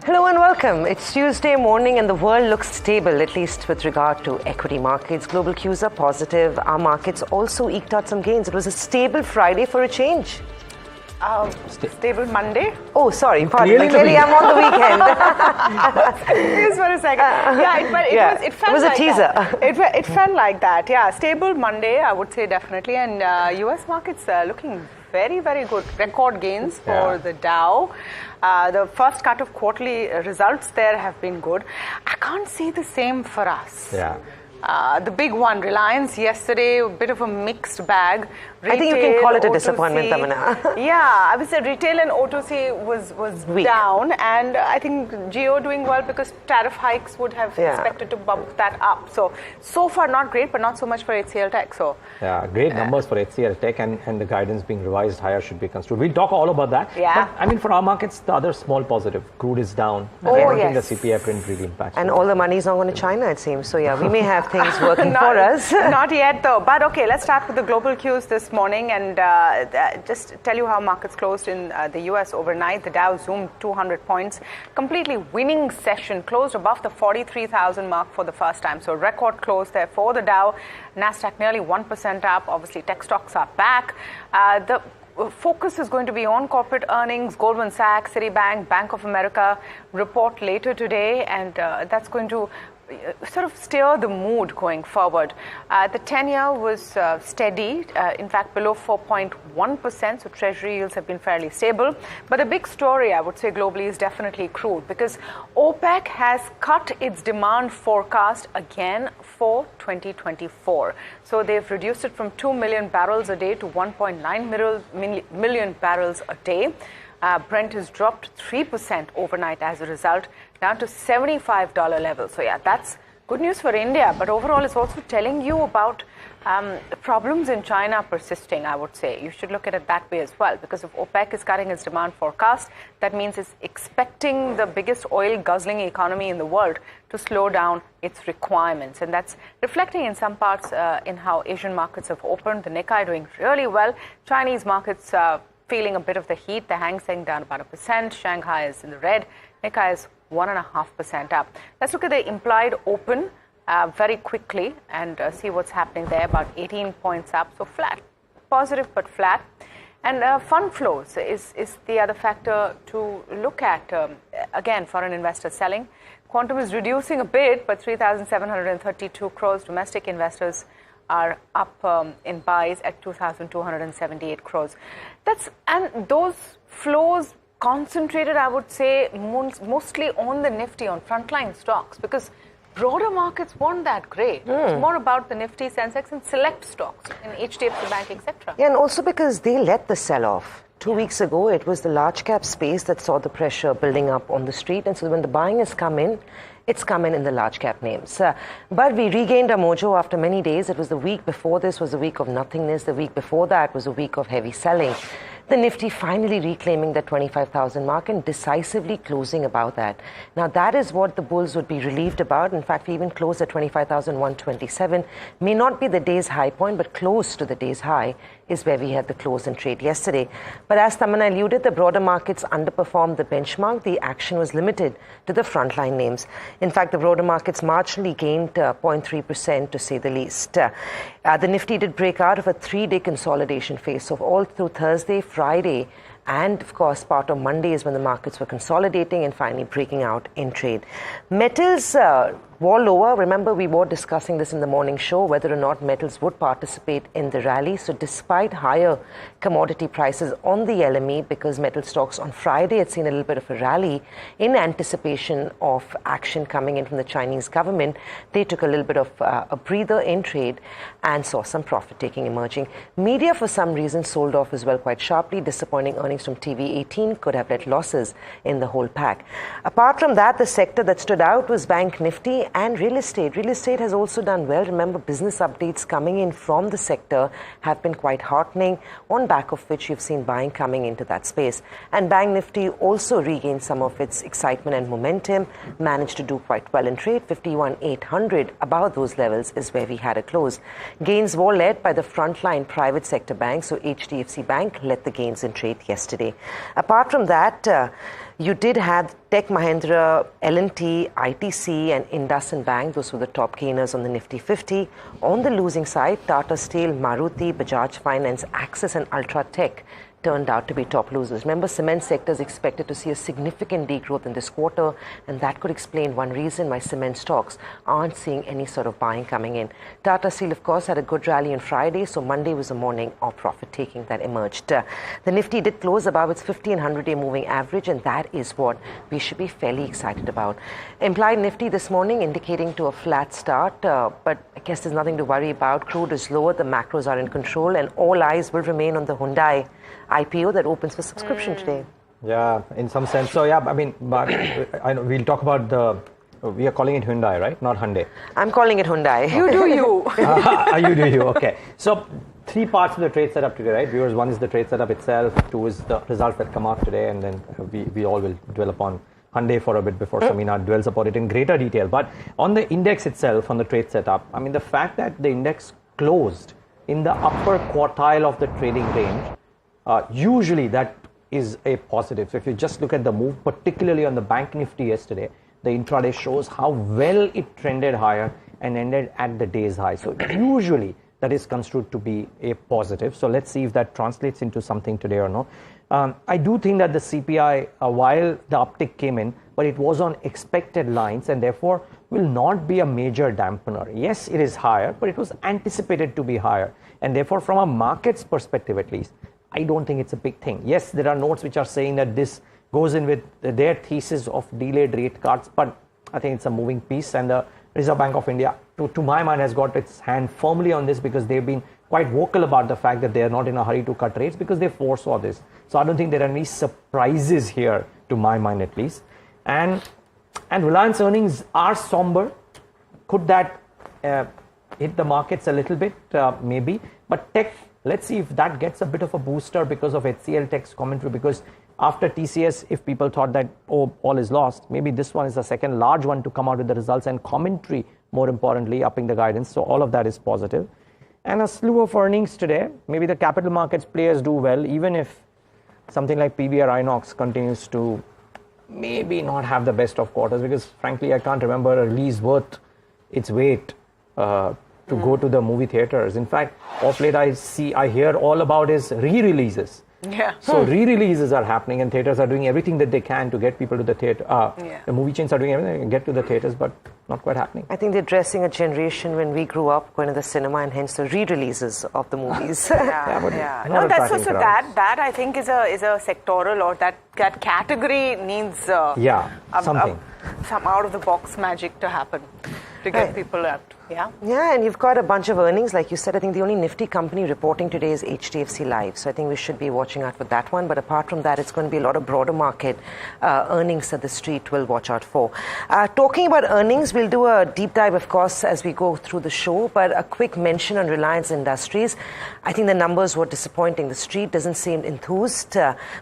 Hello and welcome. It's Tuesday morning and the world looks stable, at least with regard to equity markets. Global cues are positive. Our markets also eked out some gains. It was a stable Friday for a change. Stable Monday? Oh, sorry. Pardon. Clearly, I'm on the weekend. Just for a second. It felt was a like teaser. It felt like that. Yeah, stable Monday, I would say definitely. And US markets looking very, very good. Record gains for the Dow. The first cut of quarterly results there have been good. I can't see the same for us. Yeah. The big one, Reliance, yesterday, a bit of a mixed bag. Retail, I think you can call it a disappointment, Tamanna. Yeah, I would say retail and O2C was down, and I think Geo doing well because tariff hikes would have expected to bump that up. So far not great, but not so much for HCLTech. So yeah, great numbers for HCLTech, and the guidance being revised higher should be construed. We'll talk all about that. Yeah. But I mean, for our markets, the other small positive, crude is down. Oh, I don't think the CPI print really impacts. And all the money is not going to China, it seems. So yeah, we may have things working for us. Not yet, though. But okay, let's start with the global cues this morning and just tell you how markets closed in the US overnight. The Dow zoomed 200 points, completely winning session, closed above the 43,000 mark for the first time. So record close there for the Dow. Nasdaq nearly 1% up. Obviously, tech stocks are back. The focus is going to be on corporate earnings. Goldman Sachs, Citibank, Bank of America report later today, and that's going to sort of steer the mood going forward. The 10-year was steady, in fact below 4.1%, so treasury yields have been fairly stable. But the big story, I would say, globally is definitely crude, because OPEC has cut its demand forecast again for 2024. So they've reduced it from 2 million barrels a day to 1.9 million barrels a day. Brent has dropped 3% overnight as a result, down to $75 level. So yeah, that's good news for India. But overall, it's also telling you about problems in China persisting, I would say. You should look at it that way as well, because if OPEC is cutting its demand forecast, that means it's expecting the biggest oil-guzzling economy in the world to slow down its requirements. And that's reflecting in some parts in how Asian markets have opened. The Nikkei doing really well. Chinese markets feeling a bit of the heat. The Hang Seng down about 1%. Shanghai is in the red. Nikkei is 1.5% up. Let's look at the implied open very quickly and see what's happening there. About 18 points up, so flat, positive but flat. And fund flows is the other factor to look at. Again, foreign investors selling. Quantum is reducing a bit, but 3,732 crores. Domestic investors are up in buys at 2,278 crores. And those flows concentrated, I would say, mostly on the Nifty, on frontline stocks, because broader markets weren't that great. It's more about the Nifty, Sensex, and select stocks in HDFC Bank, etc. Yeah, and also because they led the sell-off. 2 weeks ago, it was the large cap space that saw the pressure building up on the street. And so when the buying has come in, it's come in the large cap names. But we regained our mojo after many days. It was the week before this was a week of nothingness. The week before that was a week of heavy selling. The Nifty finally reclaiming the 25,000 mark and decisively closing above that. Now, that is what the bulls would be relieved about. In fact, we even closed at 25,127. May not be the day's high point, but close to the day's high is where we had the close and trade yesterday. But as Tamanna alluded, the broader markets underperformed the benchmark. The action was limited to the frontline names. In fact, the broader markets marginally gained 0.3% to say the least. The Nifty did break out of a 3-day consolidation phase. So all through Thursday, Friday, and of course, part of Monday is when the markets were consolidating and finally breaking out in trade. Metals were lower. Remember, we were discussing this in the morning show, whether or not metals would participate in the rally. So despite higher commodity prices on the LME, because metal stocks on Friday had seen a little bit of a rally in anticipation of action coming in from the Chinese government, they took a little bit of a breather in trade and saw some profit taking emerging. Media, for some reason, sold off as well quite sharply. Disappointing earnings from TV18 could have led losses in the whole pack. Apart from that, the sector that stood out was Bank Nifty and real estate. Real estate has also done well. Remember, business updates coming in from the sector have been quite heartening, on back of which you've seen buying coming into that space. And Bank Nifty also regained some of its excitement and momentum, managed to do quite well in trade. 51,800, above those levels is where we had a close. Gains were led by the frontline private sector banks, so HDFC Bank led the gains in trade yesterday. Apart from that, You did have Tech Mahindra, L&T, ITC and IndusInd Bank. Those were the top gainers on the Nifty 50. On the losing side, Tata Steel, Maruti, Bajaj Finance, Axis and Ultratech turned out to be top losers. Remember, cement sector is expected to see a significant degrowth in this quarter, and that could explain one reason why cement stocks aren't seeing any sort of buying coming in. Tata Steel, of course, had a good rally on Friday, so Monday was a morning of profit taking that emerged. The Nifty did close above its 50 and 100-day moving average, and that is what we should be fairly excited about. Implied Nifty this morning indicating to a flat start, but I guess there's nothing to worry about. Crude is lower, the macros are in control, and all eyes will remain on the Hyundai IPO that opens for subscription today. Yeah, in some sense. So yeah, I mean, but I know we'll talk about we are calling it Hyundai, right? Not Hyundai. I'm calling it Hyundai. You do you. You do you. Okay. So three parts of the trade setup today, right? Viewers, one is the trade setup itself, two is the results that come out today, and then we all will dwell upon Hyundai for a bit before Samina dwells upon it in greater detail. But on the index itself, on the trade setup, I mean, the fact that the index closed in the upper quartile of the trading range, usually that is a positive. So if you just look at the move, particularly on the Bank Nifty yesterday, the intraday shows how well it trended higher and ended at the day's high. So usually that is construed to be a positive. So let's see if that translates into something today or not. I do think that the CPI, while the uptick came in, but it was on expected lines and therefore will not be a major dampener. Yes, it is higher, but it was anticipated to be higher. And therefore, from a market's perspective at least, I don't think it's a big thing. Yes, there are notes which are saying that this goes in with their thesis of delayed rate cuts, but I think it's a moving piece, and the Reserve Bank of India, to my mind, has got its hand firmly on this because they've been quite vocal about the fact that they are not in a hurry to cut rates because they foresaw this. So I don't think there are any surprises here, to my mind at least. And Reliance earnings are somber. Could that hit the markets a little bit? Maybe. But tech, let's see if that gets a bit of a booster because of HCLTech's commentary, because after TCS, if people thought that, oh, all is lost, maybe this one is the second large one to come out with the results and commentary, more importantly, upping the guidance. So all of that is positive. And a slew of earnings today. Maybe the capital markets players do well, even if something like PVR Inox continues to maybe not have the best of quarters, because frankly, I can't remember a release worth its weight to go to the movie theaters. In fact, of late I hear all about is re-releases. Yeah. So re-releases are happening and theaters are doing everything that they can to get people to the theater. The movie chains are doing everything to get to the theaters, but not quite happening. I think they're addressing a generation when we grew up going to the cinema, and hence the re-releases of the movies. No, that's also that I think is a sectoral, or that category needs something. Some out of the box magic to happen to get people out. Yeah, and you've got a bunch of earnings. Like you said, I think the only Nifty company reporting today is HDFC Live. So I think we should be watching out for that one. But apart from that, it's going to be a lot of broader market earnings that the street will watch out for. Talking about earnings, we'll do a deep dive, of course, as we go through the show. But a quick mention on Reliance Industries. I think the numbers were disappointing. The street doesn't seem enthused.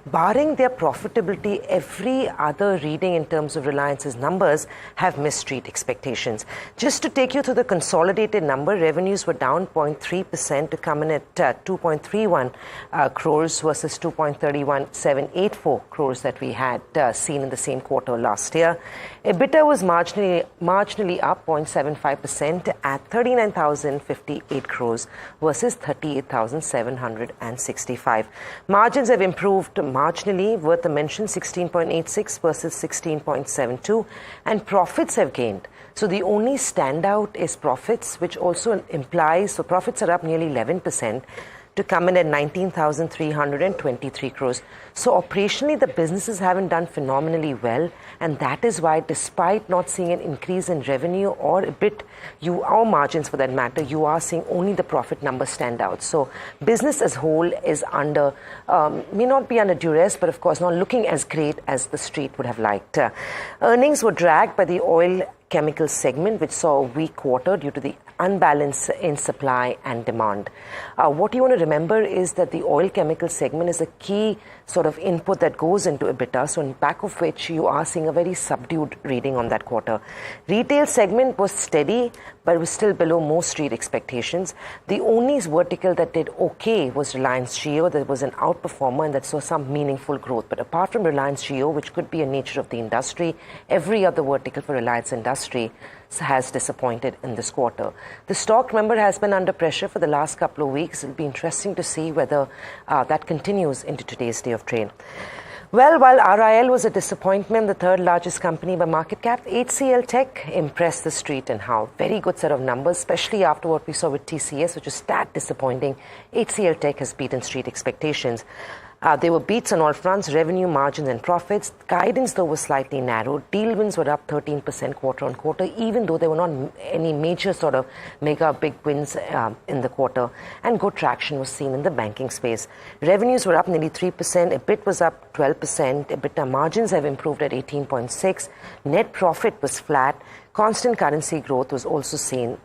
Barring their profitability, every other reading in terms of Reliance's numbers have missed street expectations. Just to take you through the consolidated number, revenues were down 0.3% to come in at 2.31 crores versus 2.31784 crores that we had seen in the same quarter last year. EBITDA was marginally up 0.75% at 39,058 crores versus 38,765. Margins have improved marginally, worth a mention, 16.86 versus 16.72, and profits have gained. So the only standout is profits, which also implies, so profits are up nearly 11% to come in at 19,323 crores. So operationally, the businesses haven't done phenomenally well, and that is why, despite not seeing an increase in revenue or or margins for that matter, you are seeing only the profit numbers stand out. So business as whole is may not be under duress, but of course not looking as great as the street would have liked. Earnings were dragged by the oil chemical segment, which saw a weak quarter due to the unbalance in supply and demand. What you want to remember is that the oil chemical segment is a key sort of input that goes into EBITDA, so in back of which you are seeing a very subdued reading on that quarter. Retail segment was steady, but it was still below most street expectations. The only vertical that did okay was Reliance Jio. There was an outperformer and that saw some meaningful growth. But apart from Reliance Jio, which could be a nature of the industry, every other vertical for Reliance Industry has disappointed in this quarter. The stock, remember, has been under pressure for the last couple of weeks. It'll be interesting to see whether that continues into today's day of trade. Well, while RIL was a disappointment, the third largest company by market cap, HCLTech impressed the street and how. Very good set of numbers, especially after what we saw with TCS, which was that disappointing. HCLTech has beaten street expectations. There were beats on all fronts, revenue, margins and profits. Guidance, though, was slightly narrowed. Deal wins were up 13% quarter on quarter, even though there were not any major sort of mega big wins in the quarter. And good traction was seen in the banking space. Revenues were up nearly 3%. EBIT was up 12%. EBITDA margins have improved at 18.6%. Net profit was flat. Constant currency growth was also seen,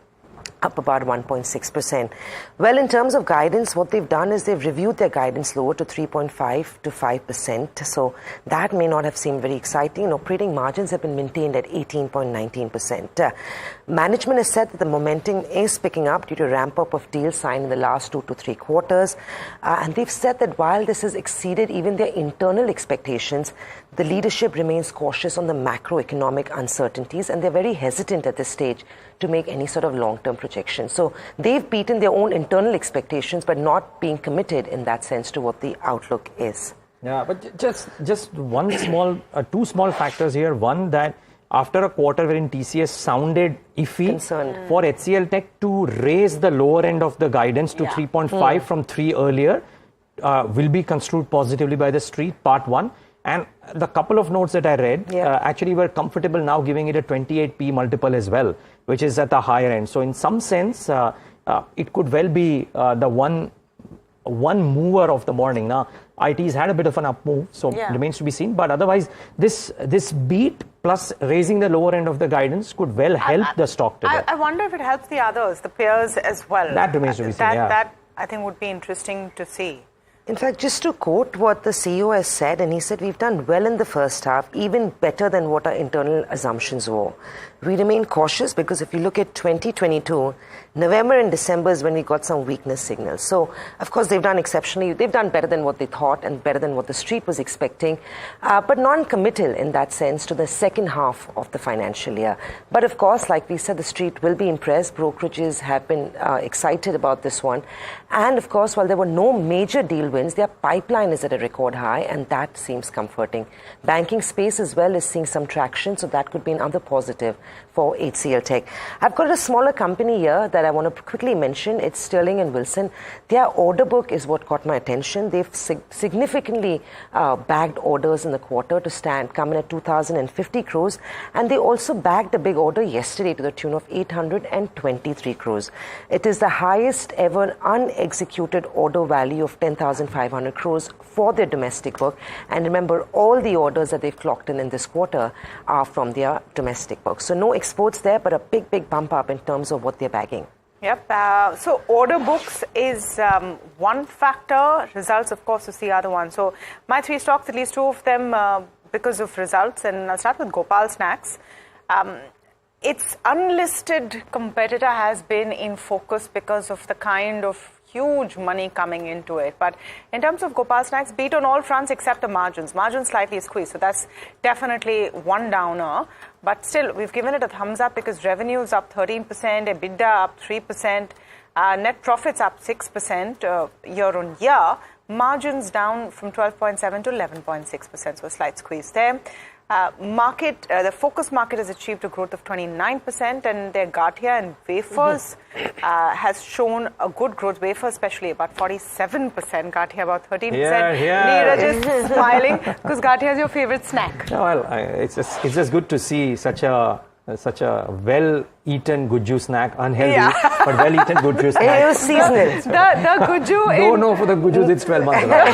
up about 1.6%. Well, in terms of guidance, what they've done is they've reviewed their guidance lower to 3.5 to 5%. So that may not have seemed very exciting. And operating margins have been maintained at 18.19%. Management has said that the momentum is picking up due to ramp up of deals signed in the last 2 to 3 quarters. And they've said that while this has exceeded even their internal expectations, the leadership remains cautious on the macroeconomic uncertainties, and they're very hesitant at this stage to make any sort of long-term projection. So they've beaten their own internal expectations, but not being committed in that sense to what the outlook is. Yeah, but just one small, two small factors here. One, that after a quarter wherein TCS sounded iffy, concerned for HCLTech to raise the lower end of the guidance to 3.5 from 3 earlier will be construed positively by the street, part one. And the couple of notes that I read actually were comfortable now giving it a 28p multiple as well, which is at the higher end. So in some sense, it could well be the one mover of the morning. Now, IT's had a bit of an up move, so remains to be seen. But otherwise, this beat plus raising the lower end of the guidance could well help the stock today. I wonder if it helps the others, the peers as well. That remains to be seen, That I think would be interesting to see. In fact, just to quote what the CEO has said, and he said, we've done well in the first half, even better than what our internal assumptions were. We remain cautious because if you look at 2022, November and December is when we got some weakness signals. So, of course, they've done exceptionally. They've done better than what they thought and better than what the street was expecting, but non-committal in that sense to the second half of the financial year. But, of course, like we said, the street will be impressed. Brokerages have been excited about this one. And, of course, while there were no major deal wins, their pipeline is at a record high, and that seems comforting. Banking space as well is seeing some traction, so that could be another positive for HCLTech. I've got a smaller company here that I want to quickly mention. It's Sterling and Wilson. Their order book is what caught my attention. They've significantly bagged orders in the quarter to come in at 2,050 crores. And they also bagged a big order yesterday to the tune of 823 crores. It is the highest ever unexecuted order value of 10,500 crores for their domestic book. And remember, all the orders that they've clocked in this quarter are from their domestic book. So no exports there, but a big bump up in terms of what they're bagging. Yep. So order books is one factor. Results, of course, is the other one. So my 3 stocks, at least 2 of them because of results. And I'll start with Gopal Snacks. Its unlisted competitor has been in focus because of the kind of huge money coming into it. But in terms of Gopal Snacks, beat on all fronts except the margins. Margins slightly squeezed, so that's definitely one downer. But still, we've given it a thumbs up because revenues up 13%, EBITDA up 3%, net profits up 6% year on year. Margins down from 12.7 to 11.6%, so a slight squeeze there. The focus market has achieved a growth of 29%, and their Gatia and wafers has shown a good growth. Wafers especially about 47%, Gatia about 13%. Niraj is smiling because Gatia is your favorite snack. Well, it's just good to see such a such a well-eaten Guju snack, unhealthy, but well-eaten Guju snack. It was seasonal. The Guju No, for the Gujus, it's 12 months ago.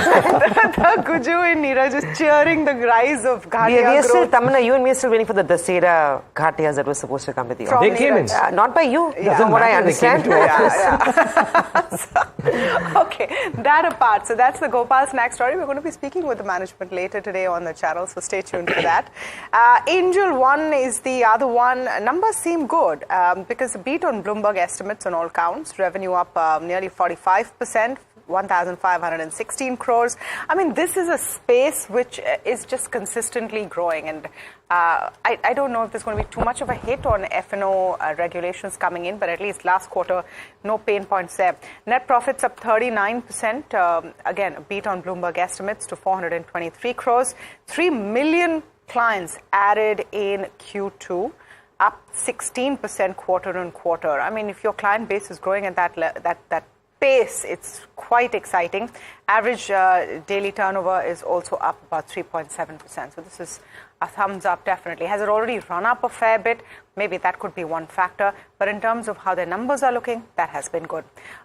the Guju in Niraj is cheering the rise of Ghatia We are still, growth. Tamanna, you and me are still waiting for the Dasera Ghatiyas that were supposed to come with you. From They came in. Niraj. Not by you, Doesn't from what I matter, they came understand. into office. Okay, that apart. So that's the Gopal snack story. We're going to be speaking with the management later today on the channel, so stay tuned for that. Angel One is the other one. Numbers seem good because the beat on Bloomberg estimates on all counts. Revenue up nearly 45%. 1,516 crores. I mean, this is a space which is just consistently growing, and I don't know if there's going to be too much of a hit on F&O regulations coming in, but at least last quarter, no pain points there. Net profits up 39%. Again, a beat on Bloomberg estimates to 423 crores. 3 million clients added in Q2. Up 16% quarter on quarter. I mean, if your client base is growing at that pace, it's quite exciting. Average daily turnover is also up about 3.7%. So this is a thumbs up, definitely. Has it already run up a fair bit? Maybe that could be one factor. But in terms of how their numbers are looking, that has been good.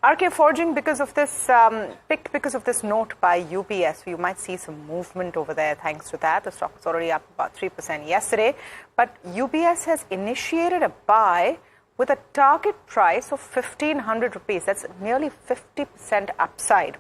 RK Forging, because of this, picked because of this note by UBS. So you might see some movement over there thanks to that. The stock was already up about 3% yesterday. But UBS has initiated a buy with a target price of 1,500 rupees. That's nearly 50% upside.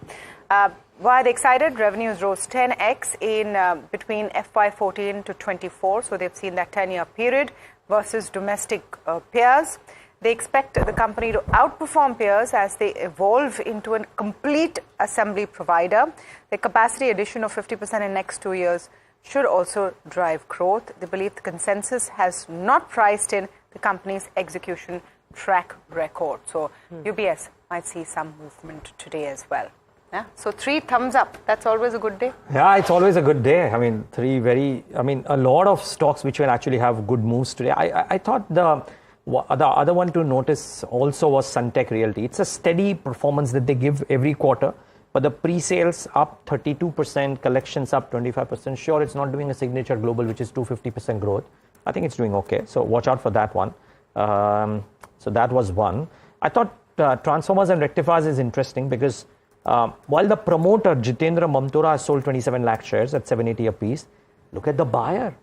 Why are they excited? Revenues rose 10x in between FY14 to 24. So they've seen that 10-year period versus domestic peers. They expect the company to outperform peers as they evolve into a complete assembly provider. The capacity addition of 50% in next 2 years should also drive growth. They believe the consensus has not priced in the company's execution track record. So UBS might see some movement today as well. Yeah. So 3 thumbs up. That's always a good day. Yeah, it's always a good day. I mean, a lot of stocks which will actually have good moves today. I thought the other one to notice also was Suntech Realty. It's a steady performance that they give every quarter, but the pre-sales up 32%, collections up 25%. Sure, it's not doing a signature global, which is 250% growth. I think it's doing okay. So watch out for that one. So that was one. I thought transformers and rectifiers is interesting because while the promoter, Jitendra Mamtora, has sold 27 lakh shares at 780 apiece, look at the buyer.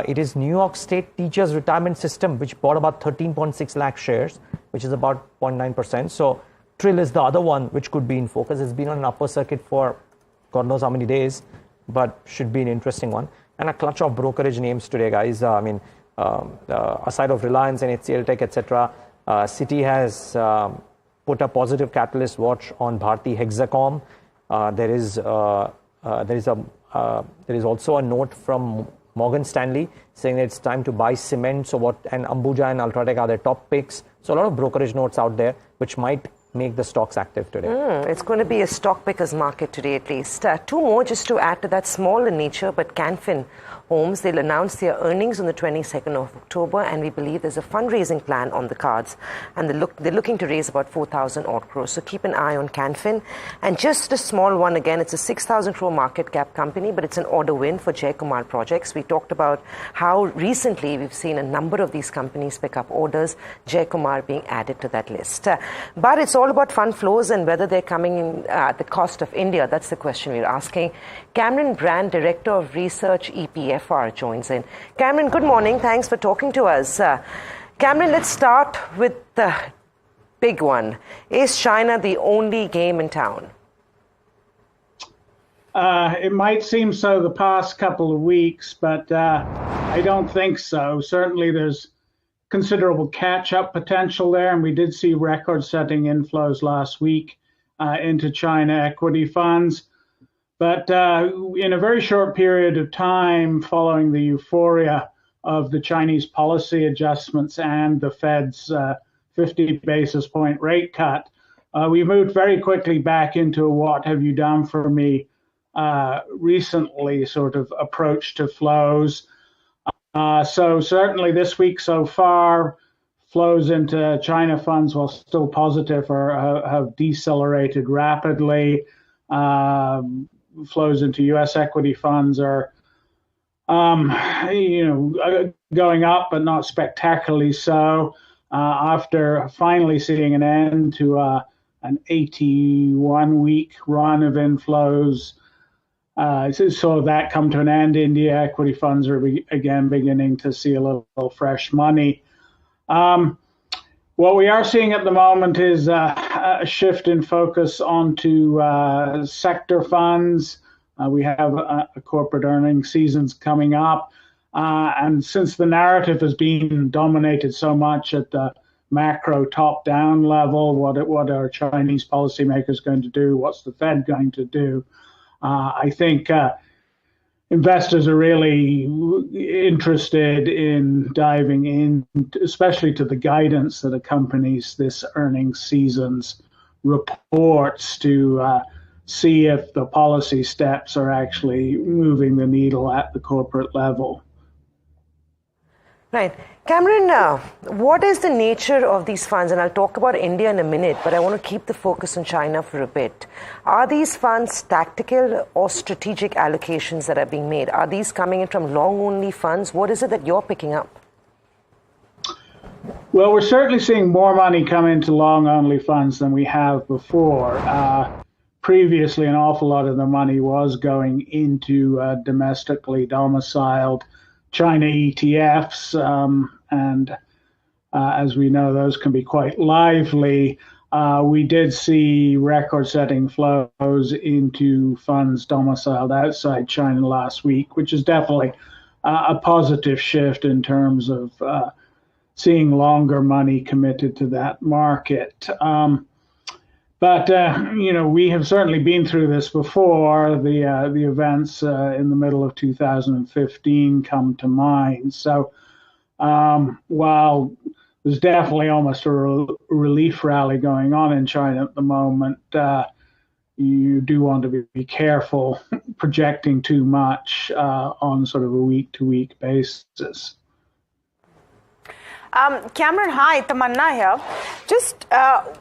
It is New York State Teachers Retirement System, which bought about 13.6 lakh shares, which is about 0.9%. So Trill is the other one which could be in focus. It's been on an upper circuit for God knows how many days, but should be an interesting one. And a clutch of brokerage names today, guys. Aside of Reliance and HCLTech, etc., Citi has put a positive catalyst watch on Bharti Hexacom. There is also a note from Morgan Stanley saying that it's time to buy cement. And Ambuja and Ultratech are their top picks. So a lot of brokerage notes out there which might make the stocks active today. It's going to be a stock pickers market today at least. 2 more just to add to that, small in nature, but Canfin Homes, they'll announce their earnings on the 22nd of October, and we believe there's a fundraising plan on the cards, and they're looking to raise about 4,000 odd crores. So keep an eye on Canfin. And just a small one again, it's a 6,000 crore market cap company, but it's an order win for Jaikumar Projects. We talked about how recently we've seen a number of these companies pick up orders, Jaikumar being added to that list. But it's all about fund flows and whether they're coming in at the cost of India. That's the question we're asking. Cameron Brand, Director of Research, EPFR, joins in. Cameron, good morning. Thanks for talking to us. Cameron, let's start with the big one. Is China the only game in town? It might seem so the past couple of weeks, but I don't think so. Certainly there's considerable catch-up potential there, and we did see record-setting inflows last week into China equity funds. But in a very short period of time following the euphoria of the Chinese policy adjustments and the Fed's 50 basis point rate cut, we moved very quickly back into a what have you done for me recently sort of approach to flows. So certainly this week so far, flows into China funds, while still positive, have decelerated rapidly. Flows into U.S. equity funds are going up, but not spectacularly so. After finally seeing an end to an 81-week run of inflows, so that come to an end. India equity funds are again beginning to see a little fresh money. What we are seeing at the moment is a shift in focus onto sector funds. We have a corporate earnings seasons coming up. And since the narrative has been dominated so much at the macro top-down level, what are Chinese policymakers going to do? What's the Fed going to do? I think investors are really interested in diving in, especially to the guidance that accompanies this earnings season's reports to see if the policy steps are actually moving the needle at the corporate level. Right. Cameron, what is the nature of these funds? And I'll talk about India in a minute, but I want to keep the focus on China for a bit. Are these funds tactical or strategic allocations that are being made? Are these coming in from long-only funds? What is it that you're picking up? Well, we're certainly seeing more money come into long-only funds than we have before. Previously, an awful lot of the money was going into domestically domiciled China ETFs, and as we know, those can be quite lively. We did see record-setting flows into funds domiciled outside China last week, which is definitely a positive shift in terms of seeing longer money committed to that market. But we have certainly been through this before. The events in the middle of 2015 come to mind. So while there's definitely almost a relief rally going on in China at the moment, you do want to be careful projecting too much on sort of a week-to-week basis. Cameron, hi, Tamanna here. Just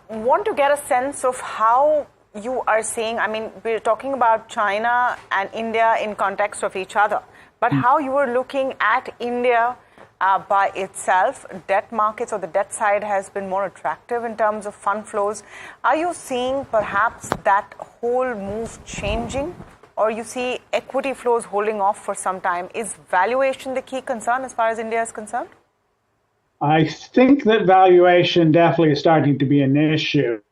want to get a sense of how you are seeing, I mean, we're talking about China and India in context of each other, but how you are looking at India by itself. Debt markets or the debt side has been more attractive in terms of fund flows. Are you seeing perhaps that whole move changing, or you see equity flows holding off for some time? Is valuation the key concern as far as India is concerned? I think that valuation definitely is starting to be an issue.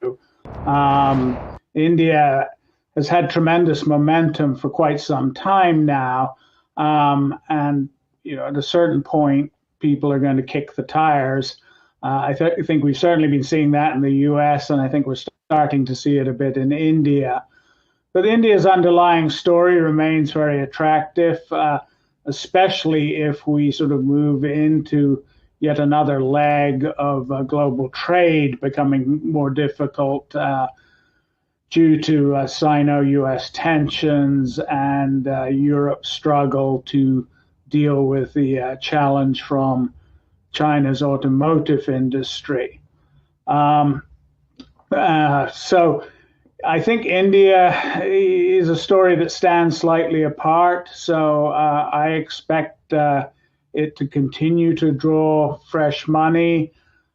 India has had tremendous momentum for quite some time now, and at a certain point, people are going to kick the tires. I think we've certainly been seeing that in the U.S., and I think we're starting to see it a bit in India. But India's underlying story remains very attractive, especially if we sort of move into yet another leg of global trade becoming more difficult due to Sino-US tensions and Europe's struggle to deal with the challenge from China's automotive industry. So I think India is a story that stands slightly apart. So I expect it to continue to draw fresh money.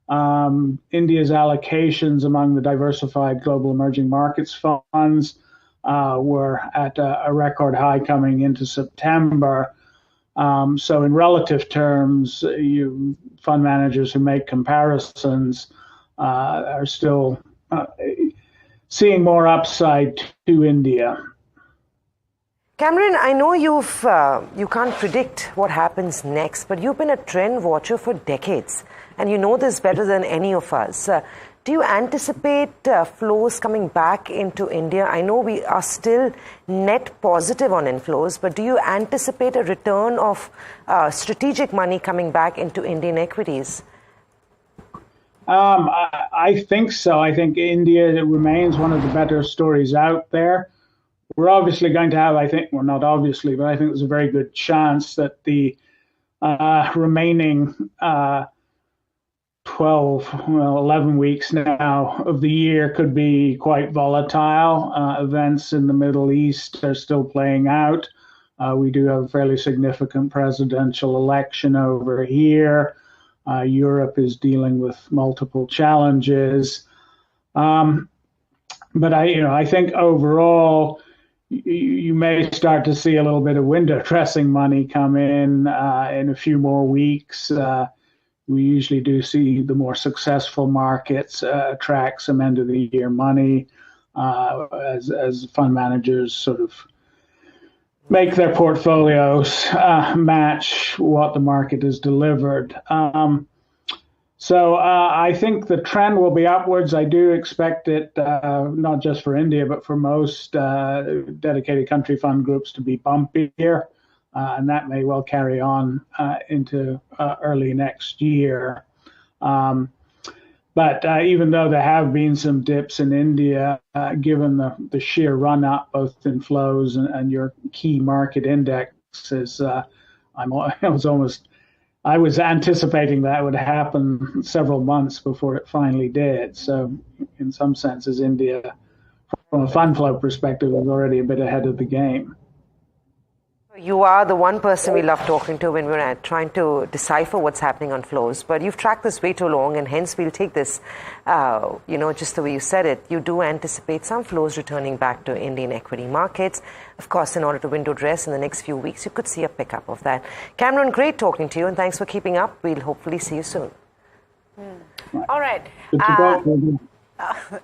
India's allocations among the diversified global emerging markets funds were at a record high coming into September. So in relative terms, fund managers who make comparisons are still seeing more upside to India. Cameron, I know you can't predict what happens next, but you've been a trend watcher for decades, and you know this better than any of us. Do you anticipate flows coming back into India? I know we are still net positive on inflows, but do you anticipate a return of strategic money coming back into Indian equities? I think so. I think India remains one of the better stories out there. We're obviously going to have, I think there's a very good chance that the remaining 11 weeks now of the year could be quite volatile. Events in the Middle East are still playing out. We do have a fairly significant presidential election over here. Europe is dealing with multiple challenges. But I think overall, you may start to see a little bit of window dressing money come in a few more weeks. We usually do see the more successful markets attract some end of the year money as fund managers sort of make their portfolios match what the market has delivered. So I think the trend will be upwards. I do expect it, not just for India, but for most dedicated country fund groups to be bumpier. And that may well carry on into early next year. But even though there have been some dips in India, given the sheer run-up, both in flows and your key market indexes, I was anticipating that would happen several months before it finally did. So in some senses, India, from a fund flow perspective, is already a bit ahead of the game. You are the one person we love talking to when we're trying to decipher what's happening on flows. But you've tracked this way too long, and hence we'll take this, just the way you said it. You do anticipate some flows returning back to Indian equity markets. Of course, in order to window dress in the next few weeks, you could see a pickup of that. Cameron, great talking to you, and thanks for keeping up. We'll hopefully see you soon. All right.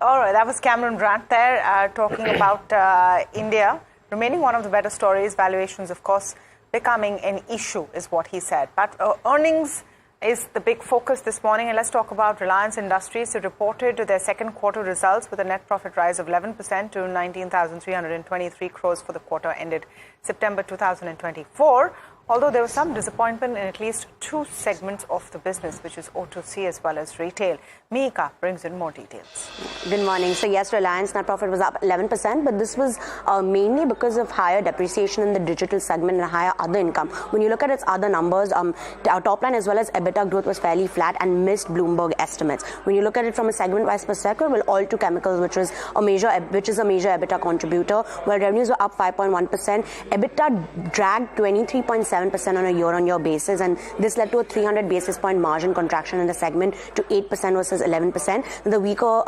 All right, that was Cameron Brandt there talking about India. Remaining one of the better stories, valuations, of course, becoming an issue is what he said. But earnings is the big focus this morning. And let's talk about Reliance Industries. It reported their second quarter results with a net profit rise of 11% to 19,323 crores for the quarter ended September 2024. Although there was some disappointment in at least two segments of the business, which is O2C as well as retail. Mihika brings in more details. Good morning. So yes, Reliance net profit was up 11%, but this was mainly because of higher depreciation in the digital segment and higher other income. When you look at its other numbers, our top line as well as EBITDA growth was fairly flat and missed Bloomberg estimates. When you look at it from a segment-wise perspective, well, all to chemicals, which is a major EBITDA contributor, where revenues were up 5.1%. EBITDA dragged 23.7% on a year-on-year basis, and this led to a 300 basis point margin contraction in the segment to 8% versus 11%. The weaker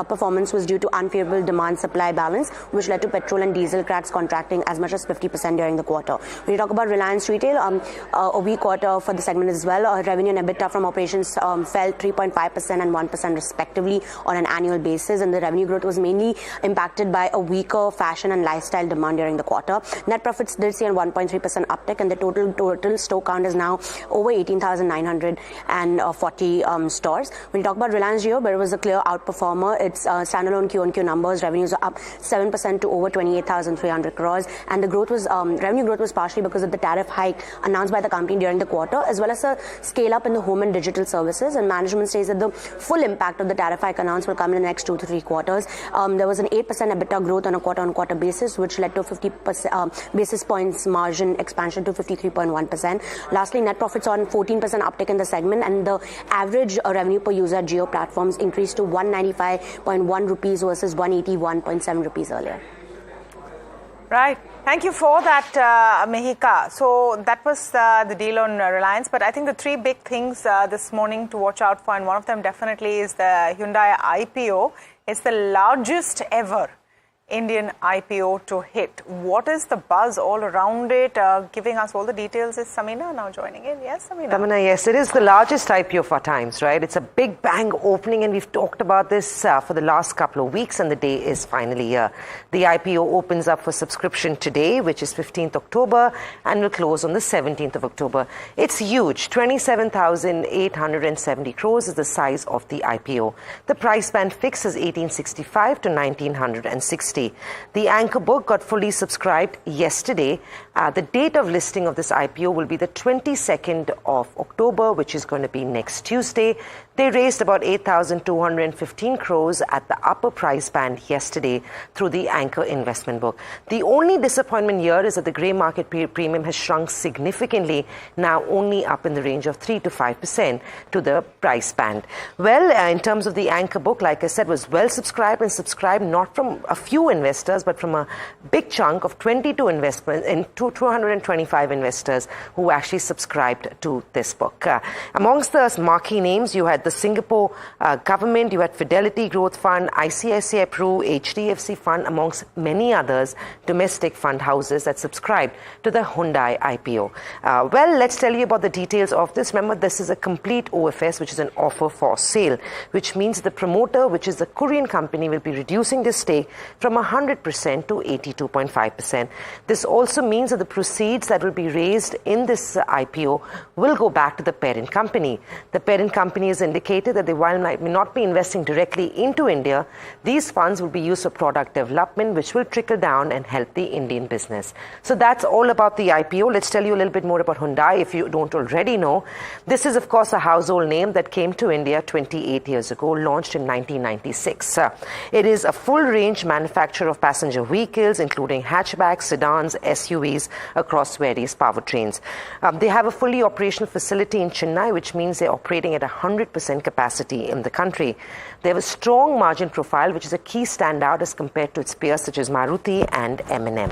performance was due to unfavorable demand-supply balance, which led to petrol and diesel cracks contracting as much as 50% during the quarter. When you talk about Reliance Retail, a weak quarter for the segment as well. Revenue and EBITDA from operations fell 3.5% and 1% respectively on an annual basis, and the revenue growth was mainly impacted by a weaker fashion and lifestyle demand during the quarter. Net profits did see a 1.3% uptick, and the total store count is now over 18,940 stores. When you talk about Reliance Jio, there was a clear outperformer. Its standalone Q-on-Q numbers, revenues are up 7% to over 28,300 crores, and the growth was revenue growth was partially because of the tariff hike announced by the company during the quarter, as well as a scale up in the home and digital services. And management says that the full impact of the tariff hike announced will come in the next 2 to 3 quarters. There was an 8% EBITDA growth on a quarter-on-quarter basis, which led to 50 basis points margin expansion to 53.1%. Lastly, net profits on 14% uptick in the segment, and the average revenue per user at Jio platforms increased to 195.1 rupees versus 181.7 rupees earlier. Right. Thank you for that, Mihika. So that was the deal on Reliance. But I think the three big things this morning to watch out for, and one of them definitely is the Hyundai IPO. It's the largest ever Indian IPO to hit. What is the buzz all around it? Giving us all the details is Samina now joining in. Yes, Samina. Tamanna, yes, it is the largest IPO of our times, right? It's a big bang opening, and we've talked about this for the last couple of weeks, and the day is finally here. The IPO opens up for subscription today, which is 15th October, and will close on the 17th of October. It's huge. 27,870 crores is the size of the IPO. The price band fix is 1865 to 1960. The anchor book got fully subscribed yesterday. The date of listing of this IPO will be the 22nd of October, which is going to be next Tuesday. They raised about 8,215 crores at the upper price band yesterday through the anchor investment book. The only disappointment here is that the grey market premium has shrunk significantly, now only up in the range of 3 to 5% to the price band. Well, in terms of the anchor book, like I said, was well subscribed, and subscribed not from a few few investors, but from a big chunk of 22 investments in 225 investors who actually subscribed to this book. Amongst the marquee names, you had the Singapore government, you had Fidelity Growth Fund, ICICI Pru, HDFC Fund, amongst many others, domestic fund houses that subscribed to the Hyundai IPO. Well, let's tell you about the details of this. Remember, this is a complete OFS, which is an offer for sale, which means the promoter, which is the Korean company, will be reducing this stake from 100% to 82.5%. This also means that the proceeds that will be raised in this IPO will go back to the parent company. The parent company has indicated that they, while may not be investing directly into India, these funds will be used for product development, which will trickle down and help the Indian business. So that's all about the IPO. Let's tell you a little bit more about Hyundai if you don't already know. This is, of course, a household name that came to India 28 years ago, launched in 1996. It is a full-range manufacturer of passenger vehicles, including hatchbacks, sedans, SUVs across various powertrains. They have a fully operational facility in Chennai, which means they're operating at 100% capacity in the country. They have a strong margin profile, which is a key standout as compared to its peers such as Maruti and M&M.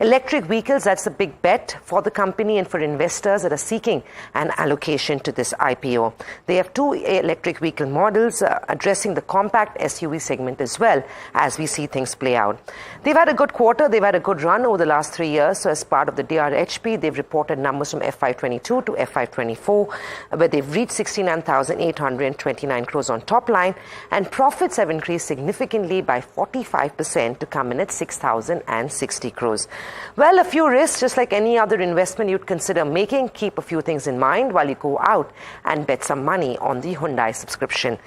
Electric vehicles, that's a big bet for the company and for investors that are seeking an allocation to this IPO. They have two electric vehicle models addressing the compact SUV segment as well as we see things play out. They've had a good quarter, they've had a good run over the last 3 years. So as part of the DRHP, they've reported numbers from FY22 to FY24, where they've reached 69,829 crores on top line, and profits have increased significantly by 45% to come in at 6,060 crores. Well, a few risks, just like any other investment you'd consider making. Keep a few things in mind while you go out and bet some money on the Hyundai subscription.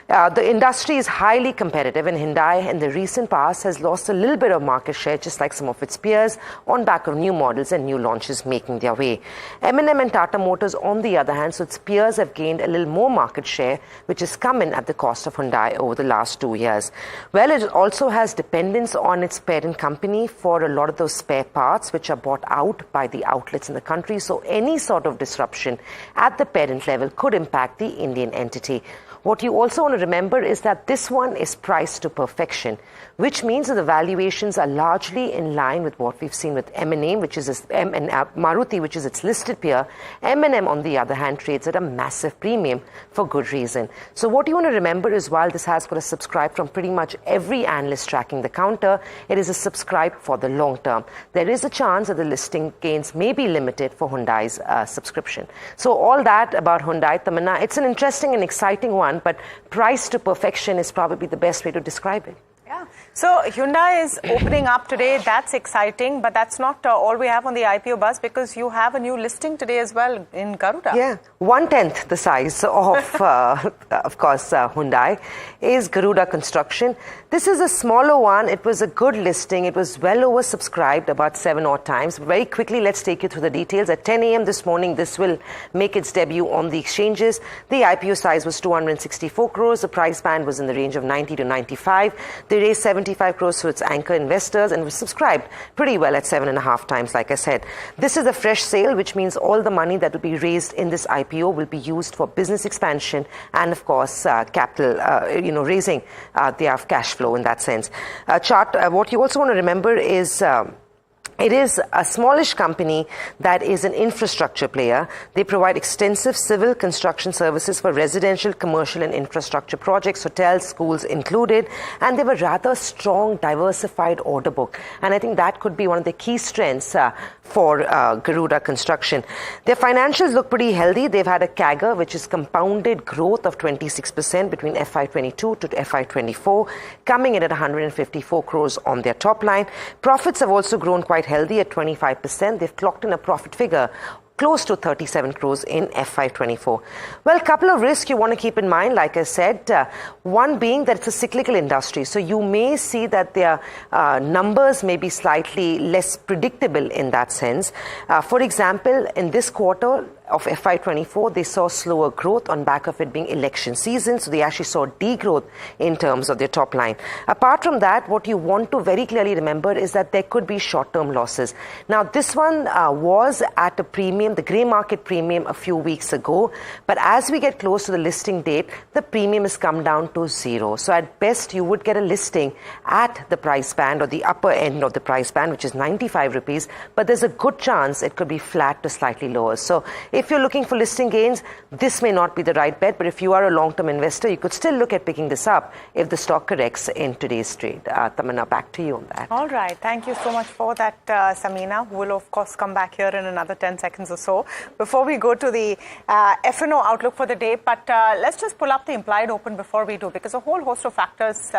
The industry is highly competitive, and Hyundai in the recent past has lost a little bit of market share, just like some of its peers, on back of new models and new launches making their way. M&M and Tata Motors, on the other hand, so its peers have gained a little more market share, which has come in at the cost of Hyundai over the last 2 years. Well, it also has dependence on its parent company for a lot of those spare parts, which are bought out by the outlets in the country. So any sort of disruption at the parent level could impact the Indian entity. What you also want to remember is that this one is priced to perfection, which means that the valuations are largely in line with what we've seen with M&M, which is Maruti, which is its listed peer. M&M, on the other hand, trades at a massive premium for good reason. So what you want to remember is, while this has got a subscribe from pretty much every analyst tracking the counter, it is a subscribe for the long term. There is a chance that the listing gains may be limited for Hyundai's subscription. So all that about Hyundai, Tamanna, it's an interesting and exciting one, but price to perfection is probably the best way to describe it. Yeah. So Hyundai is opening up today. That's exciting, but that's not all we have on the IPO buzz, because you have a new listing today as well in Garuda. Yeah, 1/10 the size of course, Hyundai is Garuda Construction. This is a smaller one. It was a good listing. It was well oversubscribed about 7 odd times. Very quickly, let's take you through the details. At 10 a.m. this morning, this will make its debut on the exchanges. The IPO size was 264 crores. The price band was in the range of 90 to 95. They raised 75 crores to its anchor investors and was subscribed pretty well at 7.5 times, like I said. This is a fresh sale, which means all the money that will be raised in this IPO will be used for business expansion and, of course, capital, raising their cash flow in that sense. What you also want to remember is it is a smallish company that is an infrastructure player. They provide extensive civil construction services for residential, commercial and infrastructure projects, hotels, schools included, and they have a rather strong, diversified order book. And I think that could be one of the key strengths for Garuda Construction. Their financials look pretty healthy. They've had a CAGR, which is compounded growth of 26% between FY22 to FY24, coming in at 154 crores on their top line. Profits have also grown quite healthy at 25%. They've clocked in a profit figure close to 37 crores in FY24. Well, a couple of risks you want to keep in mind, like I said. One being that it's a cyclical industry. So you may see that their numbers may be slightly less predictable in that sense. For example, in this quarter, of FY24, they saw slower growth on back of it being election season. So they actually saw degrowth in terms of their top line. Apart from that, what you want to very clearly remember is that there could be short-term losses. Now, this one was at a premium, the grey market premium, a few weeks ago. But as we get close to the listing date, the premium has come down to zero. So at best, you would get a listing at the price band or the upper end of the price band, which is 95 rupees. But there's a good chance it could be flat to slightly lower. So if you're looking for listing gains, this may not be the right bet. But if you are a long-term investor, you could still look at picking this up if the stock corrects in today's trade. Tamanna, back to you on that. All right. Thank you so much for that, Samina. We'll, of course, come back here in another 10 seconds or so before we go to the F&O outlook for the day. But let's just pull up the implied open before we do, because a whole host of factors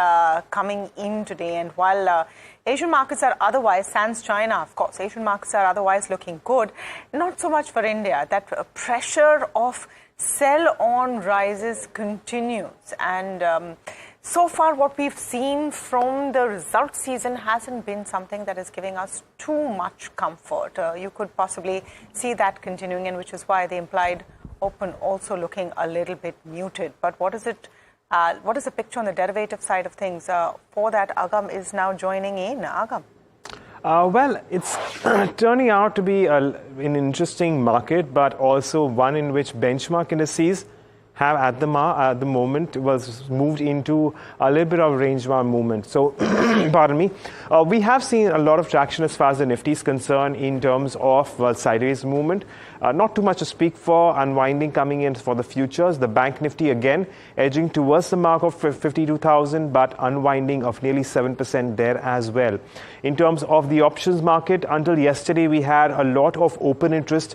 coming in today. And while Asian markets are otherwise, sans China, of course, Asian markets are otherwise looking good, not so much for India. That pressure of sell-on rises continues. And so far, what we've seen from the result season hasn't been something that is giving us too much comfort. You could possibly see that continuing, and which is why the implied open also looking a little bit muted. But what is it? What is the picture on the derivative side of things? For that, Agam is now joining in. Agam. Well, it's turning out to be an interesting market, but also one in which benchmark indices have at the moment was moved into a little bit of range-bound movement. So, pardon me, we have seen a lot of traction as far as the Nifty is concerned in terms of sideways movement. Not too much to speak for, unwinding coming in for the futures. The Bank Nifty again edging towards the mark of 52,000, but unwinding of nearly 7% there as well. In terms of the options market, until yesterday we had a lot of open interest,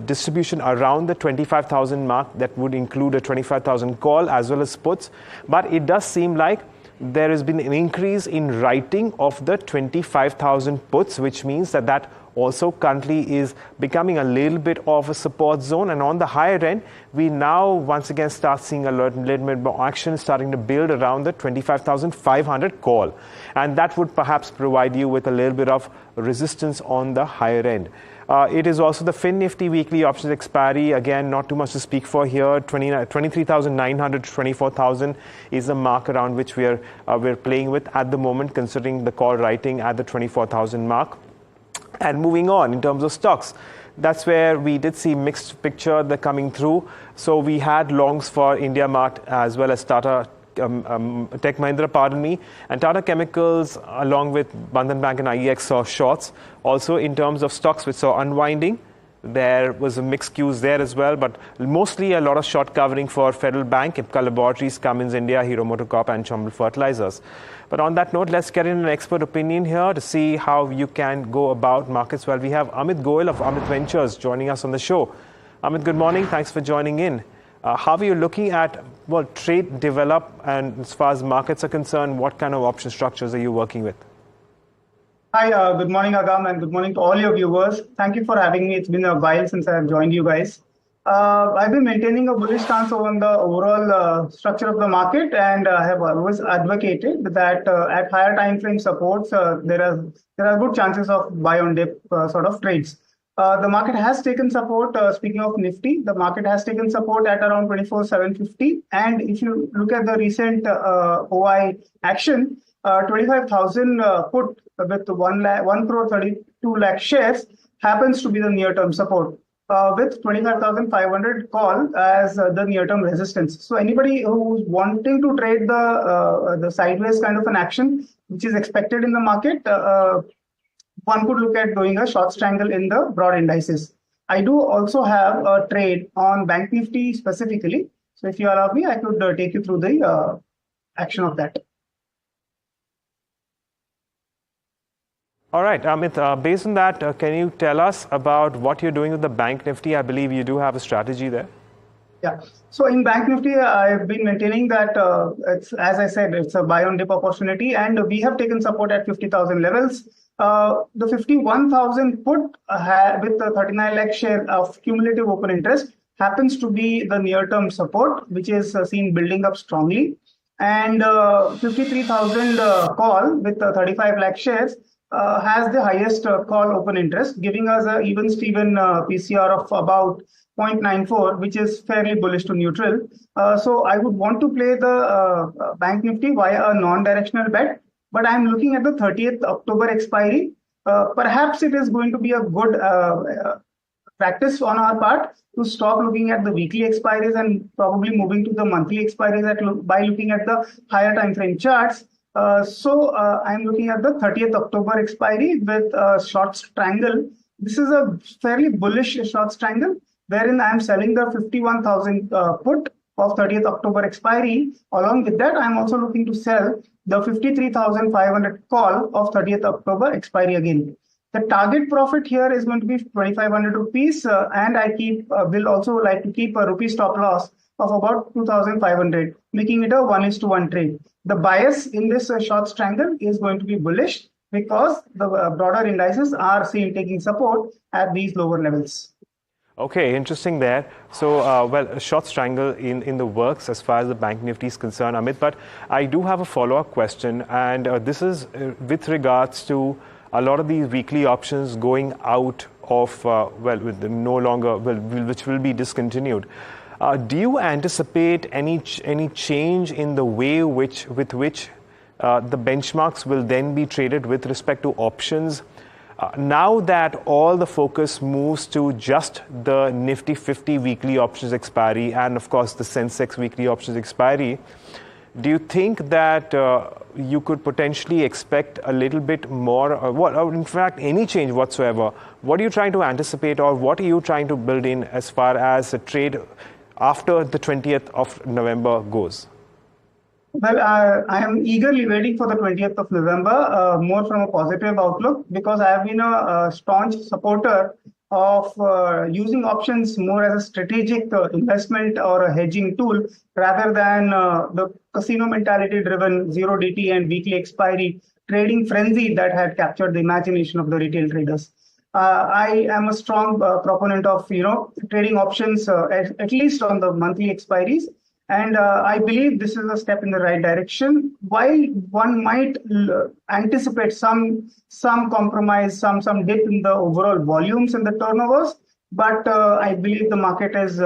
distribution around the 25,000 mark. That would include a 25,000 call as well as puts. But it does seem like there has been an increase in writing of the 25,000 puts, which means that also currently is becoming a little bit of a support zone. And on the higher end, we now once again start seeing a little bit more action starting to build around the 25,500 call. And that would perhaps provide you with a little bit of resistance on the higher end. It is also the Fin Nifty weekly options expiry. Again, not too much to speak for here. 23,900 to 24,000 is the mark around which we're playing with at the moment, considering the call writing at the 24,000 mark. And moving on in terms of stocks, that's where we did see mixed picture coming through. So we had longs for India Mart as well as Tata Tech Mahindra, pardon me, and Tata Chemicals along with Bandhan Bank and IEX saw shorts. Also in terms of stocks which saw unwinding, there was a mixed cues there as well, but mostly a lot of short covering for Federal Bank, Ipca Laboratories, Cummins India, Hero MotoCorp and Chambal Fertilizers. But on that note, let's get in an expert opinion here to see how you can go about markets. Well, we have Amit Goyal of Amit Ventures joining us on the show. Amit, good morning. Thanks for joining in. How are you looking at trade develop, and as far as markets are concerned, what kind of option structures are you working with? Hi, good morning, Agam, and good morning to all your viewers. Thank you for having me. It's been a while since I have joined you guys. I've been maintaining a bullish stance on the overall structure of the market, and I have always advocated that at higher time frame supports, there are good chances of buy on dip sort of trades. The market has taken support. Speaking of Nifty, the market has taken support at around 24,750. And if you look at the recent OI action, 25,000 put with 1 crore 32 lakh shares happens to be the near-term support, with 25,500 call as the near-term resistance. So anybody who's wanting to trade the sideways kind of an action, which is expected in the market, one could look at doing a short strangle in the broad indices. I do also have a trade on Bank Nifty specifically. So if you allow me, I could take you through the action of that. All right, Amit, based on that, can you tell us about what you're doing with the Bank Nifty? I believe you do have a strategy there. Yeah. So in Bank Nifty, I've been maintaining that it's, as I said, it's a buy on dip opportunity, and we have taken support at 50,000 levels. The 51,000 put with the 39 lakh share of cumulative open interest happens to be the near-term support, which is seen building up strongly. And 53,000 call with 35 lakh shares has the highest call open interest, giving us an even Steven PCR of about 0.94, which is fairly bullish to neutral. So I would want to play the Bank Nifty via a non-directional bet, but I'm looking at the 30th October expiry. Perhaps it is going to be a good practice on our part to stop looking at the weekly expiries and probably moving to the monthly expiries by looking at the higher time frame charts. So I'm looking at the 30th October expiry with a short strangle. This is a fairly bullish short strangle, wherein I'm selling the 51,000 put of 30th October expiry. Along with that, I'm also looking to sell the 53,500 call of 30th October expiry again. The target profit here is going to be 2,500 rupees, and I will also like to keep a rupee stop loss of about 2,500, making it a 1:1 trade. The bias in this short strangle is going to be bullish because the broader indices are seen taking support at these lower levels. Okay, interesting there. So, well, a short strangle in the works as far as the Bank Nifty is concerned, Amit. But I do have a follow-up question, and this is with regards to a lot of these weekly options going out of, which will be discontinued. Do you anticipate any change in the way with which the benchmarks will then be traded with respect to options? Now that all the focus moves to just the Nifty 50 weekly options expiry and, of course, the Sensex weekly options expiry, do you think that you could potentially expect a little bit more, or in fact, any change whatsoever? What are you trying to anticipate, or what are you trying to build in as far as a trade after the 20th of November goes? Well, I am eagerly waiting for the 20th of November, more from a positive outlook, because I have been a staunch supporter of using options more as a strategic investment or a hedging tool rather than the casino mentality driven 0DT and weekly expiry trading frenzy that had captured the imagination of the retail traders. I am a strong proponent of trading options at least on the monthly expiries. And I believe this is a step in the right direction. While one might anticipate some compromise, some dip in the overall volumes and the turnovers, but I believe the market is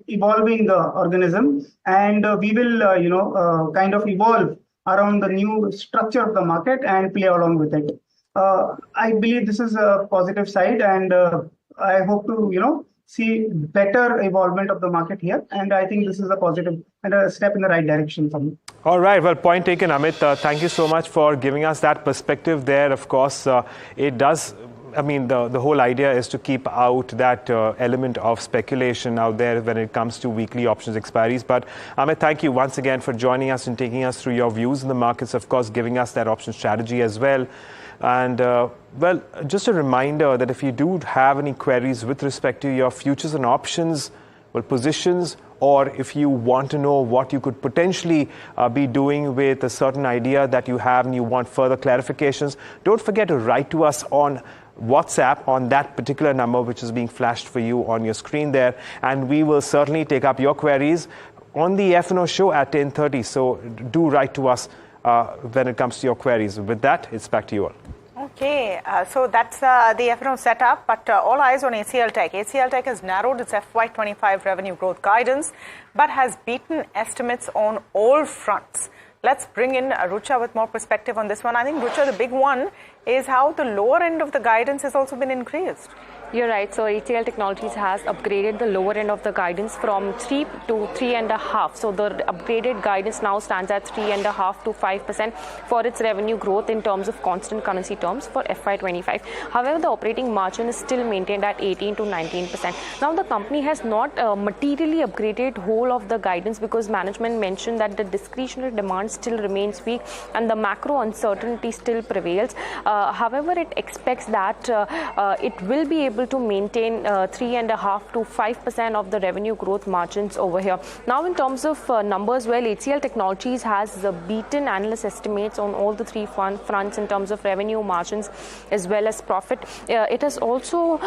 evolving organism, and we will kind of evolve around the new structure of the market and play along with it. I believe this is a positive side, and I hope to see better evolvement of the market here, and I think this is a positive and a step in the right direction for me. All right, well, point taken, Amit. Thank you so much for giving us that perspective there. Of course, it does, I mean, the whole idea is to keep out that element of speculation out there when it comes to weekly options expiries. But Amit, thank you once again for joining us and taking us through your views in the markets, of course, giving us that option strategy as well. And, well, just a reminder that if you do have any queries with respect to your futures and options, positions, or if you want to know what you could potentially be doing with a certain idea that you have and you want further clarifications, don't forget to write to us on WhatsApp on that particular number which is being flashed for you on your screen there, and we will certainly take up your queries on the F&O show at 10:30. So do write to us when it comes to your queries. With that, it's back to you all. Okay, so that's the F&O setup, but all eyes on HCLTech. HCLTech has narrowed its FY25 revenue growth guidance, but has beaten estimates on all fronts. Let's bring in Rucha with more perspective on this one. I think, Rucha, the big one is how the lower end of the guidance has also been increased. You're right. So HCL Technologies has upgraded the lower end of the guidance from 3 to 3.5. So the upgraded guidance now stands at 3.5 to 5% for its revenue growth in terms of constant currency terms for FY25. However, the operating margin is still maintained at 18 to 19%. Now, the company has not materially upgraded whole of the guidance because management mentioned that the discretionary demand still remains weak and the macro uncertainty still prevails. However, it expects that it will be able to maintain 3.5 to 5% of the revenue growth margins over here. Now, in terms of numbers, well, HCL Technologies has beaten analyst estimates on all the three fronts in terms of revenue, margins, as well as profit. It has also,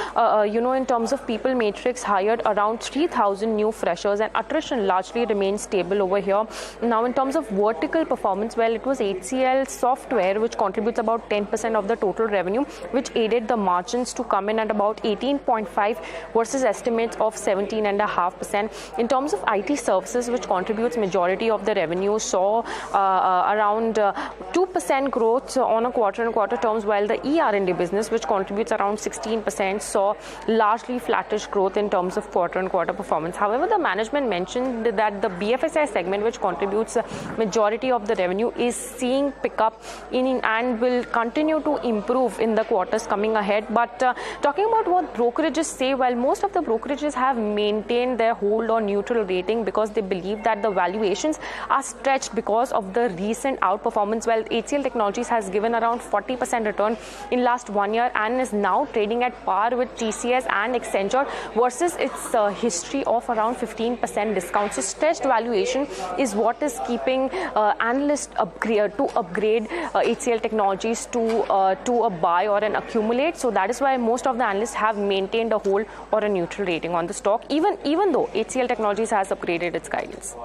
in terms of people matrix, hired around 3,000 new freshers, and attrition largely remains stable over here. Now, in terms of vertical performance, well, it was HCL Software which contributes about 10% of the total revenue, which aided the margins to come in at about 18.5 versus estimates of 17.5%. In terms of IT services, which contributes majority of the revenue, saw around 2% growth on a quarter-on-quarter terms, while the ER&D business, which contributes around 16%, saw largely flattish growth in terms of quarter-on-quarter performance. However, the management mentioned that the BFSI segment, which contributes majority of the revenue, is seeing pickup and will continue to improve in the quarters coming ahead. But talking about what brokerages say, well, most of the brokerages have maintained their hold on neutral rating because they believe that the valuations are stretched because of the recent outperformance. Well, HCL Technologies has given around 40% return in last 1 year and is now trading at par with TCS and Accenture versus its history of around 15% discount. So stretched valuation is what is keeping analysts upgrade HCL Technologies to a buy or an accumulate. So that is why most of the analysts have maintained a hold or a neutral rating on the stock, even though HCL Technologies has upgraded its guidance.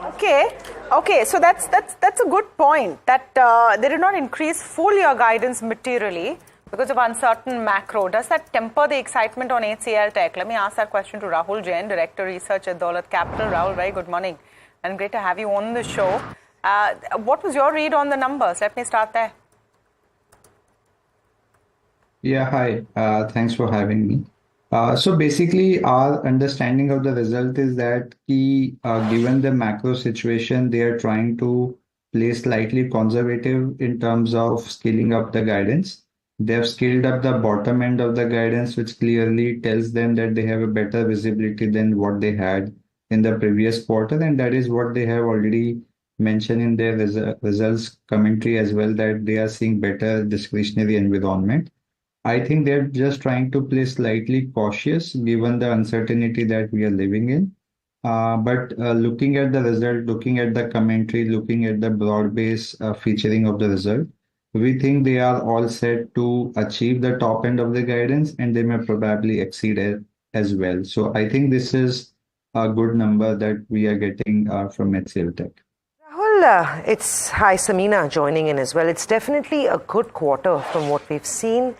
Okay. So that's a good point, that they did not increase full year guidance materially because of uncertain macro. Does that temper the excitement on HCLTech? Let me ask that question to Rahul Jain, Director Research at Daulat Capital. Rahul, very good morning and great to have you on the show. What was your read on the numbers? Let me start there. Yeah, hi. Thanks for having me. So basically, our understanding of the result is that given the macro situation, they are trying to play slightly conservative in terms of scaling up the guidance. They have scaled up the bottom end of the guidance, which clearly tells them that they have a better visibility than what they had in the previous quarter. And that is what they have already mentioned in their results commentary as well, that they are seeing better discretionary environment. I think they're just trying to play slightly cautious given the uncertainty that we are living in. But looking at the result, looking at the commentary, looking at the broad base featuring of the result, we think they are all set to achieve the top end of the guidance, and they may probably exceed it as well. So I think this is a good number that we are getting from HCLTech. Rahul, it's Samina joining in as well. It's definitely a good quarter from what we've seen.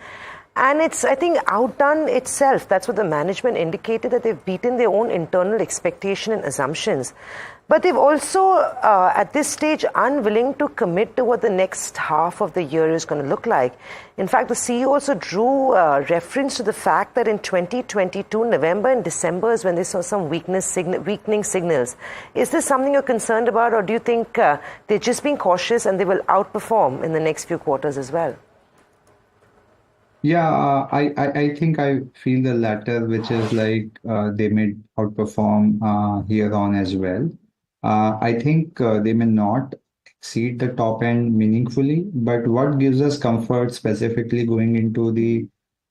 And it's, I think, outdone itself. That's what the management indicated, that they've beaten their own internal expectation and assumptions. But they've also, at this stage, unwilling to commit to what the next half of the year is going to look like. In fact, the CEO also drew reference to the fact that in 2022, November and December is when they saw some weakening signals. Is this something you're concerned about, or do you think they're just being cautious and they will outperform in the next few quarters as well? Yeah, I think I feel the latter, which is like they may outperform here on as well. I think they may not exceed the top end meaningfully, but what gives us comfort specifically going into the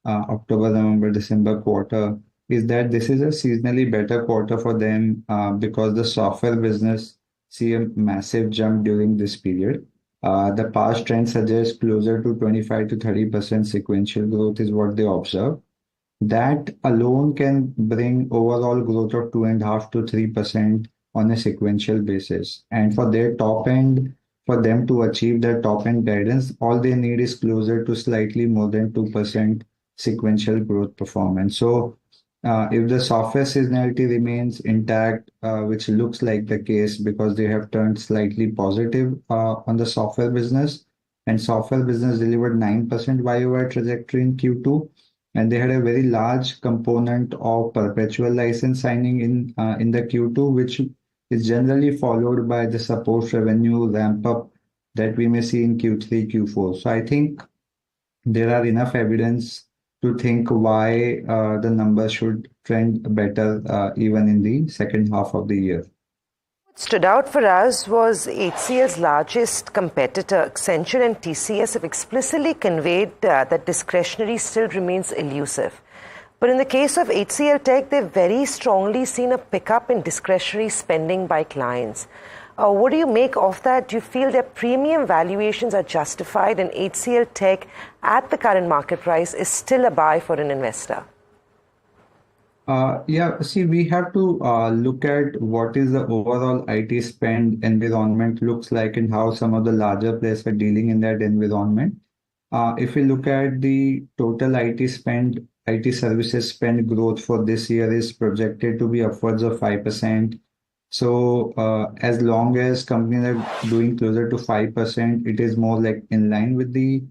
October, November, December quarter is that this is a seasonally better quarter for them because the software business see a massive jump during this period. The past trend suggests closer to 25 to 30% sequential growth is what they observe. That alone can bring overall growth of 2.5 to 3% on a sequential basis. And for their top end, for them to achieve their top end guidance, all they need is closer to slightly more than 2% sequential growth performance. So if the software seasonality remains intact, which looks like the case because they have turned slightly positive on the software business, and software business delivered 9% YOY trajectory in Q2, and they had a very large component of perpetual license signing in the Q2, which is generally followed by the support revenue ramp up that we may see in Q3, Q4. So I think there are enough evidence to think why the numbers should trend better even in the second half of the year. Stood out for us was HCL's largest competitor, Accenture and TCS, have explicitly conveyed that discretionary still remains elusive. But in the case of HCLTech, they've very strongly seen a pickup in discretionary spending by clients. What do you make of that? Do you feel their premium valuations are justified and HCLTech at the current market price is still a buy for an investor? Yeah, see, we have to look at what is the overall IT spend environment looks like and how some of the larger players are dealing in that environment. If we look at the total IT spend, IT services spend growth for this year is projected to be upwards of 5%. So as long as companies are doing closer to 5%, it is more like in line with the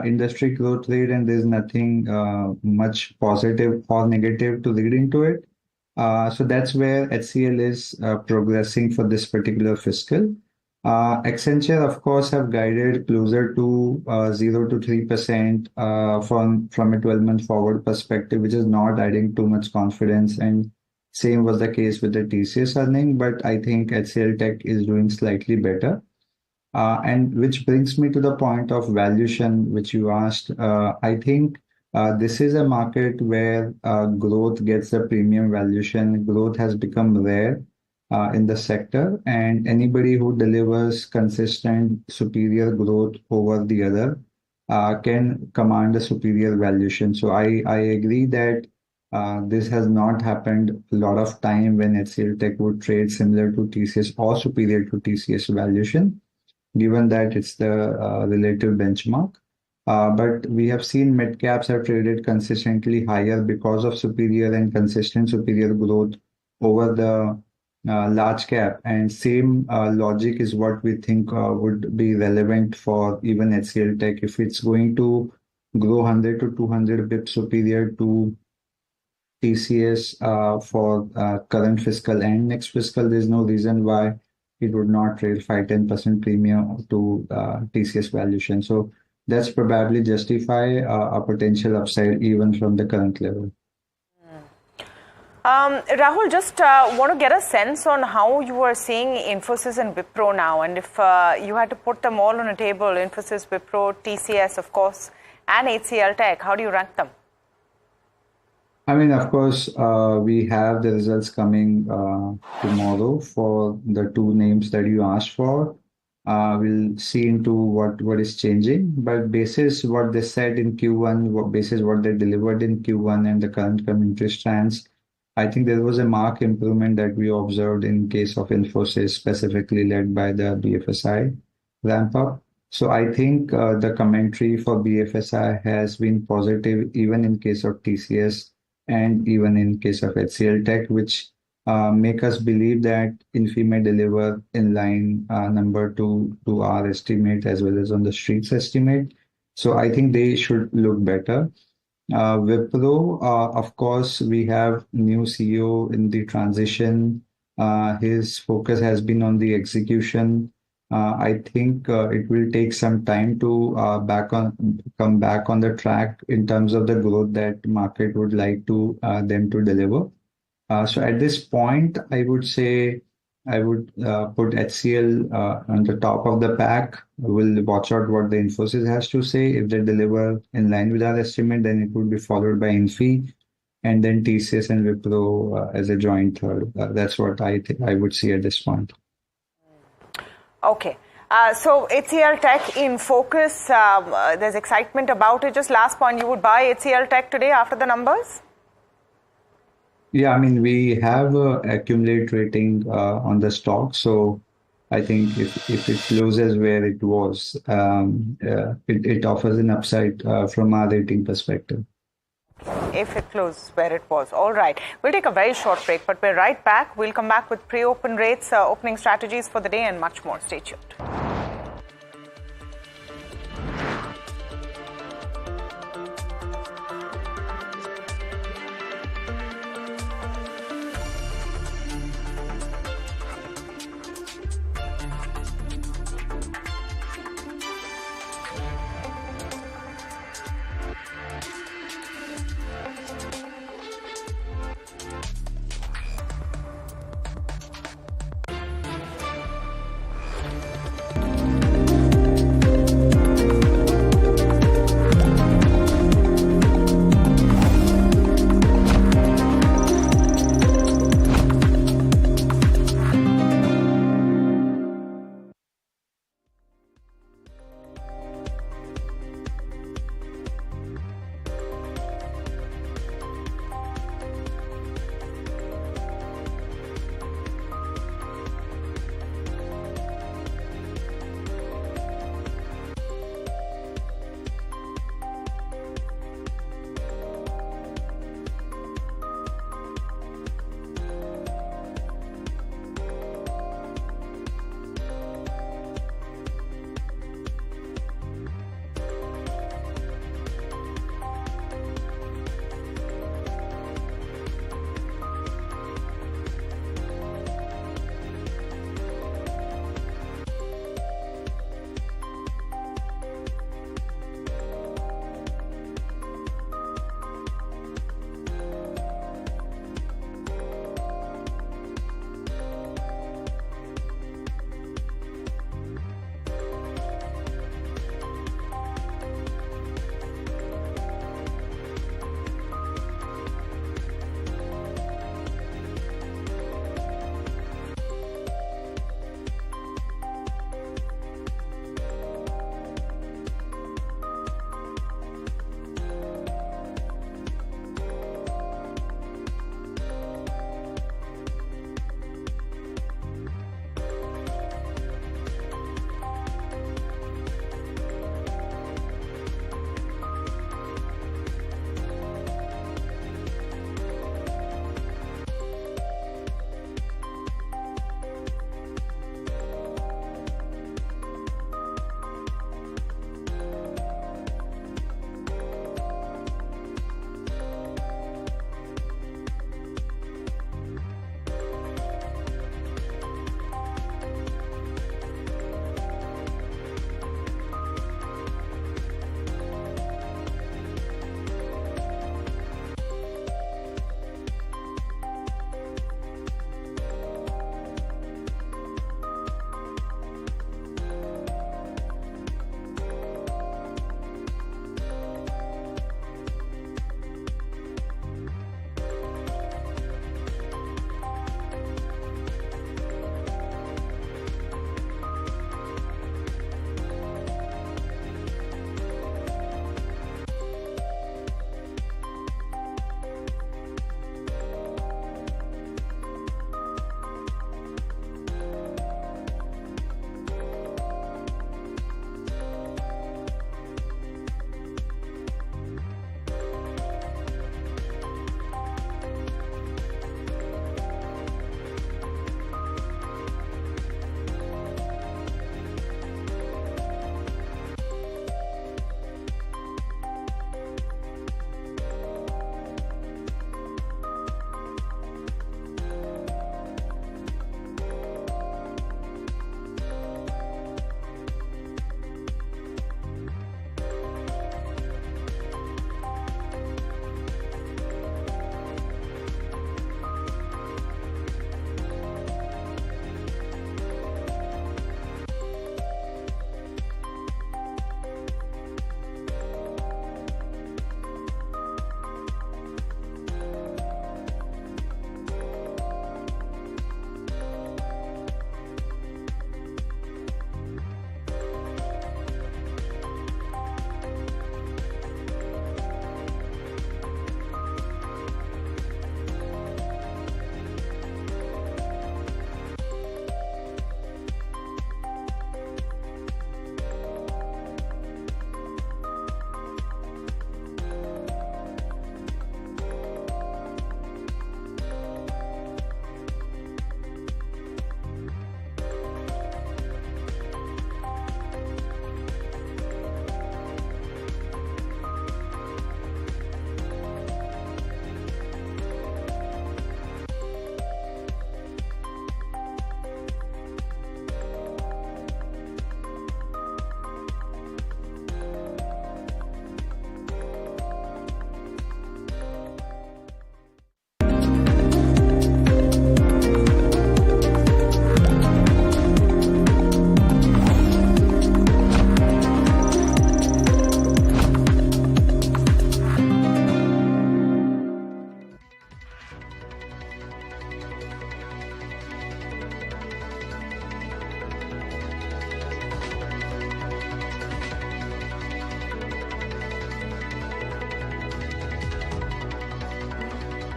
industry growth rate, and there's nothing much positive or negative to read into it. So that's where HCL is progressing for this particular fiscal. Accenture, of course, have guided closer to 0 to 3% from a 12-month forward perspective, which is not adding too much confidence. And same was the case with the TCS earning, but I think HCLTech is doing slightly better. And which brings me to the point of valuation, which you asked. I think this is a market where growth gets a premium valuation. Growth has become rare in the sector, and anybody who delivers consistent superior growth over the other can command a superior valuation. So I agree that this has not happened a lot of time when HCLTech would trade similar to TCS or superior to TCS valuation, given that it's the relative benchmark. But we have seen mid caps have traded consistently higher because of superior and consistent superior growth over the large cap. And same logic is what we think would be relevant for even HCLTech. If it's going to grow 100 to 200 bips superior to TCS for current fiscal and next fiscal, there's no reason why it would not trade 5-10% premium to TCS valuation. So that's probably justify a potential upside even from the current level. Rahul, just want to get a sense on how you are seeing Infosys and Wipro now, and if you had to put them all on a table, Infosys, Wipro, TCS, of course, and HCLTech, how do you rank them? I mean, of course, we have the results coming tomorrow for the two names that you asked for. We'll see into what is changing, but basis what they said in Q1, basis what they delivered in Q1 and the current commentary stands, I think there was a marked improvement that we observed in case of Infosys, specifically led by the BFSI ramp up. So I think the commentary for BFSI has been positive, even in case of TCS and even in case of HCLTech, which make us believe that Infi may deliver in line number to our estimate as well as on the street's estimate. So I think they should look better. Wipro, of course, we have new CEO in the transition. His focus has been on the execution. I think it will take some time to come back on the track in terms of the growth that market would like to them to deliver. So at this point, I would say I would put HCL on the top of the pack. We'll watch out what the Infosys has to say. If they deliver in line with our estimate, then it would be followed by Infi, and then TCS and Wipro as a joint third. That's what I think I would see at this point. Okay. So HCLTech in focus, there's excitement about it. Just last point, you would buy HCLTech today after the numbers? Yeah, I mean, we have accumulate rating on the stock. So I think if it closes where it was, it offers an upside from our rating perspective. If it closes where it was. All right. We'll take a very short break, but we're right back. We'll come back with pre-open rates, opening strategies for the day, and much more. Stay tuned.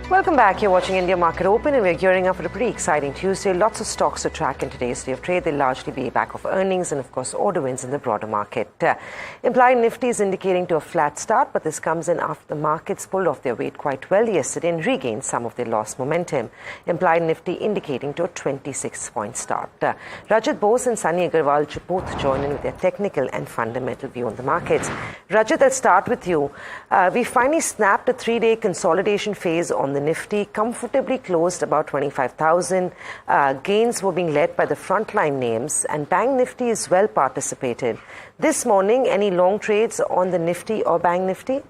Welcome back. You're watching India Market Open, and we're gearing up for a pretty exciting Tuesday. Lots of stocks to track in today's day of trade. They'll largely be back of earnings and, of course, order wins in the broader market. Implied Nifty is indicating to a flat start, but this comes in after the markets pulled off their weight quite well yesterday and regained some of their lost momentum. Implied Nifty indicating to a 26-point start. Rajat Bose and Sunny Agarwal both join in with their technical and fundamental view on the markets. Rajat, I'll start with you. We finally snapped a 3-day consolidation phase on the Nifty, comfortably closed about 25,000. Gains were being led by the frontline names, and Bank Nifty is well participated. This morning, any long trades on the Nifty or Bank Nifty?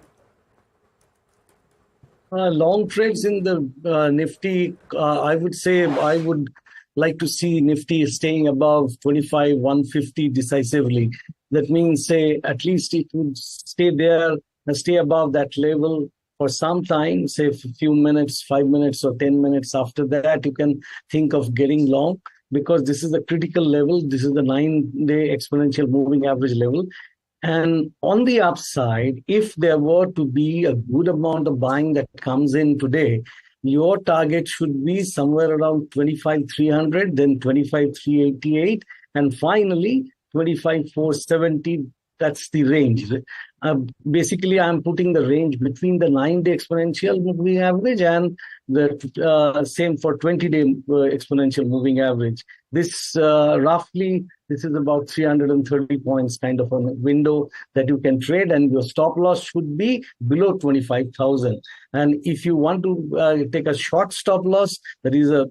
Long trades in the Nifty, I would say I would like to see Nifty staying above 25,150 decisively. That means, say, at least it would stay there and stay above that level for some time, say a few minutes, 5 minutes or 10 minutes. After that, you can think of getting long, because this is a critical level. This is the 9-day exponential moving average level. And on the upside, if there were to be a good amount of buying that comes in today, your target should be somewhere around 25,300, then 25,388, and finally 25,470. That's the range. Basically, I'm putting the range between the 9-day exponential moving average and the same for 20-day exponential moving average. This this is about 330 points kind of a window that you can trade, and your stop loss should be below 25,000. And if you want to take a short stop loss that is a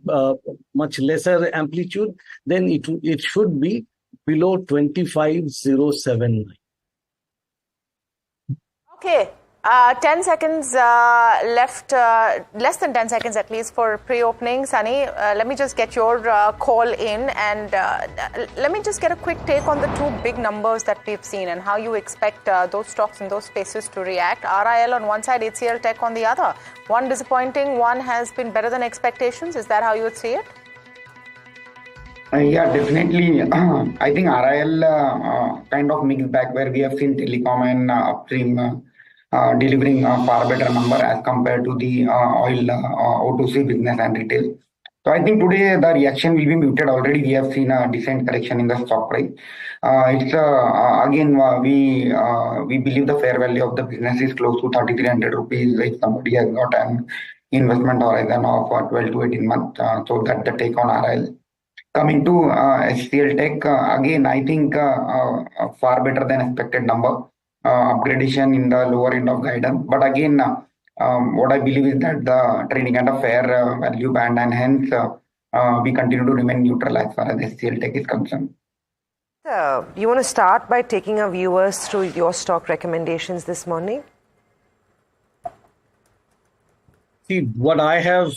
much lesser amplitude, then it should be below 25,079. Okay, 10 seconds left, less than 10 seconds at least for pre-opening. Sunny, let me just get your call in, and let me just get a quick take on the two big numbers that we've seen and how you expect those stocks in those spaces to react. RIL on one side, HCLTech on the other. One disappointing, one has been better than expectations. Is that how you would see it? Yeah, definitely. I think RIL kind of mixed bag, where we have seen telecom and upstream delivering a far better number as compared to the oil O2C business and retail. So I think today the reaction will be muted. Already we have seen a decent correction in the stock price. It's again we believe the fair value of the business is close to 3,300 rupees. If somebody has got an investment horizon of 12 to 18 months, so that's the take on RIL. Coming to HCLTech, again, I think far better than expected number, upgradation in the lower end of guidance. But again, what I believe is that the trading at a fair value band, and hence we continue to remain neutral as far as HCLTech is concerned. You want to start by taking our viewers through your stock recommendations this morning? See, what I have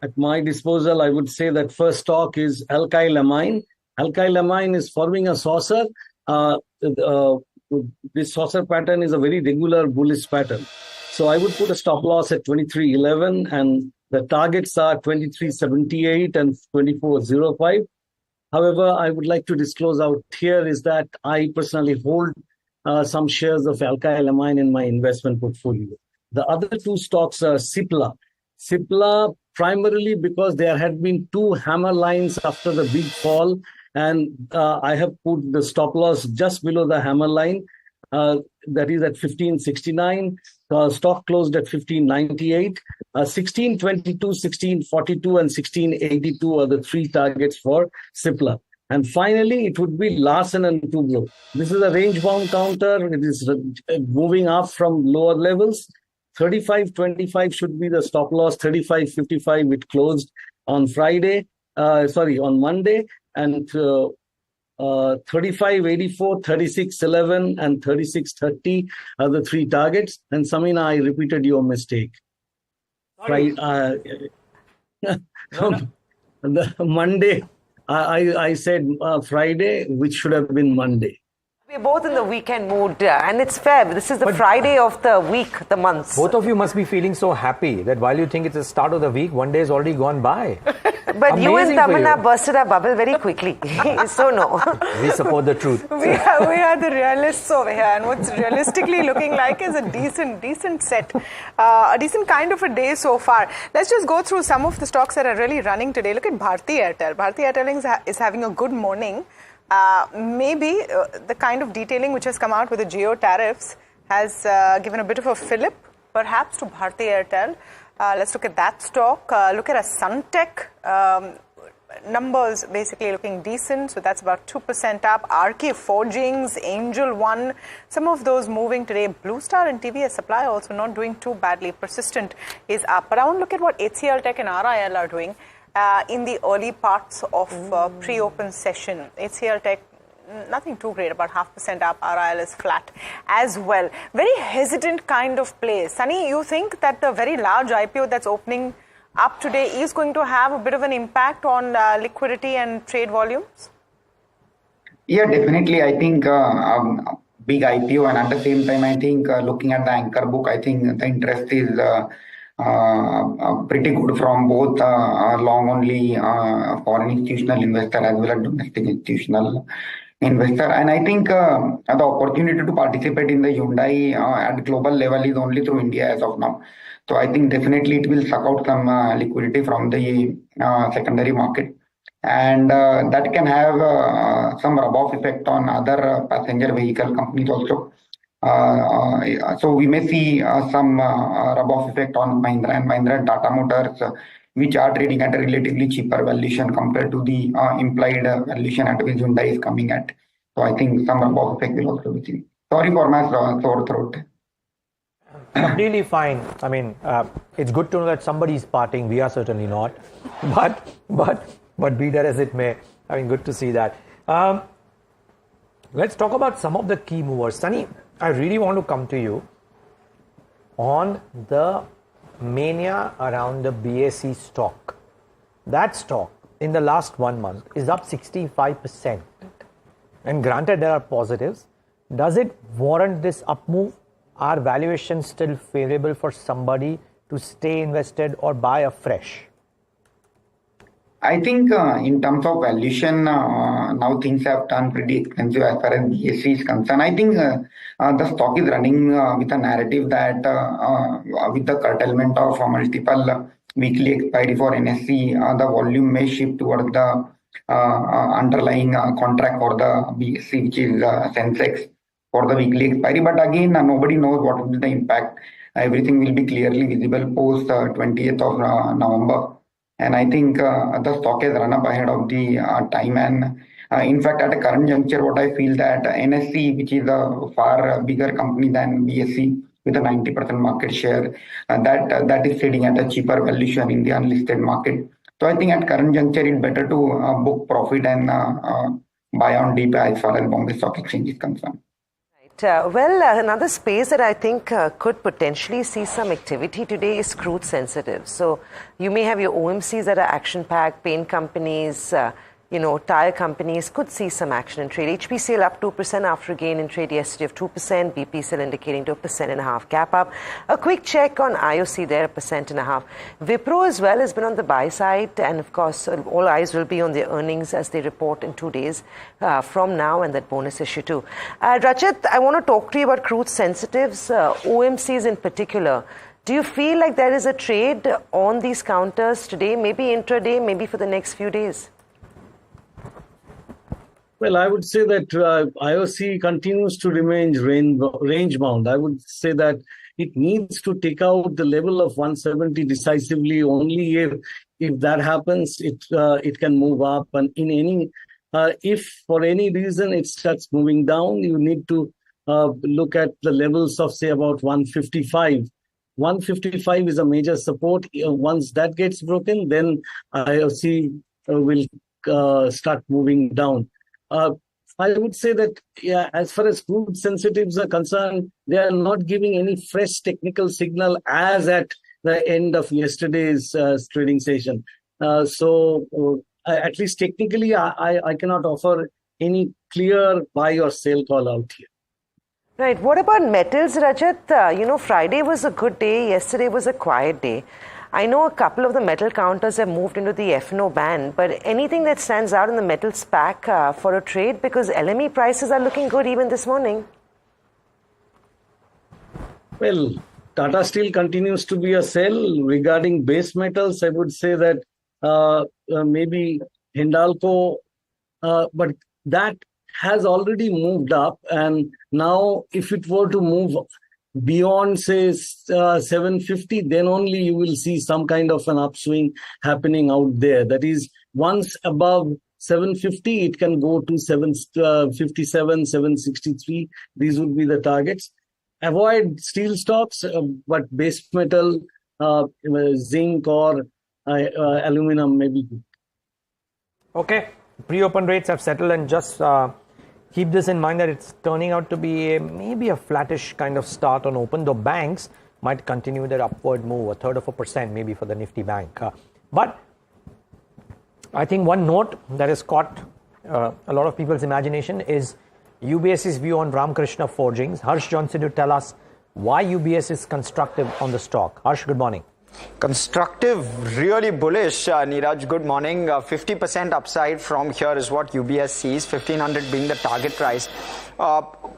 at my disposal, I would say that first stock is alkyl amine. Alkyl amine is forming a saucer. This saucer pattern is a very regular bullish pattern. So I would put a stop loss at 23.11, and the targets are 23.78 and 24.05. However, I would like to disclose out here is that I personally hold some shares of alkyl amine in my investment portfolio. The other two stocks are Cipla. Cipla, primarily because there had been two hammer lines after the big fall, and I have put the stop loss just below the hammer line, that is at 1569. Stock closed at 1598. 1622, 1642, and 1682 are the three targets for Cipla. And finally, it would be Larsen and Toubro. This is a range-bound counter. It is moving up from lower levels. 35.25 should be the stop loss. 35.55 it closed on on Monday, and 35.84, 36.11, and 36.30 are the three targets. And Samina, I repeated your mistake. Sorry. The Monday, I said Friday, which should have been Monday. We're both in the weekend mood, and it's fair. This is the Friday of the week, the month. Both of you must be feeling so happy that while you think it's the start of the week, one day has already gone by. But you and Tamanna bursted our bubble very quickly. So no. We support the truth. We are the realists over here, and what's realistically looking like is a decent set, a decent kind of a day so far. Let's just go through some of the stocks that are really running today. Look at Bharti Airtel. Bharti Airtel is having a good morning. Maybe the kind of detailing which has come out with the geo tariffs has given a bit of a fillip, perhaps, to Bharti Airtel. Let's look at that stock. Look at a Suntech. Numbers basically looking decent, so that's about 2% up. RK Forgings, Angel One, some of those moving today. Blue Star and TVS Supply also not doing too badly. Persistent is up. But I want to look at what HCLTech and RIL are doing in the early parts of pre-open session. HCLTech, nothing too great, about 0.5% up. RIL is flat as well. Very hesitant kind of play. Sunny, you think that the very large IPO that's opening up today is going to have a bit of an impact on liquidity and trade volumes? Yeah, definitely. I think big IPO, and at the same time, I think looking at the anchor book, I think the interest is pretty good from both long only foreign institutional investor as well as domestic institutional investor. And I think the opportunity to participate in the Hyundai at global level is only through India as of now. So I think definitely it will suck out some liquidity from the secondary market. And that can have some rub-off effect on other passenger vehicle companies also. So we may see some rub-off effect on Mahindra and Mahindra and Tata Motors, which are trading at a relatively cheaper valuation compared to the implied valuation at which Hyundai is coming at. So I think some rub-off effect will also be seen. Sorry for my sore throat. Completely fine. I mean, it's good to know that somebody is parting. We are certainly not. But be that as it may, I mean, good to see that. Let's talk about some of the key movers. Sunny, I really want to come to you on the mania around the BSE stock. That stock in the last 1 month is up 65%. And granted, there are positives. Does it warrant this up move? Are valuations still favorable for somebody to stay invested or buy afresh? I think in terms of valuation, now things have turned pretty expensive as far as BSE is concerned. I think the stock is running with a narrative that with the curtailment of multiple weekly expiry for NSE, the volume may shift towards the underlying contract for the BSE, which is Sensex, for the weekly expiry. But again, nobody knows what will be the impact. Everything will be clearly visible post 20th of November. And I think the stock has run up ahead of the time. And in fact, at a current juncture, what I feel that NSE, which is a far bigger company than BSE with a 90% market share, that is trading at a cheaper valuation in the unlisted market. So I think at current juncture, it's better to book profit and buy on dip as far as Bombay Stock Exchange is concerned. Well, another space that I think could potentially see some activity today is crude sensitive. So you may have your OMCs that are action-packed, paint companies, tire companies could see some action in trade. HPCL up 2% after a gain in trade yesterday of 2%. BPCL indicating to 1.5% gap up. A quick check on IOC there, 1.5%. Wipro as well has been on the buy side, and of course all eyes will be on their earnings as they report in 2 days from now, and that bonus issue too. Rajat, I want to talk to you about crude sensitives, OMCs in particular. Do you feel like there is a trade on these counters today, maybe intraday, maybe for the next few days? Well, I would say that IOC continues to remain range bound. I would say that it needs to take out the level of 170 decisively. Only if that happens, it can move up. And if for any reason it starts moving down, you need to look at the levels of, say, about 155. 155 is a major support. Once that gets broken, then IOC will start moving down. I would say that, as far as crude sensitives are concerned, they are not giving any fresh technical signal as at the end of yesterday's trading session. So at least technically, I cannot offer any clear buy or sell call out here. Right. What about metals, Rajat? Friday was a good day. Yesterday was a quiet day. I know a couple of the metal counters have moved into the F&O band, but anything that stands out in the metals pack for a trade? Because LME prices are looking good even this morning. Well, Tata Steel continues to be a sell. Regarding base metals, I would say that maybe Hindalco, but that has already moved up. And now if it were to move beyond, say, 750, then only you will see some kind of an upswing happening out there. That is, once above 750, it can go to 757, 763. These would be the targets. Avoid steel stocks, but base metal, zinc or aluminum maybe. Okay, pre-open rates have settled, and just keep this in mind that it's turning out to be maybe a flattish kind of start on open, though banks might continue their upward move, 1/3% maybe for the Nifty bank. But I think one note that has caught a lot of people's imagination is UBS's view on Ramkrishna Forgings. Harsh Johnson to tell us why UBS is constructive on the stock. Harsh, good morning. Constructive, really bullish, Niraj. Good morning. 50% upside from here is what UBS sees, 1500 being the target price.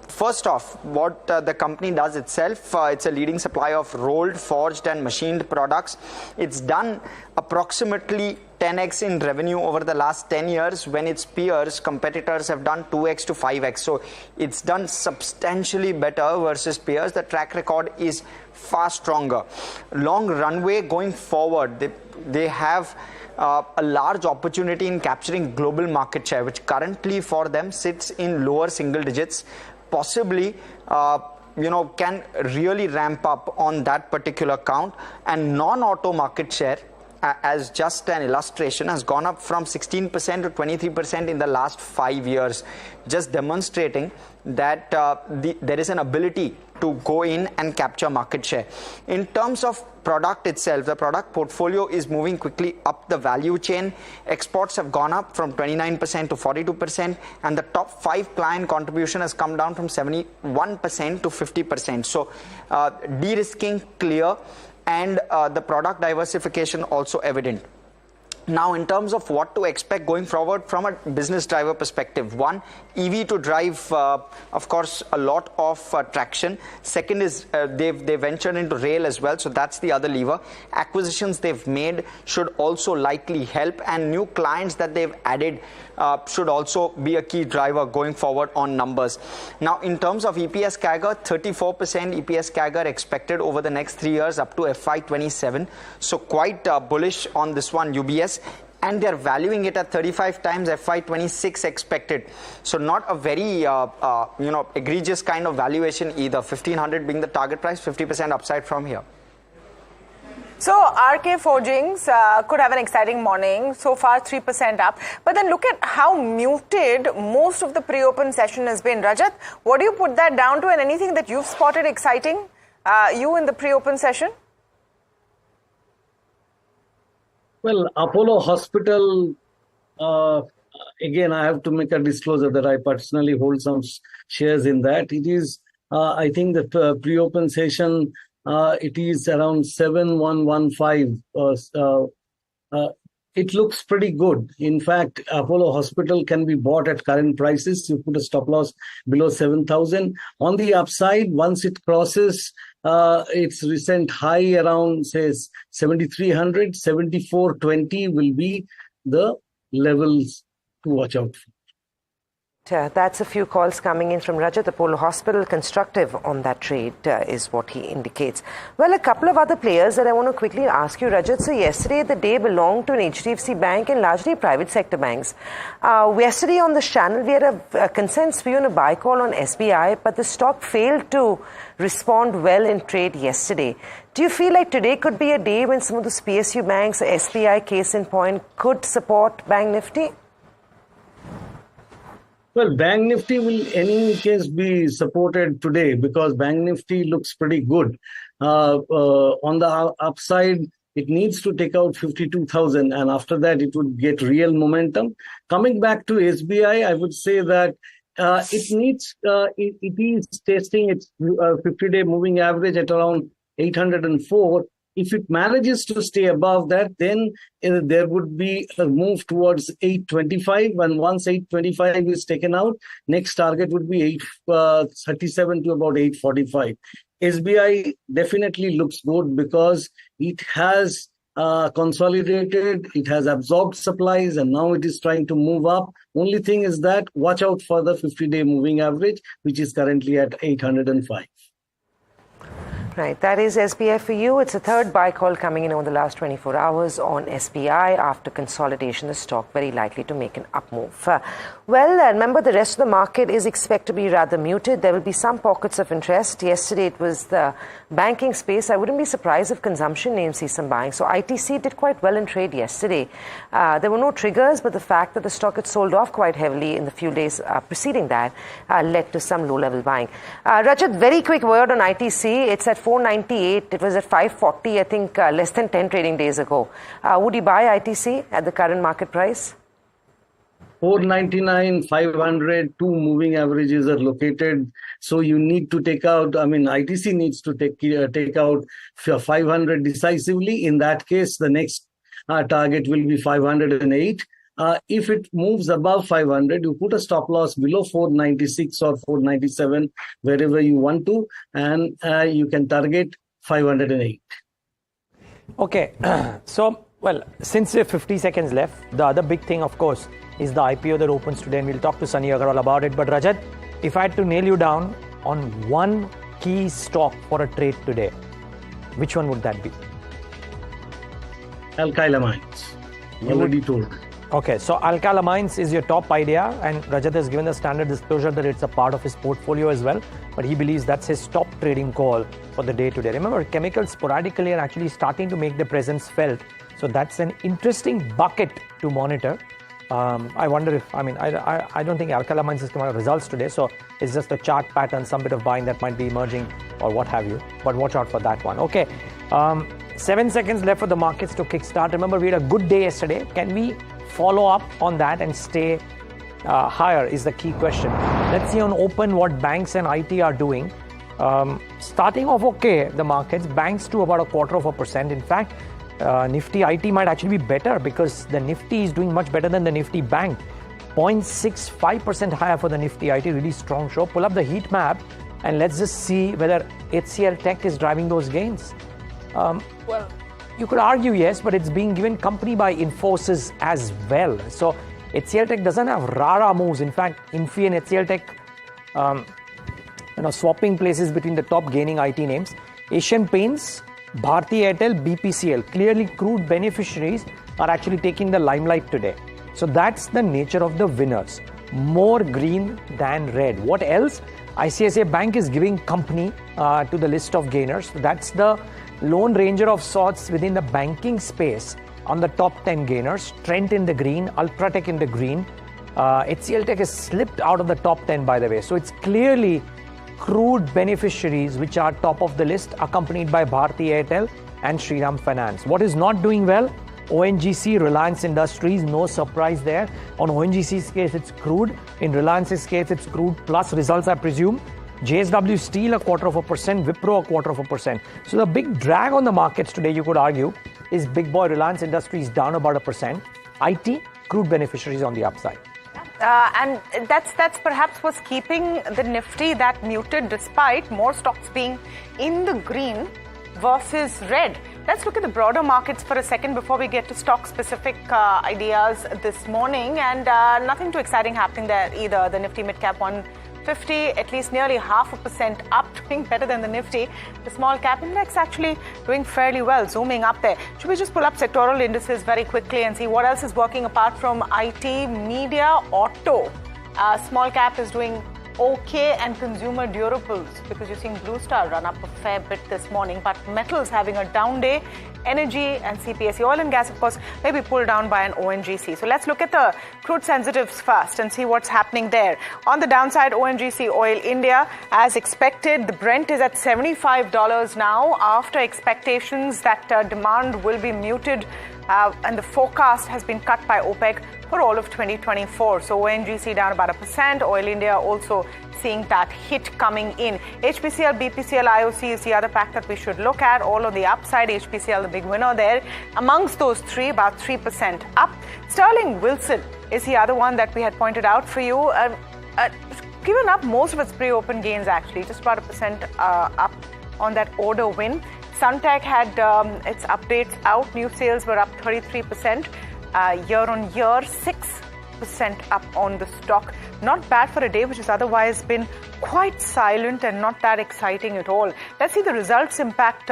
First off, what the company does itself, it's a leading supplier of rolled, forged and machined products. It's done approximately 10x in revenue over the last 10 years when its peers, competitors have done 2x to 5x. So it's done substantially better versus peers. The track record is far stronger. Long runway going forward. They have a large opportunity in capturing global market share, which currently for them sits in lower single digits, possibly can really ramp up on that particular count. And non-auto market share, as just an illustration, has gone up from 16% to 23% in the last 5 years, just demonstrating that there is an ability to go in and capture market share. In terms of product itself, the product portfolio is moving quickly up the value chain. Exports have gone up from 29% to 42%, and the top 5 client contribution has come down from 71% to 50%. So de-risking clear, and the product diversification also evident. Now, in terms of what to expect going forward from a business driver perspective, one, EV to drive, of course, a lot of traction. Second is they ventured into rail as well, so that's the other lever. Acquisitions they've made should also likely help, and new clients that they've added should also be a key driver going forward on numbers. Now, in terms of EPS CAGR, 34% EPS CAGR expected over the next 3 years up to FY27. So quite bullish on this one, UBS. And they're valuing it at 35 times FY26 expected. So not a very egregious kind of valuation either. 1500 being the target price, 50% upside from here. So RK Forgings could have an exciting morning. So far 3% up. But then look at how muted most of the pre-open session has been. Rajat, what do you put that down to, and anything that you've spotted exciting you in the pre-open session? Well, Apollo Hospital, again, I have to make a disclosure that I personally hold some shares in that. It is, I think the pre-open session, it is around 7115. It looks pretty good. In fact, Apollo Hospital can be bought at current prices. You put a stop loss below 7,000. On the upside, once it crosses its recent high around, says 7,300, 7,420 will be the levels to watch out for. That's a few calls coming in from Rajat. Apollo Hospital constructive on that trade is what he indicates. Well, a couple of other players that I want to quickly ask you, Rajat. So yesterday the day belonged to an HDFC bank and largely private sector banks. Yesterday on this channel we had a consensus view and a buy call on SBI, but the stock failed to respond well in trade yesterday. Do you feel like today could be a day when some of those PSU banks, SBI case in point, could support Bank Nifty? Well, Bank Nifty will in any case be supported today because Bank Nifty looks pretty good. On the upside, It needs to take out 52,000, and after that, it would get real momentum. Coming back to SBI, I would say that it is testing its 50-day moving average at around 804. If it manages to stay above that, then there would be a move towards 825. And once 825 is taken out, next target would be 837 to about 845. SBI definitely looks good because it has consolidated, it has absorbed supplies, and now it is trying to move up. Only thing is that watch out for the 50-day moving average, which is currently at 805. Right, that is SBI for you. It's a third buy call coming in over the last 24 hours on SBI. After consolidation, the stock very likely to make an up move. Remember, the rest of the market is expected to be rather muted. There will be some pockets of interest. Yesterday, it was the banking space. I wouldn't be surprised if consumption names see some buying. So ITC did quite well in trade yesterday. There were no triggers, but the fact that the stock had sold off quite heavily in the few days preceding that led to some low-level buying. Rajat, very quick word on ITC. It's at 498. It was at 540, I think, less than 10 trading days ago. Would you buy ITC at the current market price? 499, 500, two moving averages are located. So you need to take out, ITC needs to take out 500 decisively. In that case, the next target will be 508. If it moves above 500, you put a stop loss below 496 or 497, wherever you want to, and you can target 508. Okay, since we have 50 seconds left, the other big thing, of course, is the IPO that opens today, and we'll talk to Sunny Agarwal about it. But Rajat, if I had to nail you down on one key stock for a trade today, which one would that be? Alkyl Amines. Already told. Okay, so Alkyl Amines is your top idea, and Rajat has given the standard disclosure that it's a part of his portfolio as well, but he believes that's his top trading call for the day today. Remember, chemicals sporadically are actually starting to make their presence felt, so that's an interesting bucket to monitor. I wonder if, I don't think Alkyl Amines is coming out results today, so it's just a chart pattern, some bit of buying that might be emerging or what have you, but watch out for that one. Okay, 7 seconds left for the markets to kickstart. Remember, we had a good day yesterday. Can we follow up on that and stay higher is the key question. Let's see on open what banks and IT are doing. Starting off okay, the markets, banks to about 0.25%. In fact, Nifty IT might actually be better because the Nifty is doing much better than the Nifty bank. 0.65% higher for the Nifty IT, really strong show. Pull up the heat map and let's just see whether HCLTech is driving those gains. You could argue yes, but it's being given company by Infosys as well. So HCLTech doesn't have rara moves. In fact, Infi and HCLTech, swapping places between the top gaining IT names. Asian Paints, Bharti Airtel, BPCL, clearly crude beneficiaries are actually taking the limelight today. So that's the nature of the winners. More green than red. What else? ICICI Bank is giving company to the list of gainers. That's the lone ranger of sorts within the banking space on the top 10 gainers. Trent in the green, Ultratech in the green. HCLTech has slipped out of the top 10, by the way. So it's clearly crude beneficiaries which are top of the list, accompanied by Bharti Airtel and Shriram Finance. What is not doing well? ONGC, Reliance Industries, no surprise there. On ONGC's case, it's crude. In Reliance's case, it's crude plus results, I presume. JSW Steel, 0.25%, Wipro, 0.25%. So the big drag on the markets today, you could argue, is big boy Reliance Industries down about 1%. IT, crude beneficiaries on the upside. And that's perhaps what's keeping the Nifty that muted despite more stocks being in the green versus red. Let's look at the broader markets for a second before we get to stock-specific ideas this morning. And nothing too exciting happening there either. The Nifty Midcap 150, at least nearly 0.5% up, doing better than the Nifty. The small cap index actually doing fairly well, zooming up there. Should we just pull up sectoral indices very quickly and see what else is working apart from IT, media, auto? Small cap is doing okay, and consumer durables, because you're seeing Blue Star run up a fair bit this morning, but metals having a down day. Energy and CPSE, oil and gas, of course, may be pulled down by an ONGC. So let's look at the crude sensitives first and see what's happening there. On the downside, ONGC Oil India, as expected, the Brent is at $75 now after expectations that demand will be muted, and the forecast has been cut by OPEC for all of 2024. So ONGC down about 1%. Oil India also seeing that hit coming in. HPCL, BPCL, IOC is the other pack that we should look at. All on the upside, HPCL the big winner there. Amongst those three, about 3% up. Sterling Wilson is the other one that we had pointed out for you. Given up most of its pre-open gains actually, just about 1% up on that order win. Suntech had its updates out. New sales were up 33% year on year, 6% up on the stock. Not bad for a day which has otherwise been quite silent and not that exciting at all. Let's see the results impact.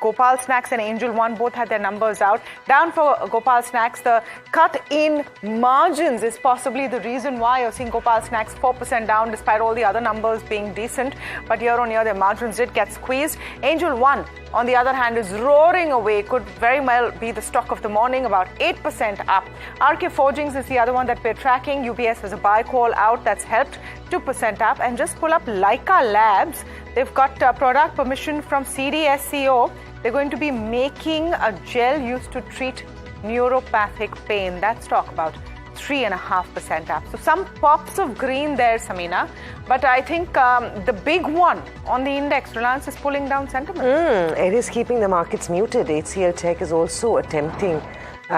Gopal Snacks and Angel One both had their numbers out. Down for Gopal Snacks. The cut in margins is possibly the reason why you're seeing Gopal Snacks 4% down despite all the other numbers being decent. But year on year, their margins did get squeezed. Angel One, on the other hand, is roaring away. Could very well be the stock of the morning, about 8% up. RK Forgings is the other one that we're tracking. UBS has a buy call out that's helped, 2% up. And just pull up Leica Labs. They've got product permission from CDSCO. They're going to be making a gel used to treat neuropathic pain. That stock about 3.5% up. So some pops of green there, Samina. But I think the big one on the index, Reliance, is pulling down sentiment. It is keeping the markets muted. HCLTech is also attempting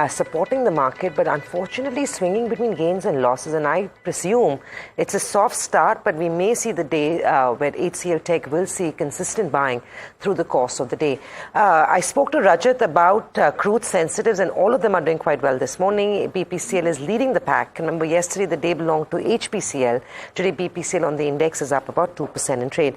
supporting the market, but unfortunately swinging between gains and losses. And I presume it's a soft start, but we may see the day where HCLTech will see consistent buying through the course of the day. I spoke to Rajat about crude sensitives, and all of them are doing quite well this morning. BPCL is leading the pack. Remember, yesterday the day belonged to HPCL. Today, BPCL on the index is up about 2% in trade.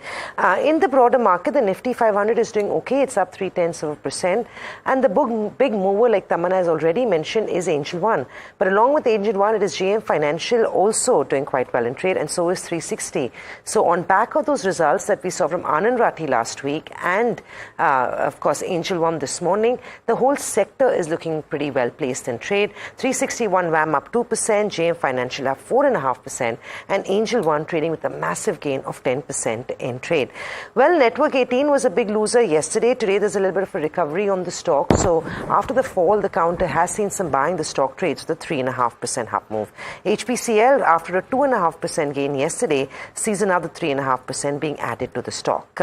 In the broader market, the Nifty 500 is doing okay. It's up 0.3%. And the big mover, like Tamanna has already mentioned, is Angel One. But along with Angel One, it is JM Financial also doing quite well in trade, and so is 360. So on back of those results that we saw from Anand Rathi last week and, of course, Angel One this morning, the whole sector is looking pretty well placed in trade. 361 WAM up 2%, JM Financial up 4.5%, and Angel One trading with a massive gain of 10% in trade. Well, Network 18 was a big loser yesterday. Today, there's a little bit of a recovery on the stock. So after the fall, the counter has seen some buying. The stock trades with a 3.5% up move. HPCL, after a 2.5% gain yesterday, sees another 3.5% being added to the stock.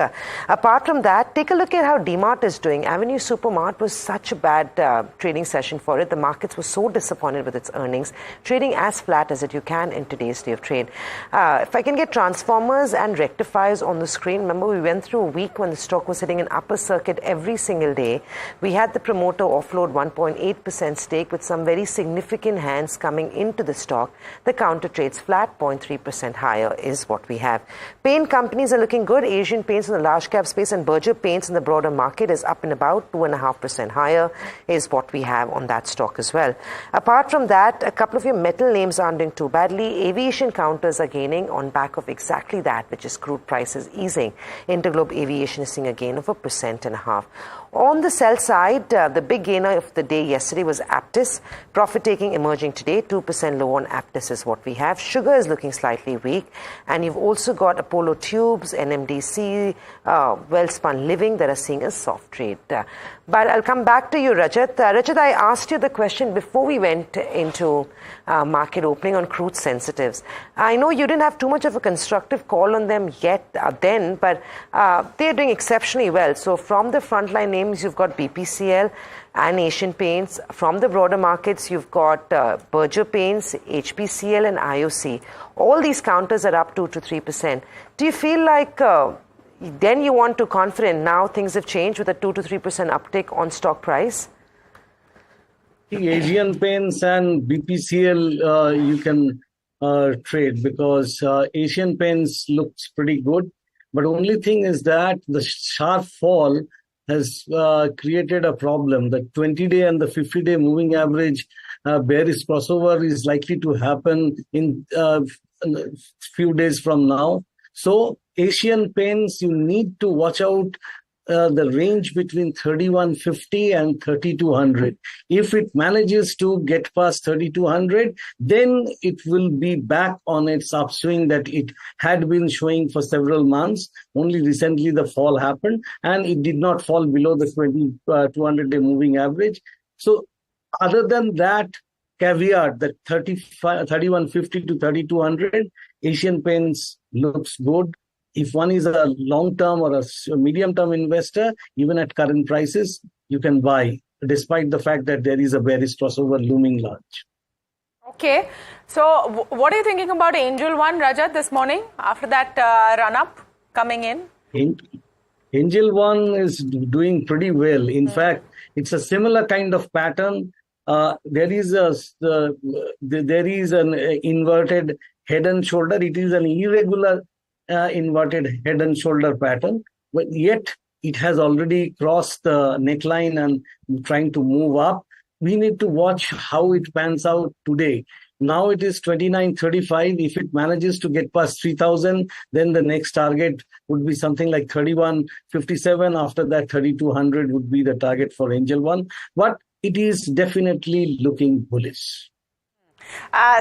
Apart from that, take a look at how DMart is doing. Avenue Supermart was such a bad trading session for it. The markets were so disappointed with its earnings, trading as flat as you can in today's day of trade. If I can get transformers and rectifiers on the screen, remember we went through a week when the stock was hitting an upper circuit every single day. We had the promoter offload 1.8% stake with some very significant hands coming into the stock. The counter trades flat, 0.3% higher is what we have. Paint companies are looking good. Asian Paints in the large cap space and Berger Paints in the broader market is up and about 2.5% higher is what we have on that stock as well. Apart from that, a couple of your metal names aren't doing too badly. Aviation counters are gaining on back of exactly that, which is crude prices easing. Interglobe Aviation is seeing a gain of 1.5%. On the sell side, the big gainer of the day yesterday was Aptus. Profit taking emerging today, 2% low on Aptus is what we have. Sugar is looking slightly weak. And you've also got Apollo Tubes, NMDC, Wellspun Living that are seeing a soft trade. But I'll come back to you, Rajat. Rajat, I asked you the question before we went into market opening on crude sensitives. I know you didn't have too much of a constructive call on them yet then, but they're doing exceptionally well. So from the frontline names, you've got BPCL and Asian Paints. From the broader markets, you've got Berger Paints, HPCL and IOC. All these counters are up 2 to 3%. Do you feel like then you want to confident now things have changed with a 2 to 3% uptick on stock price? The Asian Paints and BPCL you can trade because Asian Paints looks pretty good. But only thing is that the sharp fall has created a problem. The 20-day and the 50-day moving average bearish crossover is likely to happen in few days from now. So Asian Paints, you need to watch out the range between 3150 and 3200. If it manages to get past 3200, then it will be back on its upswing that it had been showing for several months. Only recently the fall happened, and it did not fall below the 200-day moving average. So other than that caveat, that 3150 to 3200, Asian Paints looks good. If one is a long-term or a medium-term investor, even at current prices, you can buy, despite the fact that there is a bearish crossover looming large. Okay. So what are you thinking about Angel One, Rajat, this morning after that run-up coming in? Angel One is doing pretty well. In fact, it's a similar kind of pattern. There is an inverted head and shoulder. It is an irregular inverted head and shoulder pattern, but yet it has already crossed the neckline and trying to move up. We need to watch how it pans out today. Now it is 29.35. If it manages to get past 3,000, then the next target would be something like 31.57. After that, 3,200 would be the target for Angel One. But it is definitely looking bullish.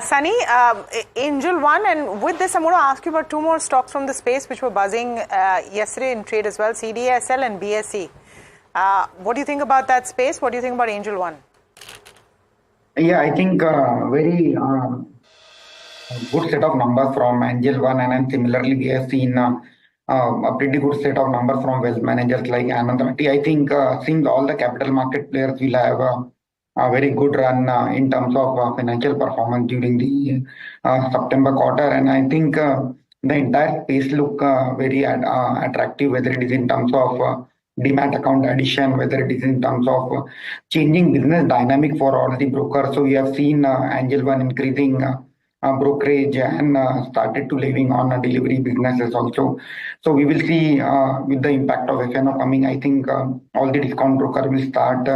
Sunny, Angel One, and with this I'm going to ask you about two more stocks from the space which were buzzing yesterday in trade as well, CDSL and BSE. What do you think about that space? What do you think about Angel One? Yeah, I think very good set of numbers from Angel One, and then similarly we have seen a pretty good set of numbers from wealth managers like Niraj Shah. I think seems all the capital market players will have a very good run in terms of financial performance during the September quarter, and I think the entire space look very attractive, whether it is in terms of demat account addition, whether it is in terms of changing business dynamic for all the brokers. So we have seen Angel One increasing brokerage and started to living on delivery businesses also. So we will see with the impact of FNO coming, I think all the discount broker will start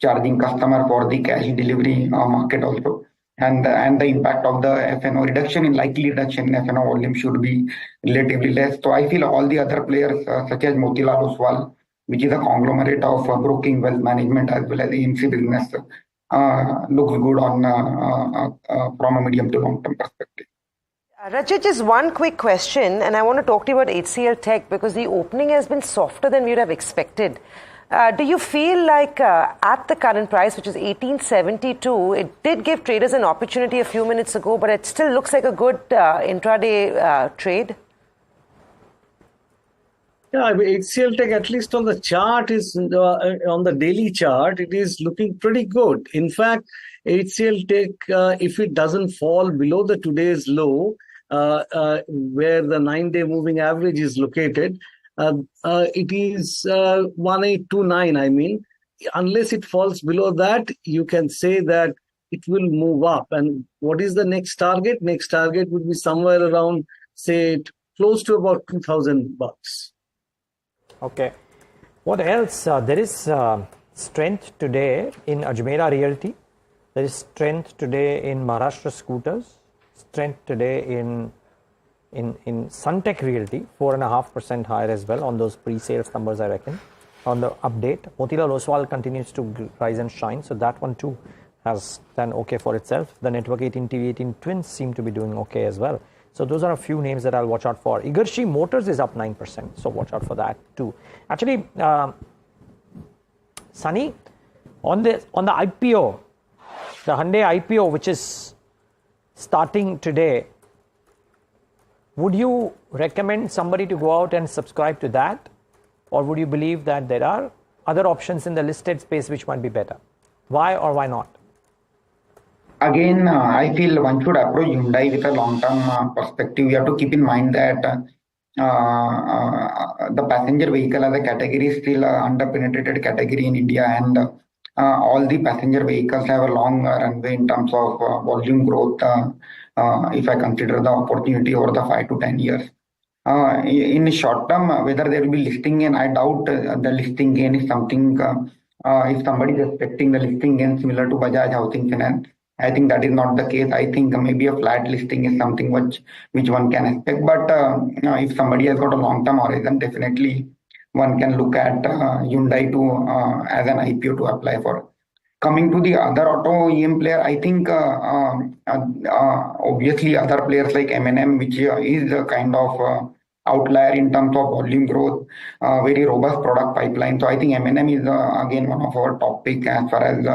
charging customer for the cash delivery market also. And the impact of the FNO reduction in FNO volume should be relatively less. So I feel all the other players such as Motilal Oswal, which is a conglomerate of broking, wealth management as well as AMC business, looks good on from a medium to long term perspective. Rajat, just one quick question, and I want to talk to you about HCLTech because the opening has been softer than we would have expected. Do you feel like at the current price, which is 1872, it did give traders an opportunity a few minutes ago, but it still looks like a good intraday trade? Yeah, HCLTech, at least on the chart, is on the daily chart, it is looking pretty good. In fact, HCLTech, if it doesn't fall below the today's low, where the 9-day moving average is located, it is 1829. I mean, unless it falls below that, you can say that it will move up. And what is the next target? Next target would be somewhere around, say, close to about $2,000. Okay. What else? There is strength today in Ajmera Realty. There is strength today in Maharashtra Scooters. Strength today in Suntech Realty, 4.5% higher as well on those pre-sales numbers, I reckon. On the update, Motilal Oswal continues to rise and shine, so that one too has done okay for itself. The Network 18 TV 18 twins seem to be doing okay as well. So those are a few names that I'll watch out for. Igarshi Motors is up 9%, so watch out for that too. Actually, Sunny, on the IPO, the Hyundai IPO, which is starting today, would you recommend somebody to go out and subscribe to that? Or would you believe that there are other options in the listed space which might be better? Why or why not? Again, I feel one should approach Hyundai with a long-term perspective. You have to keep in mind that the passenger vehicle as a category is still an under-penetrated category in India, and all the passenger vehicles have a long runway in terms of volume growth. If I consider the opportunity over the 5 to 10 years. In the short term, whether there will be listing gain, I doubt the listing gain is something. If somebody is expecting the listing gain similar to Bajaj Housing Finance, I think that is not the case. I think maybe a flat listing is something which one can expect. But if somebody has got a long-term horizon, definitely one can look at Hyundai to as an IPO to apply for. Coming to the other auto OEM player, I think obviously other players like M&M, which is a kind of outlier in terms of volume growth, very robust product pipeline. So I think M&M is again one of our top pick as far as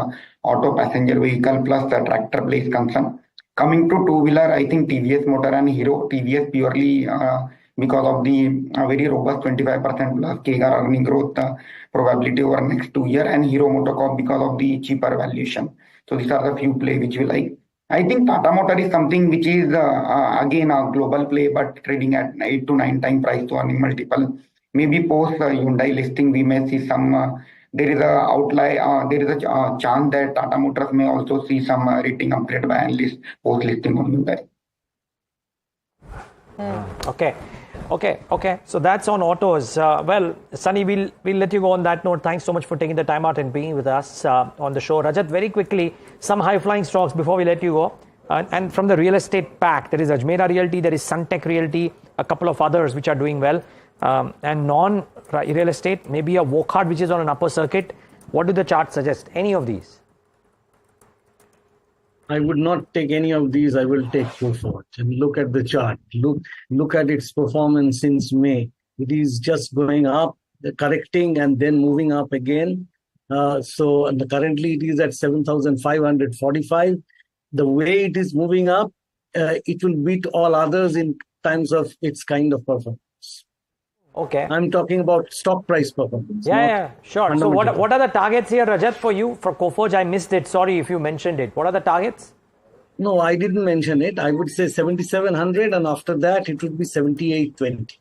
auto passenger vehicle plus the tractor play is concerned. Coming to two-wheeler, I think TVS Motor and Hero, TVS purely because of the very robust 25% plus CAGR earning growth probability over next 2 years, and Hero MotoCorp because of the cheaper valuation. So these are the few play which we like. I think Tata Motor is something which is again a global play, but trading at 8 to 9 times price to earning multiple. Maybe post Hyundai listing, we may see some. There is a outlier. There is a chance that Tata Motors may also see some rating upgrade by analysts post listing on Hyundai. Okay. So that's on autos. Well, Sunny, we'll let you go on that note. Thanks so much for taking the time out and being with us on the show. Rajat, very quickly, some high-flying stocks before we let you go. And from the real estate pack, there is Ajmera Realty, there is Suntech Realty, a couple of others which are doing well. And non-real estate, maybe a Wokhart which is on an upper circuit. What do the charts suggest? Any of these? I would not take any of these. I will take Coforge and look at the chart. Look at its performance since May. It is just going up, correcting, and then moving up again. So currently it is at 7,545. The way it is moving up, it will beat all others in terms of its kind of performance. Okay. I'm talking about stock price performance. Yeah, sure. So what are the targets here, Rajat, for you? For Coforge, I missed it. Sorry if you mentioned it. What are the targets? No, I didn't mention it. I would say 7,700, and after that, it would be 7,820.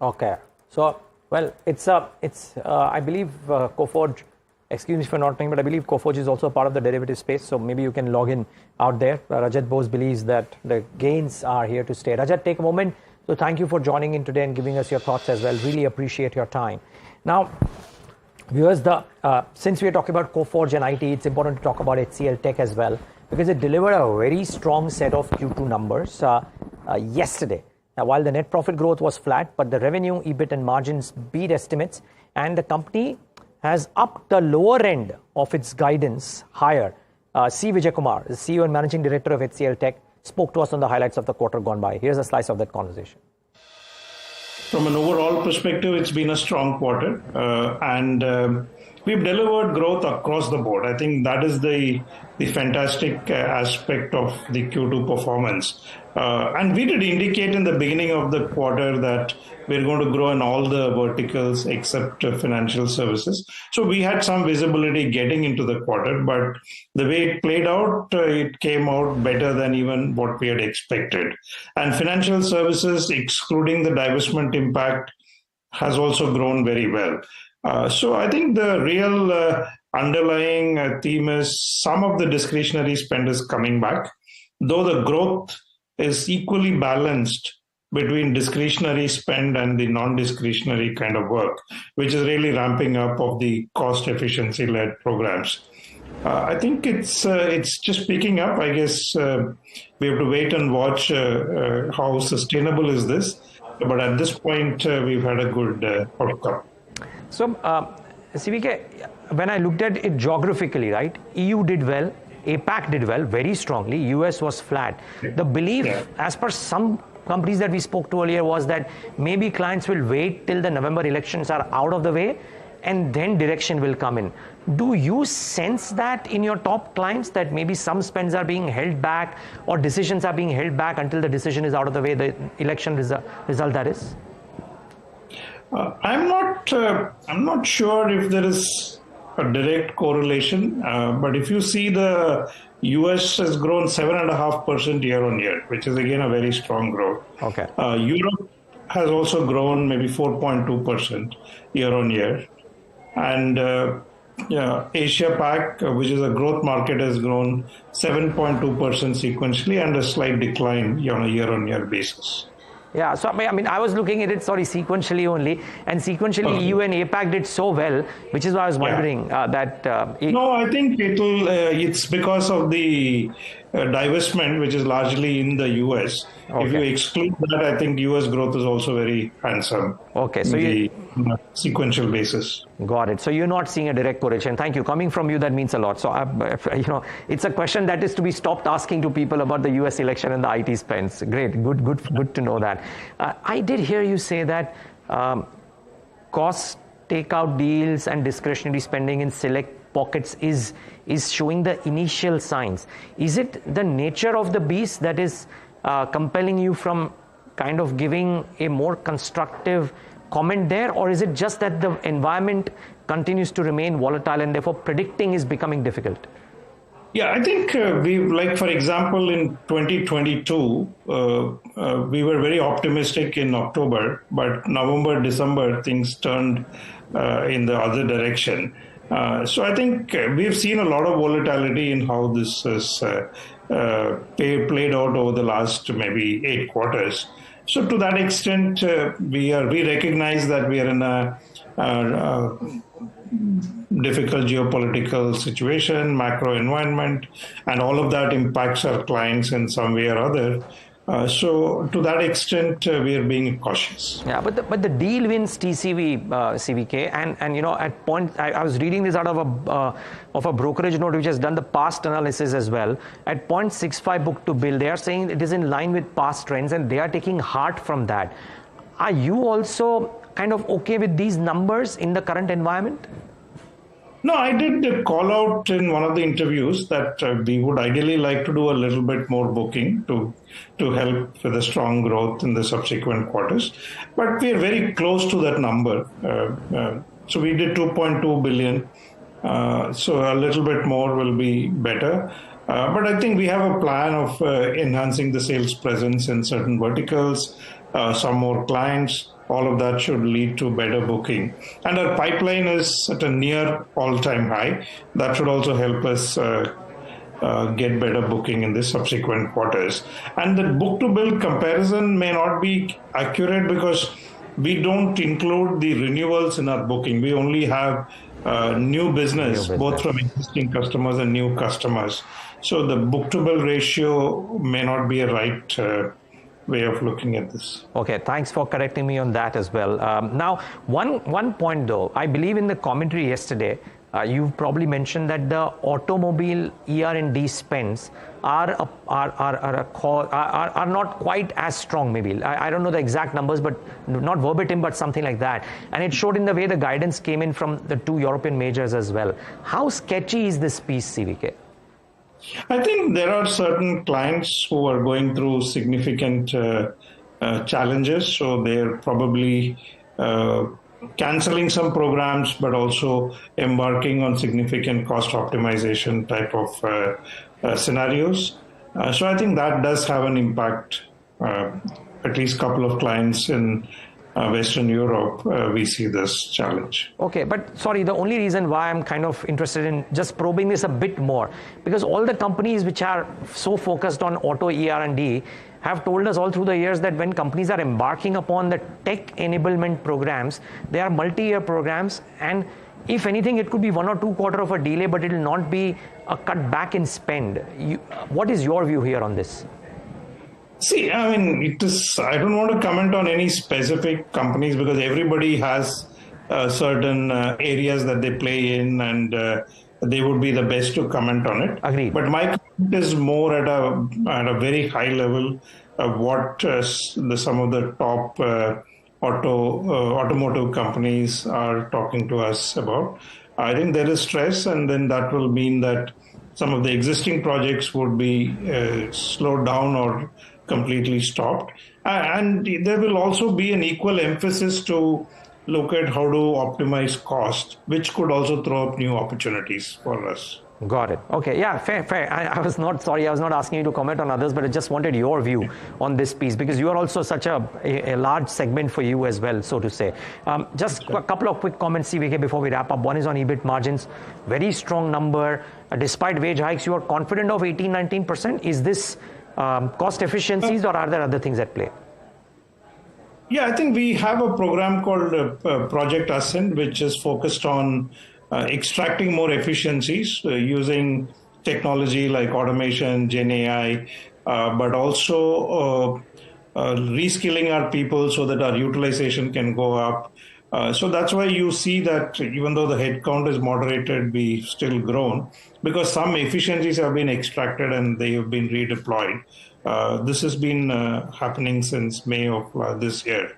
Okay. So, well, it's I believe Coforge, excuse me for not knowing, but I believe Coforge is also part of the derivative space. So maybe you can log in out there. Rajat Bose believes that the gains are here to stay. Rajat, take a moment. So thank you for joining in today and giving us your thoughts as well. Really appreciate your time. Now, viewers, since we are talking about Coforge and IT, it's important to talk about HCLTech as well, because it delivered a very strong set of Q2 numbers yesterday. Now, while the net profit growth was flat, but the revenue, EBIT and margins beat estimates, and the company has upped the lower end of its guidance higher. C. Vijay Kumar, the CEO and Managing Director of HCLTech, spoke to us on the highlights of the quarter gone by. Here's a slice of that conversation. From an overall perspective, it's been a strong quarter, and we've delivered growth across the board. I think that is the fantastic aspect of the Q2 performance. And we did indicate in the beginning of the quarter that we're going to grow in all the verticals except financial services. So we had some visibility getting into the quarter, but the way it played out, it came out better than even what we had expected. And financial services, excluding the divestment impact, has also grown very well. So I think the real underlying theme is some of the discretionary spend is coming back, though the growth is equally balanced between discretionary spend and the non-discretionary kind of work, which is really ramping up of the cost efficiency-led programs. I think it's just picking up. I guess we have to wait and watch how sustainable is this. But at this point, we've had a good outcome. So, CVK, when I looked at it geographically, right, EU did well, APAC did well, very strongly, US was flat. The belief, as per some companies that we spoke to earlier, was that maybe clients will wait till the November elections are out of the way and then direction will come in. Do you sense that in your top clients, that maybe some spends are being held back or decisions are being held back until the decision is out of the way, the election result that is? I'm not sure if there is a direct correlation, but if you see the US has grown 7.5% year on year, which is again a very strong growth. Okay. Europe has also grown maybe 4.2% year on year, and Asia Pac, which is a growth market, has grown 7.2% sequentially and a slight decline on a year-on-year basis. Yeah, so I mean, I was looking at it, sequentially only, and sequentially EU and APAC did so well, which is why I was wondering that. No, I think it's because of the divestment, which is largely in the US. Okay. If you exclude that, I think US growth is also very handsome. Okay, so on a sequential basis. Got it. So you're not seeing a direct correlation. Thank you. Coming from you, that means a lot. So it's a question that is to be stopped asking to people about the US election and the IT spends. Great, good to know that. I did hear you say that cost takeout deals and discretionary spending in select pockets is showing the initial signs. Is it the nature of the beast that is compelling you from kind of giving a more constructive comment there, or is it just that the environment continues to remain volatile and therefore predicting is becoming difficult? Yeah, I think for example, in 2022, we were very optimistic in October, but November, December, things turned in the other direction. So I think we've seen a lot of volatility in how this has played out over the last maybe 8 quarters. So to that extent, we recognize that we are in a difficult geopolitical situation, macro environment, and all of that impacts our clients in some way or other. So to that extent, we are being cautious. Yeah, but the deal wins TCV, CVK, and at point I was reading this out of a brokerage note which has done the past analysis as well. At 0.65 book to bill, they are saying it is in line with past trends, and they are taking heart from that. Are you also kind of okay with these numbers in the current environment? No, I did call out in one of the interviews that we would ideally like to do a little bit more booking to help with the strong growth in the subsequent quarters. But we are very close to that number. So we did 2.2 billion. So a little bit more will be better. But I think we have a plan of enhancing the sales presence in certain verticals, some more clients. All of that should lead to better booking. And our pipeline is at a near all-time high. That should also help us get better booking in the subsequent quarters. And the book-to-bill comparison may not be accurate because we don't include the renewals in our booking. We only have new business, both from existing customers and new customers. So the book-to-bill ratio may not be a right way of looking at this. Okay, thanks for correcting me on that as well. Now, one point though, I believe in the commentary yesterday, you probably mentioned that the automobile ER&D spends are not quite as strong. Maybe I don't know the exact numbers, but not verbatim, but something like that. And it showed in the way the guidance came in from the 2 European majors as well. How sketchy is this piece, CVK? I think there are certain clients who are going through significant challenges, so they're probably canceling some programs, but also embarking on significant cost optimization type of scenarios. So I think that does have an impact. At least a couple of clients in Western Europe, we see this challenge. Okay, but sorry, the only reason why I'm kind of interested in just probing this a bit more, because all the companies which are so focused on auto ER&D have told us all through the years that when companies are embarking upon the tech enablement programs, they are multi-year programs, and if anything, it could be 1 or 2 quarters of a delay, but it will not be a cut back in spend. What is your view here on this? See, I mean, I don't want to comment on any specific companies because everybody has certain areas that they play in, and they would be the best to comment on it. Agreed. But my comment is more at a very high level of what some of the top automotive companies are talking to us about. I think there is stress, and then that will mean that some of the existing projects would be slowed down or completely stopped. And there will also be an equal emphasis to look at how to optimize cost, which could also throw up new opportunities for us. Got it. Okay. Yeah, fair. I was not asking you to comment on others, but I just wanted your view on this piece because you are also such a large segment for you as well, so to say. Just a couple of quick comments, CVK, before we wrap up. One is on EBIT margins. Very strong number. Despite wage hikes, you are confident of 18-19%. Is this cost efficiencies or are there other things at play? Yeah, I think we have a program called Project Ascent, which is focused on extracting more efficiencies using technology like automation, Gen AI, but also reskilling our people so that our utilization can go up. So that's why you see that even though the headcount is moderated, we still grown because some efficiencies have been extracted and they have been redeployed. This has been happening since May of this year.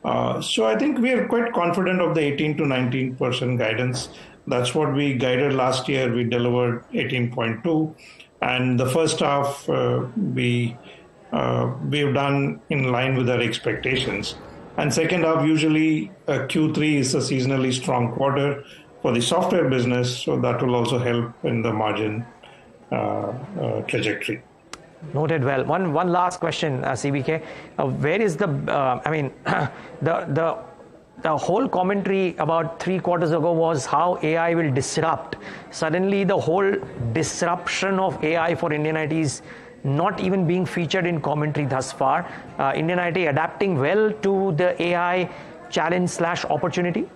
So I think we are quite confident of the 18 to 19% guidance. That's what we guided last year. We delivered 18.2, and the first half we've done in line with our expectations. And second half, usually Q3 is a seasonally strong quarter for the software business, so that will also help in the margin trajectory. Noted well. One last question, CBK. Where is the, the whole commentary about 3 quarters ago was how AI will disrupt. Suddenly the whole disruption of AI for Indian IT is not even being featured in commentary thus far. Indian IT adapting well to the AI challenge / opportunity?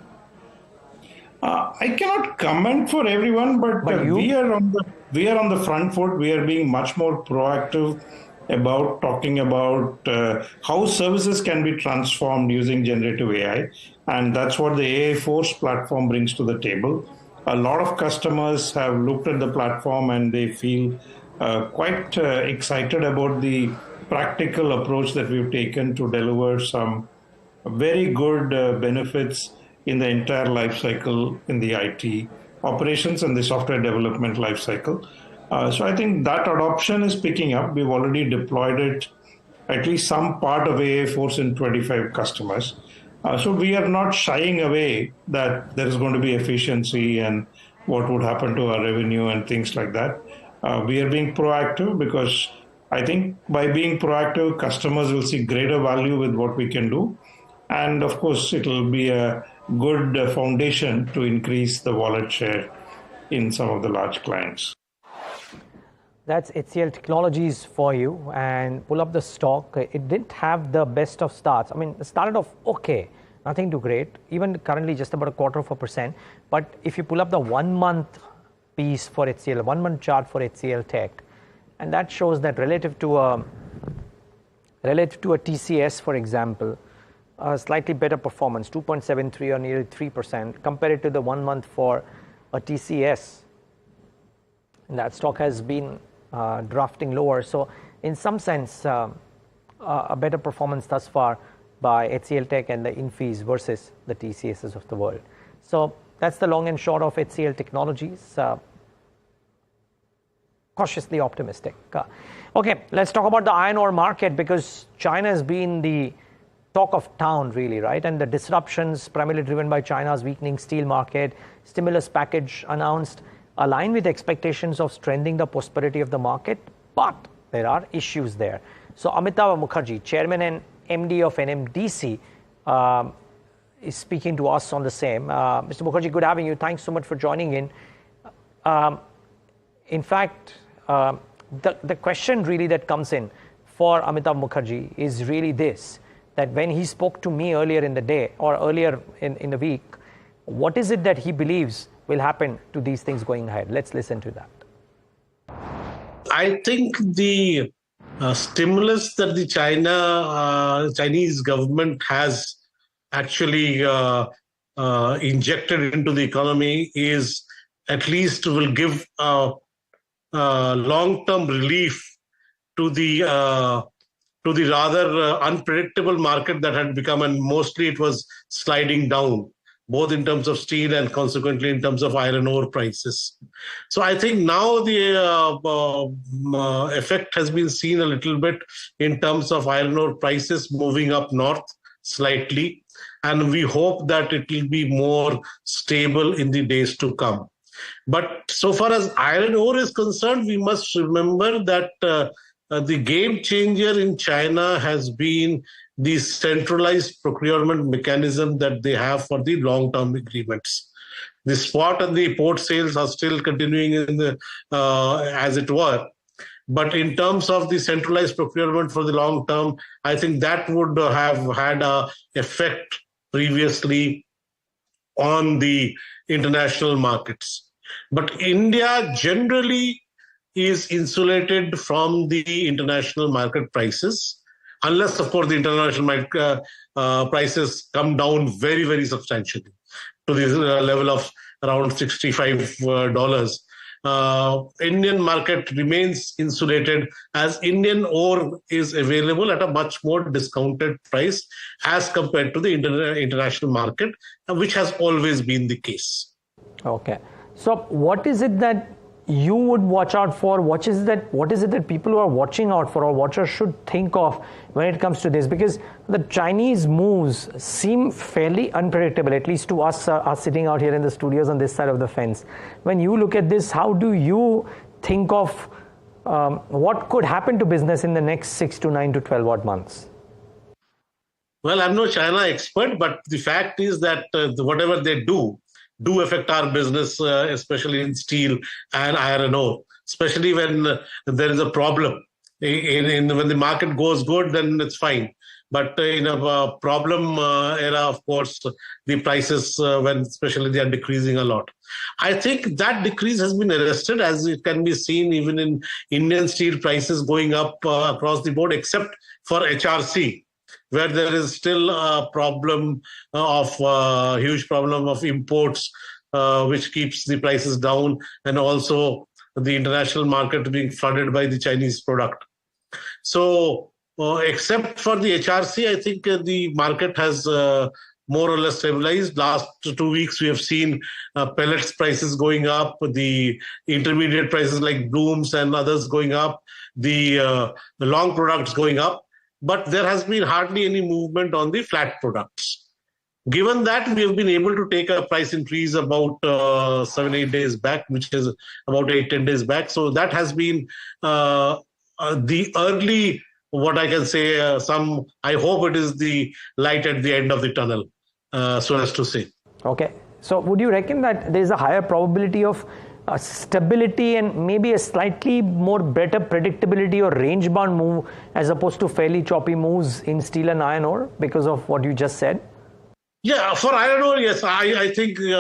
I cannot comment for everyone, but we are on the front foot. We are being much more proactive about talking about how services can be transformed using generative AI, and that's what the AI Force platform brings to the table. A lot of customers have looked at the platform and they feel quite excited about the practical approach that we've taken to deliver some very good benefits in the entire life cycle in the IT operations and the software development life cycle. So I think that adoption is picking up. We've already deployed it, at least some part of AI Force in 25 customers. So we are not shying away that there is going to be efficiency and what would happen to our revenue and things like that. We are being proactive because I think by being proactive, customers will see greater value with what we can do. And of course, it will be a good foundation to increase the wallet share in some of the large clients. That's HCL Technologies for you, and pull up the stock. It didn't have the best of starts. I mean, it started off okay, nothing too great, even currently just about 0.25%. But if you pull up the 1 month piece for HCL, 1 month chart for HCLTech, and that shows that relative to a TCS, for example, slightly better performance, 2.73 or nearly 3% compared to the 1 month for a TCS. And that stock has been drafting lower. So in some sense, a better performance thus far by HCLTech and the Infis versus the TCSs of the world. So that's the long and short of HCL Technologies. Cautiously optimistic. Okay, let's talk about the iron ore market, because China has been the talk of town, really, right? And the disruptions primarily driven by China's weakening steel market, stimulus package announced, align with expectations of strengthening the prosperity of the market, but there are issues there. So Amitabh Mukherjee, Chairman and MD of NMDC, is speaking to us on the same. Mr. Mukherjee, good having you. Thanks so much for joining in. In fact, the question really that comes in for Amitabh Mukherjee is really this, that when he spoke to me earlier in the day or earlier in the week, what is it that he believes will happen to these things going ahead? Let's listen to that. I think the stimulus that the Chinese government has actually injected into the economy is at least will give long-term relief to the rather unpredictable market that had become, and mostly it was sliding down, both in terms of steel and consequently in terms of iron ore prices. So I think now the effect has been seen a little bit in terms of iron ore prices moving up north slightly, and we hope that it will be more stable in the days to come. But so far as iron ore is concerned, we must remember that the game changer in China has been the centralized procurement mechanism that they have for the long-term agreements. The spot and the port sales are still continuing in the as it were. But in terms of the centralized procurement for the long term, I think that would have had an effect previously on the international markets. But India generally is insulated from the international market prices, unless, of course, the international market prices come down very, very substantially to the level of around $65. Indian market remains insulated as Indian ore is available at a much more discounted price as compared to the international market, which has always been the case. Okay. So what is it that you would watch out for? What is it that people who are watching out for or watchers should think of when it comes to this? Because the Chinese moves seem fairly unpredictable, at least to us sitting out here in the studios on this side of the fence. When you look at this, how do you think of what could happen to business in the next 6 to 9 to 12 odd months? Well, I'm no China expert, but the fact is that whatever they do affect our business, especially in steel and iron ore, especially when there is a problem. When the market goes good, then it's fine. But in a problem era, of course, the prices, especially they are decreasing a lot. I think that decrease has been arrested, as it can be seen even in Indian steel prices going up across the board, except for HRC, where there is still a problem huge problem of imports, which keeps the prices down, and also the international market being flooded by the Chinese product. So, except for the HRC, I think the market has more or less stabilized. Last 2 weeks, we have seen pellets prices going up, the intermediate prices like blooms and others going up, the long products going up. But there has been hardly any movement on the flat products. Given that, we have been able to take a price increase about 7-8 days back, which is about 8-10 days back. So that has been the early, what I can say, I hope it is the light at the end of the tunnel, so as to say. Okay. So would you reckon that there is a higher probability of stability and maybe a slightly more better predictability or range-bound move as opposed to fairly choppy moves in steel and iron ore because of what you just said? Yeah, for iron ore, yes, I think you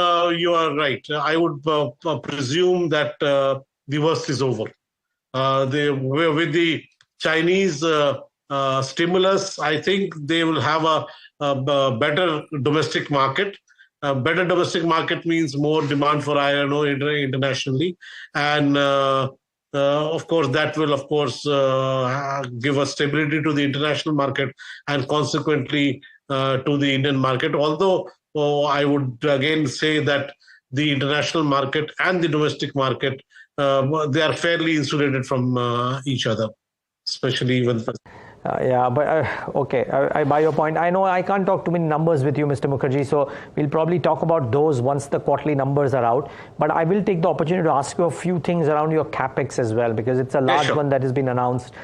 are right. I would presume that the worst is over. With the Chinese stimulus, I think they will have a better domestic market. A better domestic market means more demand for iron ore internationally, and of course that will give a stability to the international market and consequently to the Indian market. Although I would again say that the international market and the domestic market they are fairly insulated from each other, especially when. Yeah, but okay, I buy your point. I know I can't talk too many numbers with you, Mr. Mukherjee, so we'll probably talk about those once the quarterly numbers are out. But I will take the opportunity to ask you a few things around your capex as well, because it's a large one that has been announced.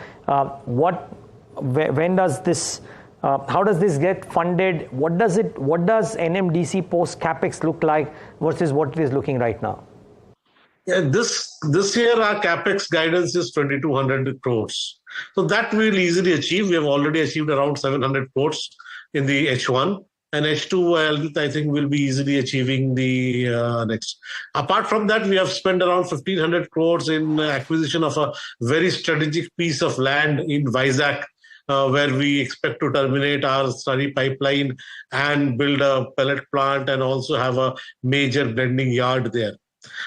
When does this? How does this get funded? What does NMDC post capex look like versus what it is looking right now? Yeah, this year our capex guidance is 2,200 crores. So that we will easily achieve. We have already achieved around 700 crores in the H1, and H2 I think will be easily achieving the next. Apart from that, we have spent around 1,500 crores in acquisition of a very strategic piece of land in Vizag, where we expect to terminate our slurry pipeline and build a pellet plant and also have a major blending yard there.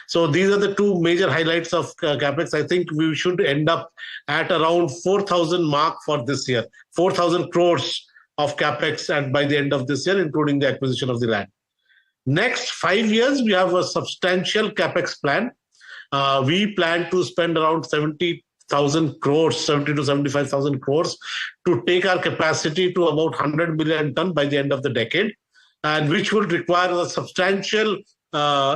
So these are the two major highlights of capex. I think we should end up at around 4,000 mark for this year, 4,000 crores of capex and by the end of this year, including the acquisition of the land. Next 5 years, we have a substantial capex plan. We plan to spend around 70,000 crores, 70 to 75,000 crores to take our capacity to about 100 million ton by the end of the decade, and which will require a substantial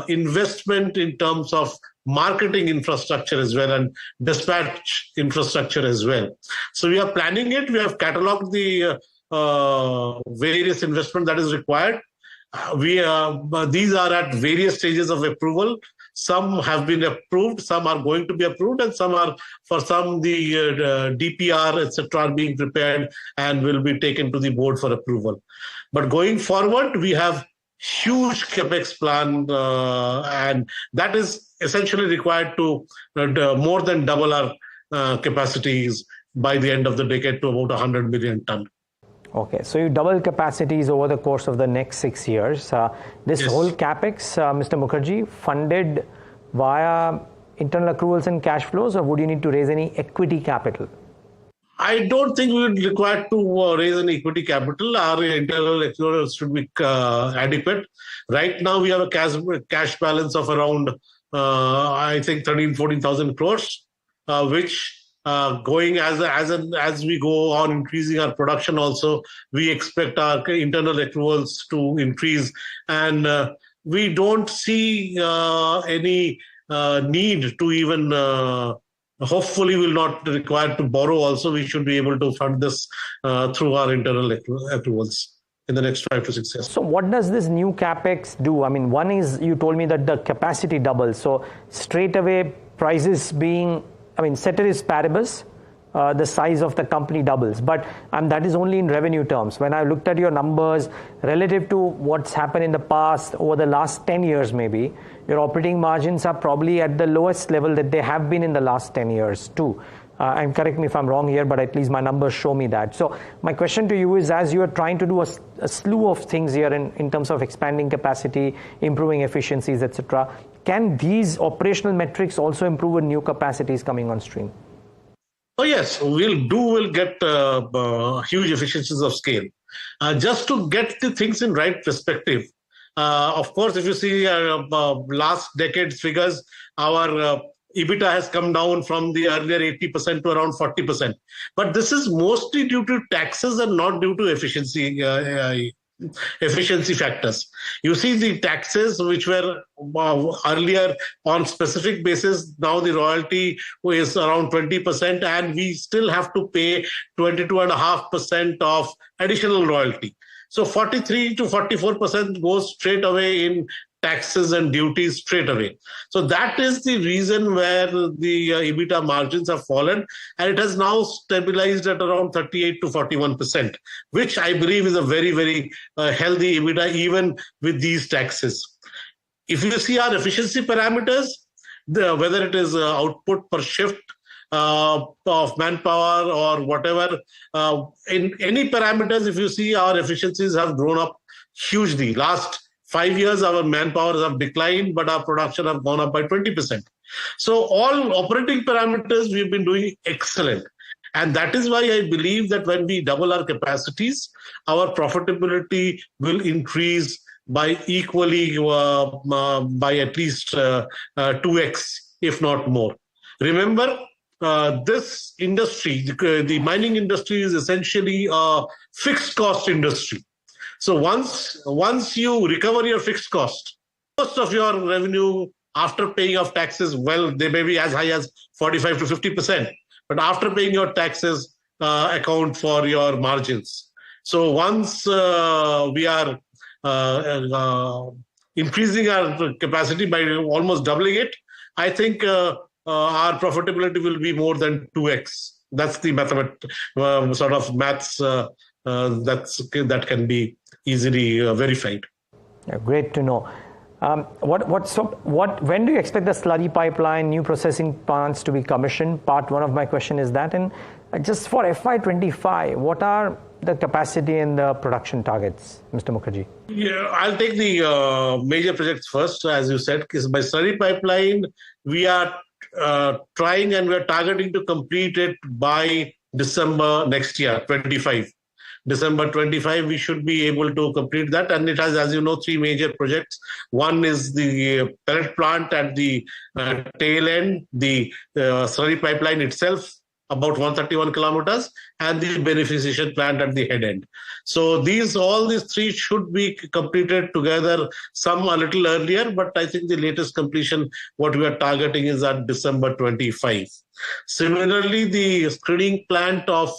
investment in terms of marketing infrastructure as well and dispatch infrastructure as well. So we are planning it. We have catalogued the various investment that is required. These are at various stages of approval. Some have been approved, some are going to be approved, and some are, for some, the DPR, etc., are being prepared and will be taken to the board for approval. But going forward, we have huge capex plan, and that is essentially required to more than double our capacities by the end of the decade to about 100 million ton. Okay, so you double capacities over the course of the next 6 years. This whole capex, Mr. Mukherjee, funded via internal accruals and cash flows, or would you need to raise any equity capital? I don't think we would require to raise an equity capital. Our internal accruals should be adequate. Right now, we have a cash balance of around, I think, 13,000-14,000 crores, which going as we go on increasing our production also, we expect our internal accruals to increase. And we don't see any need to even, hopefully will not require to borrow also. We should be able to fund this through our internal accruals in the next 5 to 6 years. So what does this new capex do? I mean, one is you told me that the capacity doubles. So straight away prices being, I mean, ceteris paribus, the size of the company doubles. But that is only in revenue terms. When I looked at your numbers relative to what's happened in the past, over the last 10 years maybe, your operating margins are probably at the lowest level that they have been in the last 10 years too. And correct me if I'm wrong here, but at least my numbers show me that. So my question to you is, as you are trying to do a slew of things here in terms of expanding capacity, improving efficiencies, etc., can these operational metrics also improve with new capacities coming on stream? Oh yes, we'll get huge efficiencies of scale. Just to get the things in right perspective, of course, if you see last decade's figures, our EBITDA has come down from the earlier 80% to around 40%. But this is mostly due to taxes and not due to efficiency factors. You see the taxes which were earlier on specific basis, now the royalty is around 20% and we still have to pay 22.5% of additional royalty. So 43 to 44% goes straight away in taxes and duties straight away. So that is the reason where the EBITDA margins have fallen, and it has now stabilized at around 38 to 41%, which I believe is a very, very healthy EBITDA even with these taxes. If you see our efficiency parameters, whether it is output per shift of manpower or whatever, in any parameters, if you see, our efficiencies have grown up hugely. Last 5 years, our manpower have declined, but our production have gone up by 20%. So all operating parameters, we've been doing excellent. And that is why I believe that when we double our capacities, our profitability will increase by equally, by at least 2x, if not more. Remember, this industry, the mining industry, is essentially a fixed cost industry. So once you recover your fixed cost, most of your revenue after paying off taxes, well, they may be as high as 45 to 50%. But after paying your taxes, account for your margins. So once we are increasing our capacity by almost doubling it, I think our profitability will be more than 2x. That's the sort of maths that can be easily verified. Yeah, great to know. When do you expect the slurry pipeline, new processing plants to be commissioned? Part one of my question is that. And just for FY25, what are the capacity and the production targets, Mr. Mukherjee? Yeah, I'll take the major projects first. As you said, by slurry pipeline, we are trying and we're targeting to complete it by December next year, 25. December 25, we should be able to complete that. And it has, as you know, 3 major projects. One is the pellet plant at the tail end, the slurry pipeline itself, about 131 kilometers, and the beneficiation plant at the head end. So all these 3 should be completed together, some a little earlier, but I think the latest completion, what we are targeting is at December 25. Similarly, the screening plant of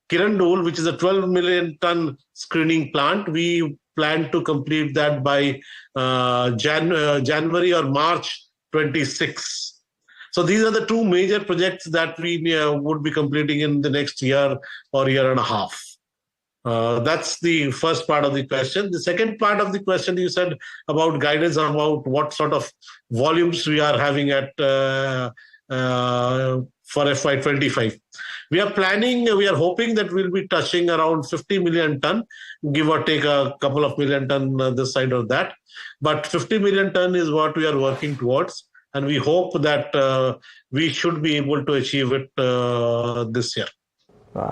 Kirandul, which is a 12 million ton screening plant, we plan to complete that by January or March 26. So these are the two major projects that we would be completing in the next year or year and a half. That's the first part of the question. The second part of the question, you said about guidance about what sort of volumes we are having at for FY25. We are hoping that we'll be touching around 50 million ton, give or take a couple of million ton this side or that. But 50 million ton is what we are working towards. And we hope that we should be able to achieve it this year.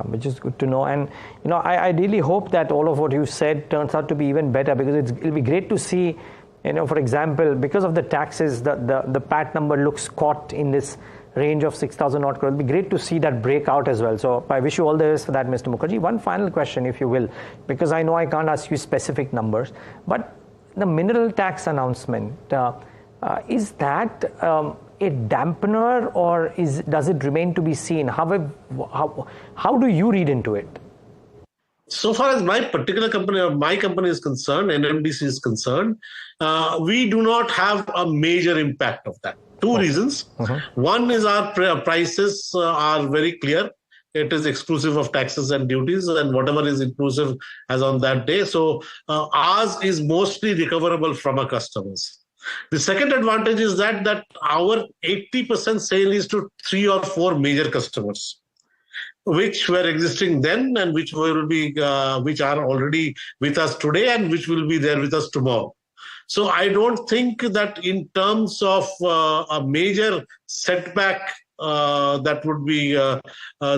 Which is good to know. And, I really hope that all of what you said turns out to be even better, because it'll be great to see, for example, because of the taxes, the PAT number looks caught in this range of 6,000 odd crore. It'll be great to see that break out as well. So I wish you all the best for that, Mr. Mukherjee. One final question, if you will, because I know I can't ask you specific numbers, but the mineral tax announcement, is that a dampener, or does it remain to be seen? How do you read into it? So far as my particular company or my company is concerned, NMDC is concerned, we do not have a major impact of that. Two reasons. One is our prices are very clear. It is exclusive of taxes and duties, and whatever is inclusive as on that day. So ours is mostly recoverable from our customers. The second advantage is that our 80% sale is to 3 or 4 major customers, which were existing then and which will be, which are already with us today and which will be there with us tomorrow. So I don't think that in terms of a major setback that would be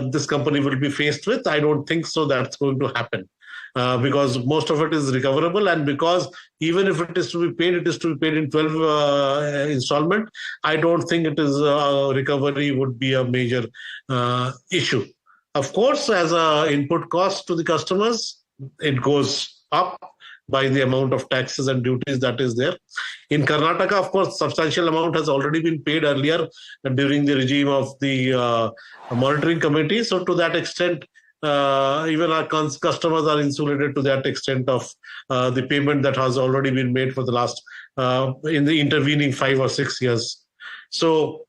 this company will be faced with. I don't think so that's going to happen. Because most of it is recoverable, and because even if it is to be paid, it is to be paid in 12 installment. I don't think it is recovery would be a major issue. Of course, as a input cost to the customers, it goes up by the amount of taxes and duties that is there. In Karnataka, of course, substantial amount has already been paid earlier during the regime of the monitoring committee. So to that extent, even our customers are insulated to that extent of the payment that has already been made for the last, in the intervening 5 or 6 years. So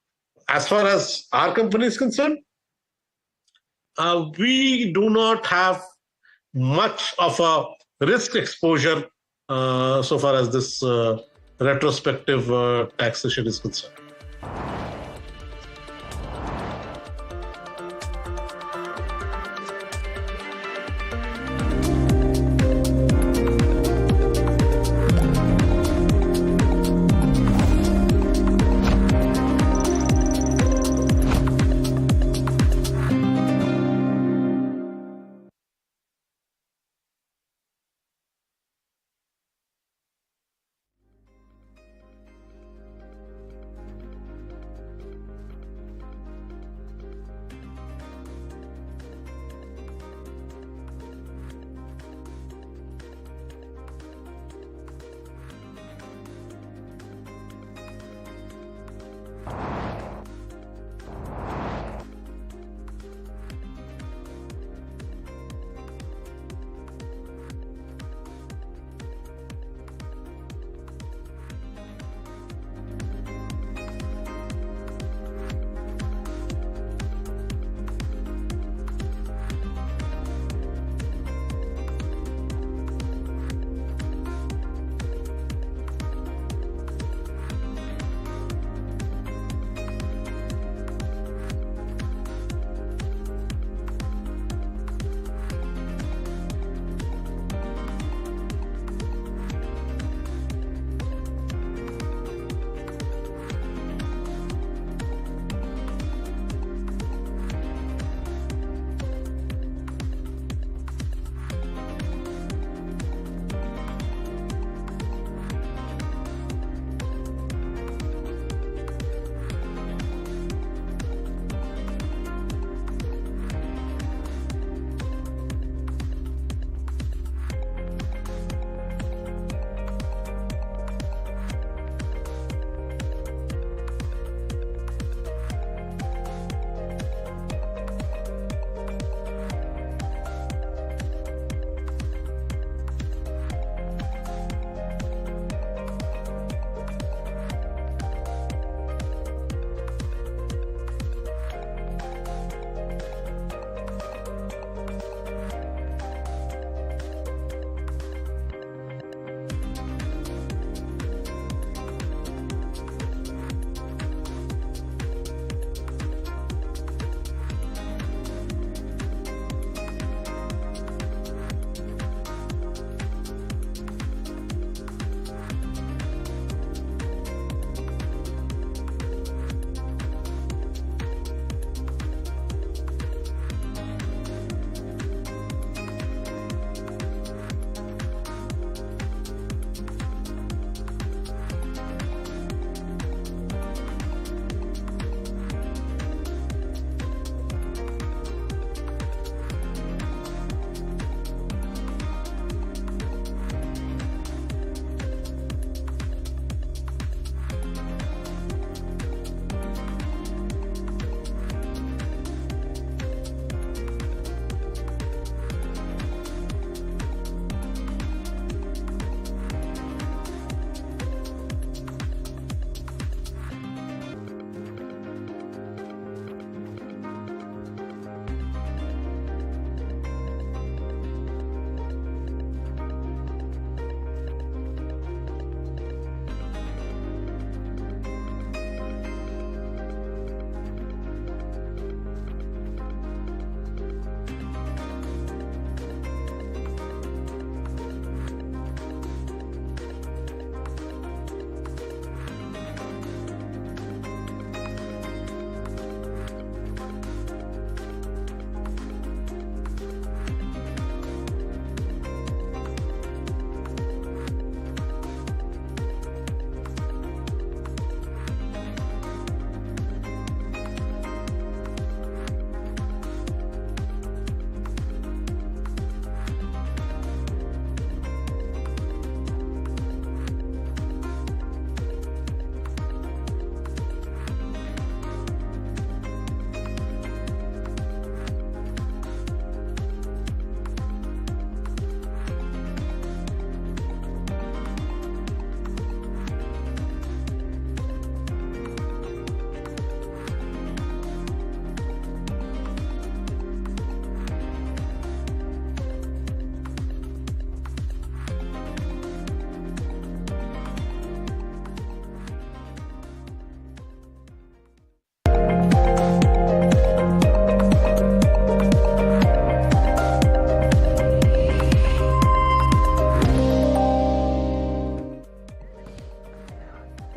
as far as our company is concerned, we do not have much of a risk exposure so far as this retrospective taxation is concerned.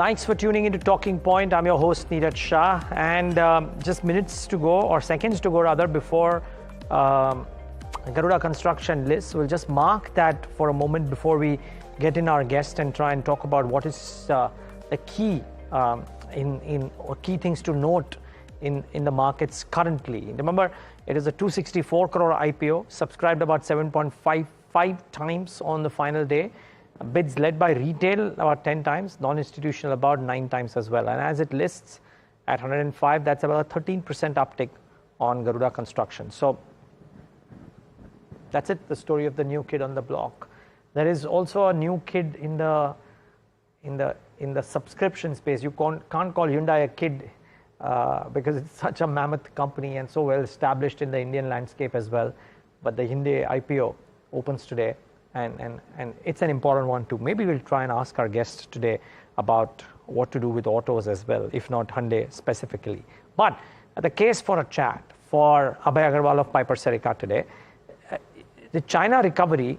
Thanks for tuning into Talking Point. I'm your host, Niraj Shah. And just minutes to go, or seconds to go rather, before Garuda Construction list. We'll just mark that for a moment before we get in our guest and try and talk about what is the key or key things to note in the markets currently. Remember, it is a 264 crore IPO, subscribed about 7.55 times on the final day. Bids led by retail about 10 times, non-institutional about 9 times as well. And as it lists at 105, that's about a 13% uptick on Garuda Construction. So that's it, the story of the new kid on the block. There is also a new kid in the subscription space. You can't call Hyundai a kid because it's such a mammoth company and so well established in the Indian landscape as well. But the Hyundai IPO opens today. And it's an important one too. Maybe we'll try and ask our guest today about what to do with autos as well, if not Hyundai specifically. But the case for a chat for Abhay Agarwal of Piper Serica today, the China recovery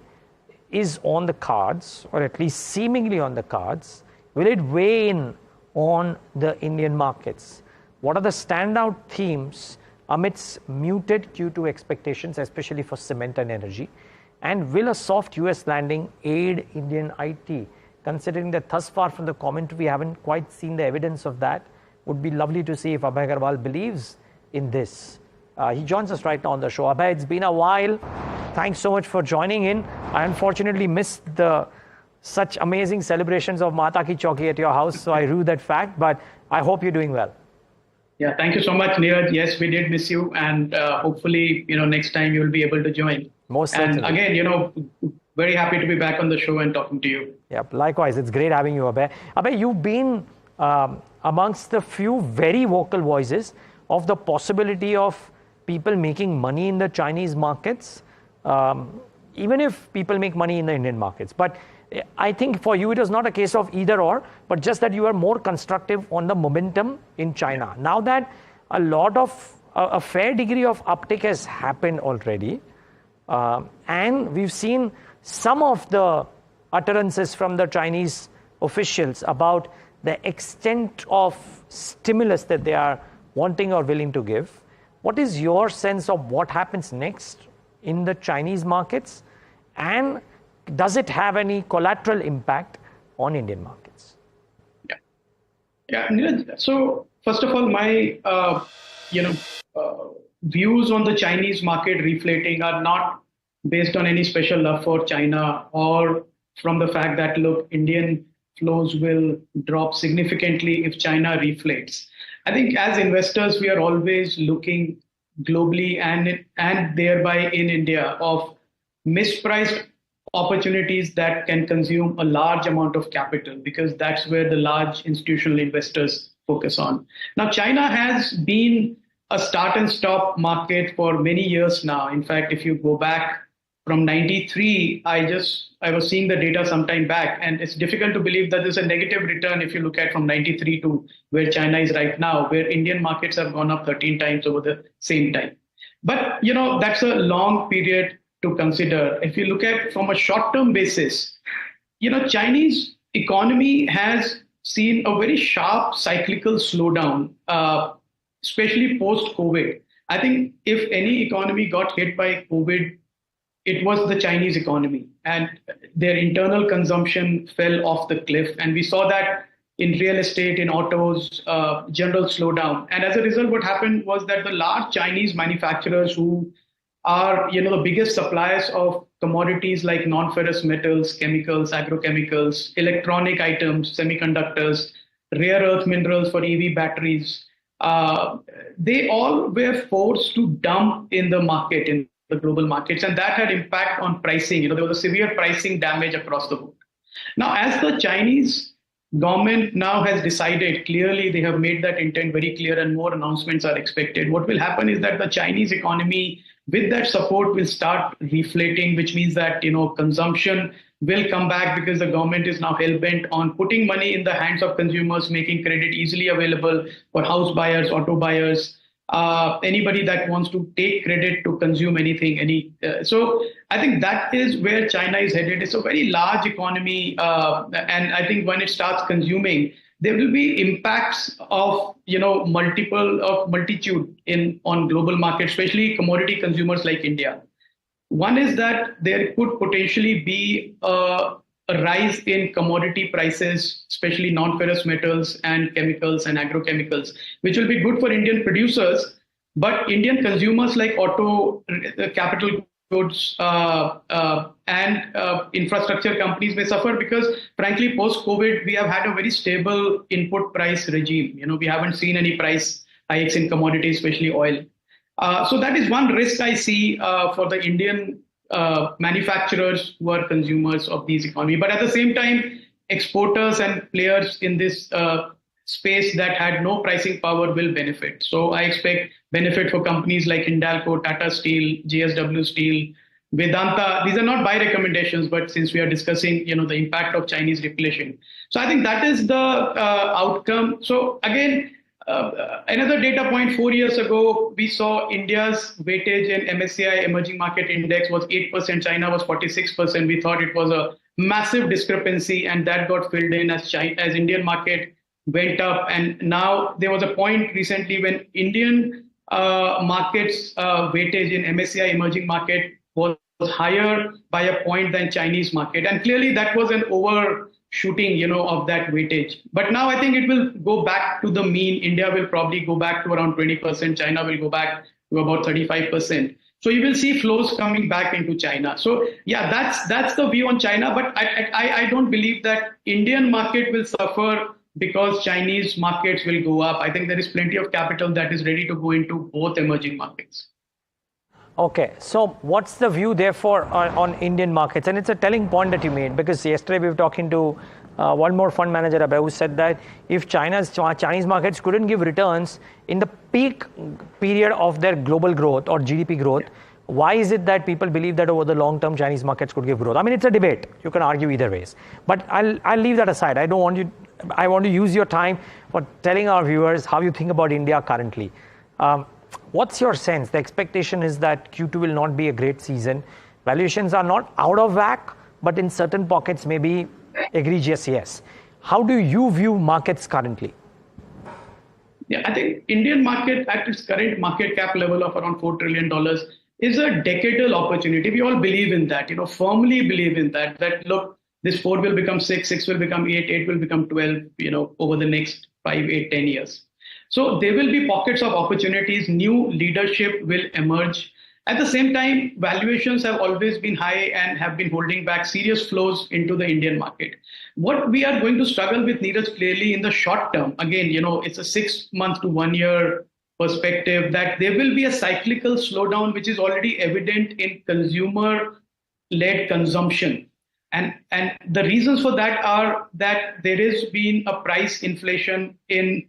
is on the cards, or at least seemingly on the cards. Will it weigh in on the Indian markets? What are the standout themes amidst muted Q2 expectations, especially for cement and energy? And will a soft US landing aid Indian IT? Considering that thus far from the commentary, we haven't quite seen the evidence of that. Would be lovely to see if Abhay Agarwal believes in this. He joins us right now on the show. Abhay, it's been a while. Thanks so much for joining in. I unfortunately missed such amazing celebrations of Mata Ki Chauki at your house, so I rue that fact, but I hope you're doing well. Yeah, thank you so much, Niraj. Yes, we did miss you, and hopefully, next time you'll be able to join. Most certainly. And again, very happy to be back on the show and talking to you. Yep, likewise. It's great having you, Abhay. Abhay, you've been amongst the few very vocal voices of the possibility of people making money in the Chinese markets, even if people make money in the Indian markets. But I think for you, it was not a case of either or, but just that you are more constructive on the momentum in China. Now that a fair degree of uptick has happened already, and we've seen some of the utterances from the Chinese officials about the extent of stimulus that they are wanting or willing to give. What is your sense of what happens next in the Chinese markets? And does it have any collateral impact on Indian markets? Yeah. So first of all, my views on the Chinese market reflating are not based on any special love for China or from the fact that, look, Indian flows will drop significantly if China reflates. I think as investors, we are always looking globally and thereby in India of mispriced opportunities that can consume a large amount of capital, because that's where the large institutional investors focus on. Now, China has been a start and stop market for many years now. In fact, if you go back from 93, I was seeing the data sometime back, and it's difficult to believe that there's a negative return if you look at from 93 to where China is right now, where Indian markets have gone up 13 times over the same time. But, that's a long period to consider. If you look at from a short-term basis, Chinese economy has seen a very sharp cyclical slowdown, especially post-COVID. I think if any economy got hit by COVID, it was the Chinese economy, and their internal consumption fell off the cliff. And we saw that in real estate, in autos, general slowdown. And as a result, what happened was that the large Chinese manufacturers who are, the biggest suppliers of commodities like non-ferrous metals, chemicals, agrochemicals, electronic items, semiconductors, rare earth minerals for EV batteries, they all were forced to dump in the market, in the global markets, and that had impact on pricing. There was a severe pricing damage across the board. Now, as the Chinese government now has decided, clearly they have made that intent very clear and more announcements are expected. What will happen is that the Chinese economy, with that support, will start reflating, which means that, consumption will come back because the government is now hell-bent on putting money in the hands of consumers, making credit easily available for house buyers, auto buyers, anybody that wants to take credit to consume anything. So I think that is where China is headed. It's a very large economy. And I think when it starts consuming, there will be impacts of multitude on global markets, especially commodity consumers like India. One is that there could potentially be a rise in commodity prices, especially non-ferrous metals and chemicals and agrochemicals, which will be good for Indian producers. But Indian consumers like auto, capital goods, and infrastructure companies may suffer because, frankly, post-COVID, we have had a very stable input price regime. We haven't seen any price hikes in commodities, especially oil. So that is one risk I see for the Indian manufacturers who are consumers of these economy. But at the same time, exporters and players in this space that had no pricing power will benefit. So I expect benefit for companies like Hindalco, Tata Steel, JSW Steel, Vedanta. These are not buy recommendations, but since we are discussing, the impact of Chinese deflation. So I think that is the outcome. So again, another data point, 4 years ago, we saw India's weightage in MSCI Emerging Market Index was 8%, China was 46%. We thought it was a massive discrepancy, and that got filled in as Indian market went up. And now there was a point recently when Indian markets weightage in MSCI Emerging Market was higher by a point than Chinese market. And clearly that was an overshooting, of that weightage. But now I think it will go back to the mean. India will probably go back to around 20%. China will go back to about 35%. So you will see flows coming back into China. So yeah, that's the view on China. But I don't believe that Indian market will suffer because Chinese markets will go up. I think there is plenty of capital that is ready to go into both emerging markets. Okay, so what's the view therefore on Indian markets? And it's a telling point that you made, because yesterday we were talking to one more fund manager, Abhay, who said that if Chinese markets couldn't give returns in the peak period of their global growth or GDP growth, why is it that people believe that over the long term Chinese markets could give growth? I mean, it's a debate. You can argue either ways. But I'll leave that aside. I want to use your time for telling our viewers how you think about India currently. What's your sense? The expectation is that Q2 will not be a great season. Valuations are not out of whack, but in certain pockets maybe egregious, yes. How do you view markets currently? Yeah, I think Indian market at its current market cap level of around $4 trillion is a decadal opportunity. We all believe in that, firmly believe in that look, this 4 will become 6, 6 will become 8, 8 will become 12, over the next 5, 8, 10 years. So there will be pockets of opportunities, new leadership will emerge. At the same time, valuations have always been high and have been holding back serious flows into the Indian market. What we are going to struggle with, Niraj, clearly in the short term, again, it's a 6 month to 1 year perspective, that there will be a cyclical slowdown, which is already evident in consumer-led consumption. And the reasons for that are that there has been a price inflation in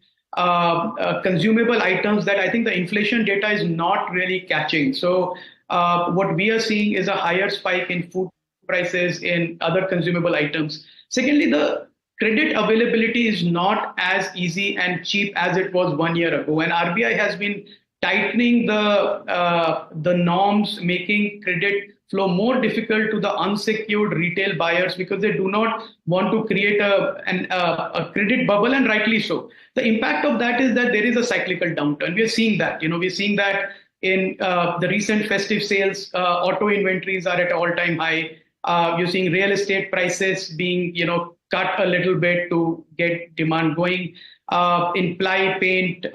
consumable items that I think the inflation data is not really catching. So what we are seeing is a higher spike in food prices, in other consumable items. Secondly, the credit availability is not as easy and cheap as it was 1 year ago. And RBI has been tightening the norms, making credit flow more difficult to the unsecured retail buyers because they do not want to create a credit bubble, and rightly so. The impact of that is that there is a cyclical downturn. We are seeing that. We're seeing that in the recent festive sales. Auto inventories are at an all-time high. You're seeing real estate prices being cut a little bit to get demand going. In ply, paint,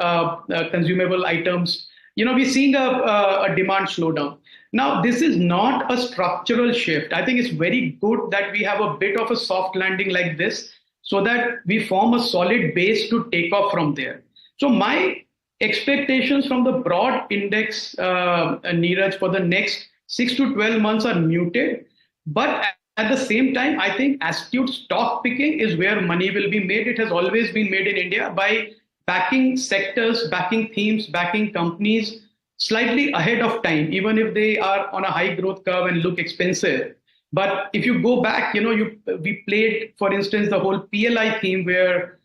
consumable items, we're seeing a demand slowdown. Now, this is not a structural shift. I think it's very good that we have a bit of a soft landing like this so that we form a solid base to take off from there. So my expectations from the broad index, Niraj, for the next 6 to 12 months are muted. But at the same time, I think astute stock picking is where money will be made. It has always been made in India by backing sectors, backing themes, backing companies slightly ahead of time, even if they are on a high growth curve and look expensive. But if you go back, we played, for instance, the whole PLI theme where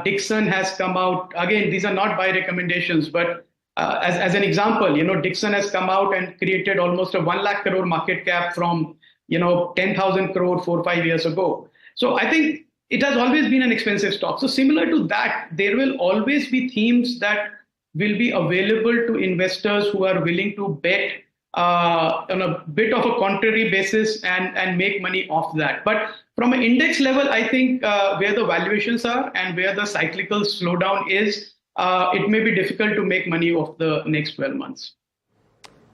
Dixon has come out. Again, these are not buy recommendations, but as an example, Dixon has come out and created almost a 1 lakh crore market cap from 10,000 crore 4 or 5 years ago. So I think it has always been an expensive stock. So similar to that, there will always be themes that will be available to investors who are willing to bet on a bit of a contrary basis and make money off that. But from an index level, I think where the valuations are and where the cyclical slowdown is, it may be difficult to make money off the next 12 months.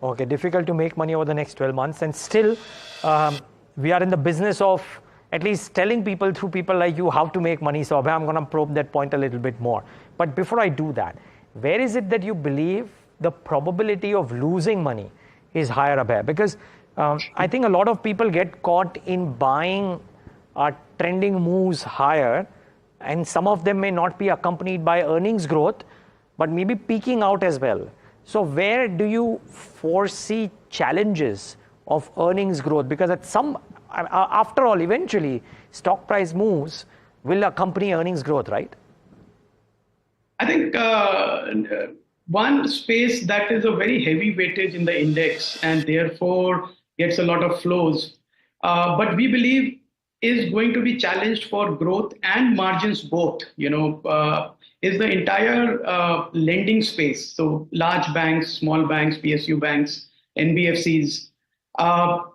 Okay, difficult to make money over the next 12 months. And still, we are in the business of at least telling people through people like you how to make money. So Abhay, I'm going to probe that point a little bit more. But before I do that, where is it that you believe the probability of losing money is higher, Abhay? Because I think a lot of people get caught in buying trending moves higher, and some of them may not be accompanied by earnings growth, but maybe peaking out as well. So where do you foresee challenges of earnings growth? Because after all, eventually, stock price moves will accompany earnings growth, right? I think one space that is a very heavy weightage in the index and therefore gets a lot of flows, but we believe is going to be challenged for growth and margins both, is the entire lending space. So large banks, small banks, PSU banks, NBFCs,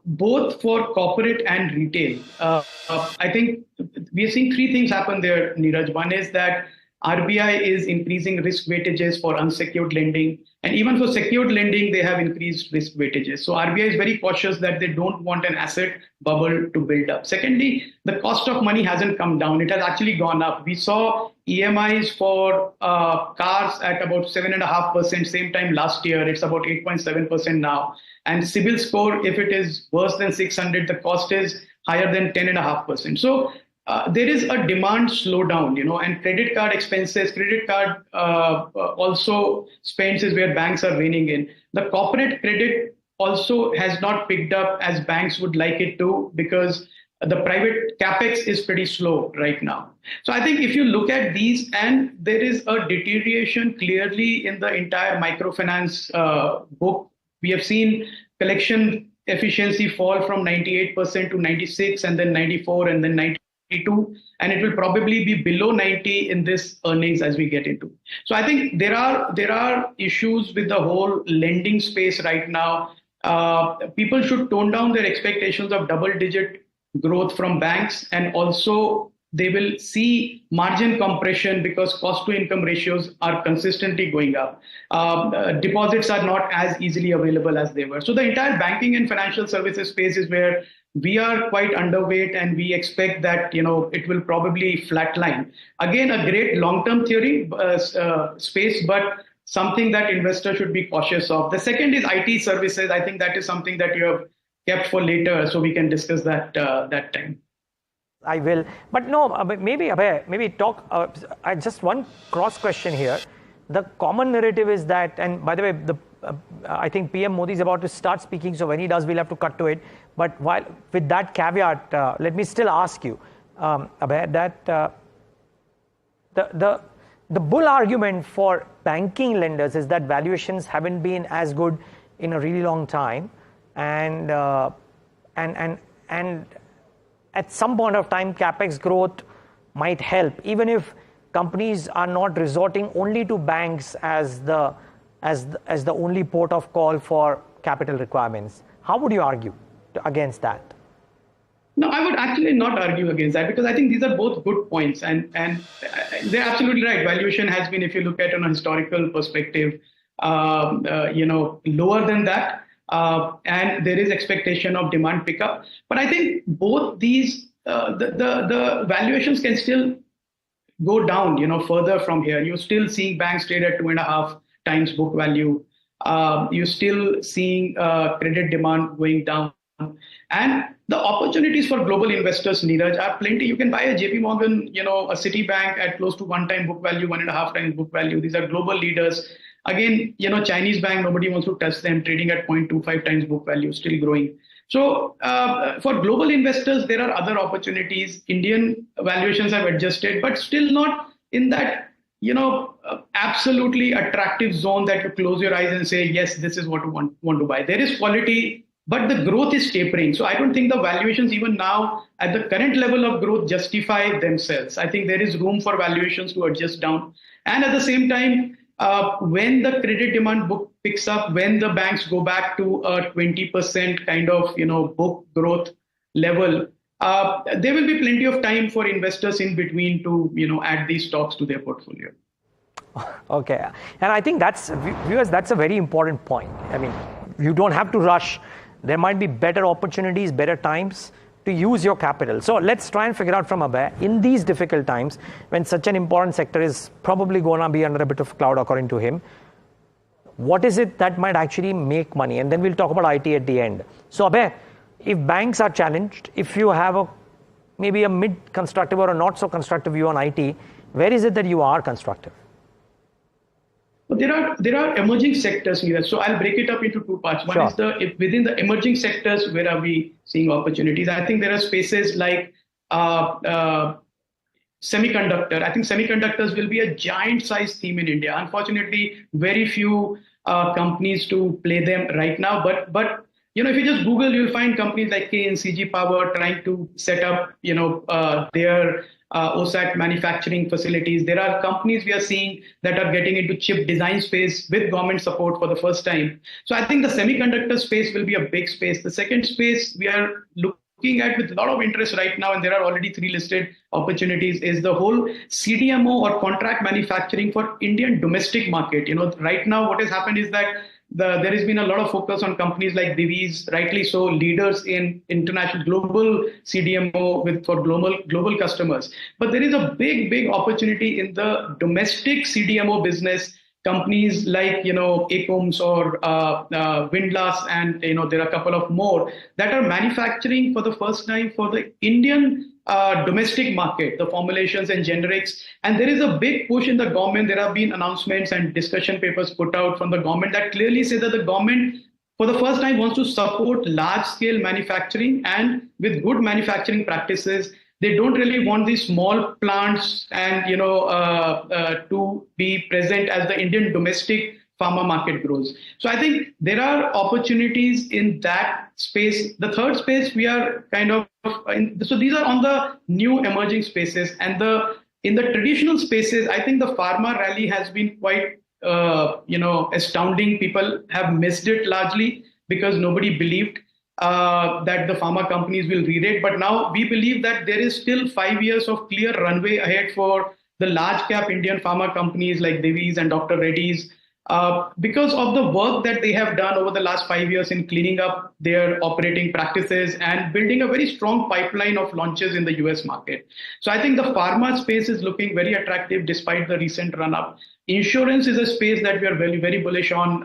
both for corporate and retail. I think we are seeing three things happen there, Niraj. One is that RBI is increasing risk weightages for unsecured lending. And even for secured lending, they have increased risk weightages. So RBI is very cautious that they don't want an asset bubble to build up. Secondly, the cost of money hasn't come down. It has actually gone up. We saw EMIs for cars at about 7.5%, same time last year. It's about 8.7% now. And CIBIL score, if it is worse than 600, the cost is higher than 10.5%. So there is a demand slowdown, and credit card expenses, credit card also spends is where banks are reining in. The corporate credit also has not picked up as banks would like it to, because the private capex is pretty slow right now. So I think if you look at these, and there is a deterioration clearly in the entire microfinance book. We have seen collection efficiency fall from 98% to 96, and then 94, and then 92, and it will probably be below 90 in this earnings as we get into. So I think there are issues with the whole lending space right now. People should tone down their expectations of double-digit growth from banks, and also they will see margin compression because cost-to-income ratios are consistently going up. Deposits are not as easily available as they were. So the entire banking and financial services space is where we are quite underweight, and we expect that it will probably flatline. Again, a great long-term theory space, but something that investors should be cautious of. The second is IT services. I think that is something that you have kept for later, so we can discuss that that time. I will, but no, maybe talk. Just one cross question here. The common narrative is that, and by the way, I think PM Modi is about to start speaking, so when he does, we'll have to cut to it. But with that caveat, let me still ask you, Abhay, that the bull argument for banking lenders is that valuations haven't been as good in a really long time, and at some point of time, capex growth might help, even if companies are not resorting only to banks as the only port of call for capital requirements. How would you argue against that? No, I would actually not argue against that, because I think these are both good points, and they're absolutely right. Valuation has been, if you look at it on a historical perspective, lower than that. And there is expectation of demand pickup. But I think both these, the valuations can still go down, further from here. You're still seeing banks trade at 2.5 times book value. You're still seeing credit demand going down. And the opportunities for global investors, Niraj, are plenty. You can buy a JP Morgan, a Citibank at close to 1 time book value, 1.5 times book value. These are global leaders. Again, Chinese bank, nobody wants to touch them, trading at 0.25 times book value, still growing. So for global investors, there are other opportunities. Indian valuations have adjusted, but still not in that, absolutely attractive zone that you close your eyes and say, yes, this is what you want to buy. There is quality but the growth is tapering. So I don't think the valuations even now at the current level of growth justify themselves. I think there is room for valuations to adjust down. And at the same time, when the credit demand book picks up, when the banks go back to a 20% kind of book growth level, there will be plenty of time for investors in between to add these stocks to their portfolio. Okay, and I think that's a very important point. I mean, you don't have to rush. There might be better opportunities, better times to use your capital. So let's try and figure out from Abhay, in these difficult times, when such an important sector is probably going to be under a bit of cloud according to him, what is it that might actually make money? And then we'll talk about IT at the end. So Abhay, if banks are challenged, if you have maybe a mid-constructive or a not-so-constructive view on IT, where is it that you are constructive? There are emerging sectors, Niraj. So I'll break it up into two parts. One is within the emerging sectors, where are we seeing opportunities? I think there are spaces like semiconductor. I think semiconductors will be a giant size theme in India. Unfortunately, very few companies to play them right now. But if you just Google, you'll find companies like CG Power trying to set up their OSAT manufacturing facilities. There are companies we are seeing that are getting into chip design space with government support for the first time. So I think the semiconductor space will be a big space. The second space we are looking at with a lot of interest right now, and there are already 3 listed opportunities, is the whole CDMO or contract manufacturing for Indian domestic market. Right now what has happened is that there has been a lot of focus on companies like Divi's, rightly so, leaders in international global CDMO for global customers. But there is a big opportunity in the domestic CDMO business. Companies like Acoms or Windlass, and there are a couple of more that are manufacturing for the first time for the Indian domestic market, the formulations and generics. And there is a big push in the government. There have been announcements and discussion papers put out from the government that clearly say that the government for the first time wants to support large scale manufacturing, and with good manufacturing practices. They don't really want these small plants and to be present as the Indian domestic pharma market grows. So I think there are opportunities in that space. The third space we are so these are on the new emerging spaces, and in the traditional spaces, I think the pharma rally has been quite astounding. People have missed it largely because nobody believed that the pharma companies will re-rate. But now we believe that there is still 5 years of clear runway ahead for the large cap Indian pharma companies like Divi's and Dr. Reddy's, because of the work that they have done over the last 5 years in cleaning up their operating practices and building a very strong pipeline of launches in the US market. So I think the pharma space is looking very attractive despite the recent run-up. Insurance is a space that we are very, very bullish on.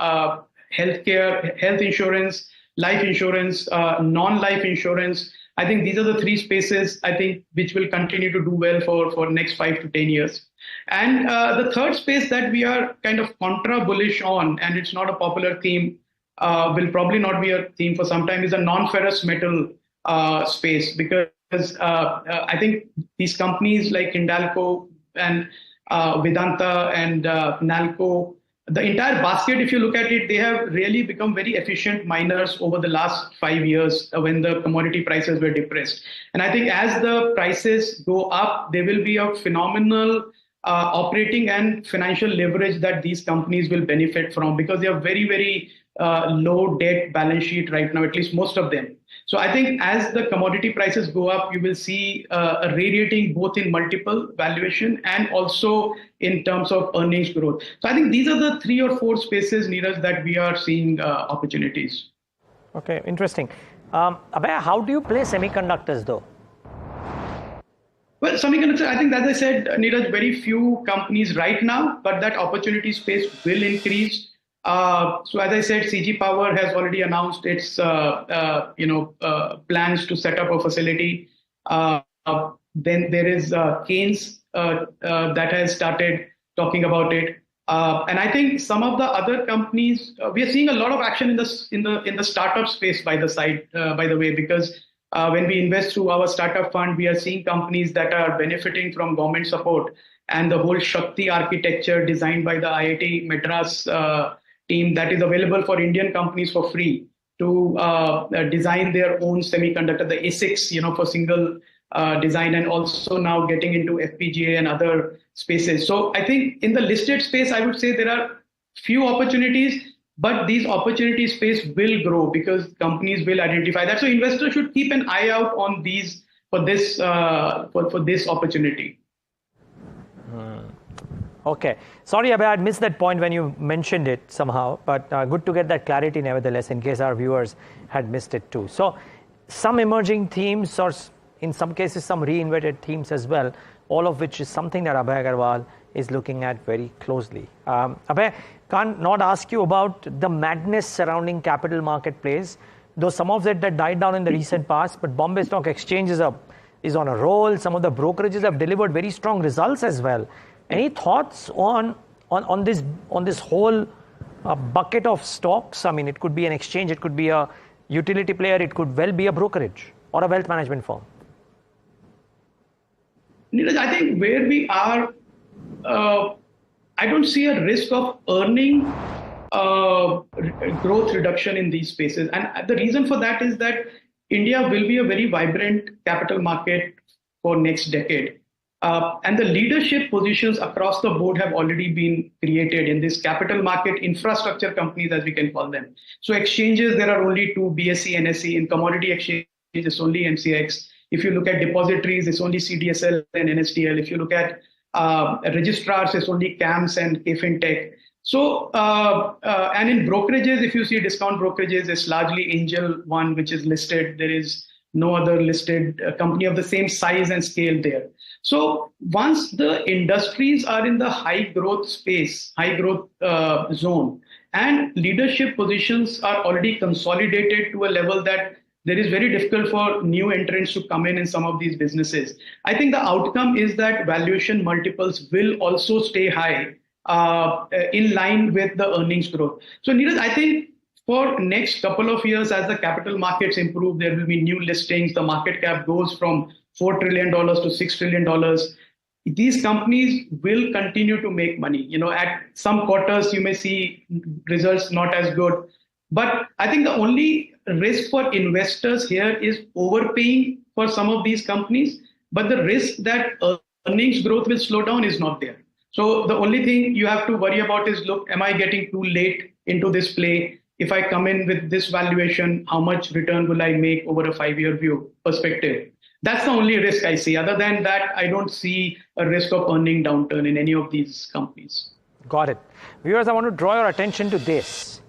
Healthcare, health insurance, life insurance, non-life insurance. I think these are the 3 spaces, I think, which will continue to do well for next 5 to 10 years. And the third space that we are kind of contra bullish on, and it's not a popular theme, will probably not be a theme for some time, is a non-ferrous metal space, because I think these companies like Hindalco and Vedanta and Nalco, the entire basket, if you look at it, they have really become very efficient miners over the last 5 years when the commodity prices were depressed. And I think as the prices go up, there will be a phenomenal operating and financial leverage that these companies will benefit from, because they have very, very low debt balance sheet right now, at least most of them. So I think as the commodity prices go up, you will see a re-rating both in multiple valuation and also in terms of earnings growth. So I think these are the 3 or 4 spaces, Niraj, that we are seeing opportunities. Okay, interesting. Abhay, how do you play semiconductors though? Well, semiconductor, I think, as I said, Niraj, very few companies right now, but that opportunity space will increase. So as I said, CG Power has already announced its plans to set up a facility. Then there is Keynes that has started talking about it. And I think some of the other companies, we are seeing a lot of action in the startup space by the way, because when we invest through our startup fund, we are seeing companies that are benefiting from government support, and the whole Shakti architecture designed by the IIT Madras team that is available for Indian companies for free. to design their own semiconductor, the ASICs, for single design, and also now getting into FPGA and other spaces. So I think in the listed space, I would say there are few opportunities, but these opportunity space will grow because companies will identify that. So investors should keep an eye out on these for this opportunity. Okay. Sorry, Abhay, I missed that point when you mentioned it somehow, but good to get that clarity nevertheless, in case our viewers had missed it too. So some emerging themes, or in some cases some reinvented themes as well, all of which is something that Abhay Agarwal is looking at very closely. Abhay, can't not ask you about the madness surrounding capital marketplace, though some of it that died down in the recent past, but Bombay Stock Exchange is on a roll. Some of the brokerages have delivered very strong results as well. Any thoughts on this whole bucket of stocks? I mean, it could be an exchange, it could be a utility player, it could well be a brokerage or a wealth management firm. Niraj, I think where we are, I don't see a risk of earning growth reduction in these spaces. And the reason for that is that India will be a very vibrant capital market for next decade. And the leadership positions across the board have already been created in this capital market infrastructure companies, as we can call them. So exchanges, there are only two, BSE, NSE. In commodity exchanges, it's only MCX. If you look at depositories, it's only CDSL and NSDL. If you look at registrars, it's only CAMS and KFinTech. So, and in brokerages, if you see discount brokerages, it's largely Angel One, which is listed. There is no other listed company of the same size and scale there. So once the industries are in the high growth space, high growth zone, and leadership positions are already consolidated to a level that there is very difficult for new entrants to come in some of these businesses. I think the outcome is that valuation multiples will also stay high in line with the earnings growth. So Niraj, I think for next couple of years, as the capital markets improve, there will be new listings. The market cap goes from $4 trillion to $6 trillion. These companies will continue to make money. At some quarters, you may see results not as good. But I think the only risk for investors here is overpaying for some of these companies. But the risk that earnings growth will slow down is not there. So the only thing you have to worry about is, look, am I getting too late into this play? If I come in with this valuation, how much return will I make over a 5-year view perspective? That's the only risk I see. Other than that, I don't see a risk of earning downturn in any of these companies. Got it. Viewers, I want to draw your attention to this.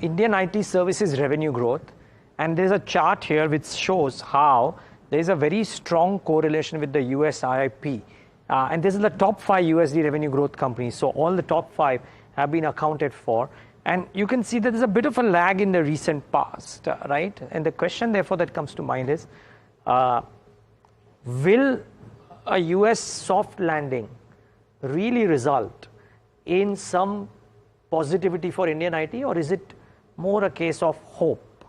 Indian IT services revenue growth. And there's a chart here which shows how there's a very strong correlation with the US IIP. And this is the top 5 USD revenue growth companies. So all the top 5 have been accounted for. And you can see that there's a bit of a lag in the recent past, right? And the question, therefore, that comes to mind is, will a US soft landing really result in some positivity for Indian IT, or is it more a case of hope?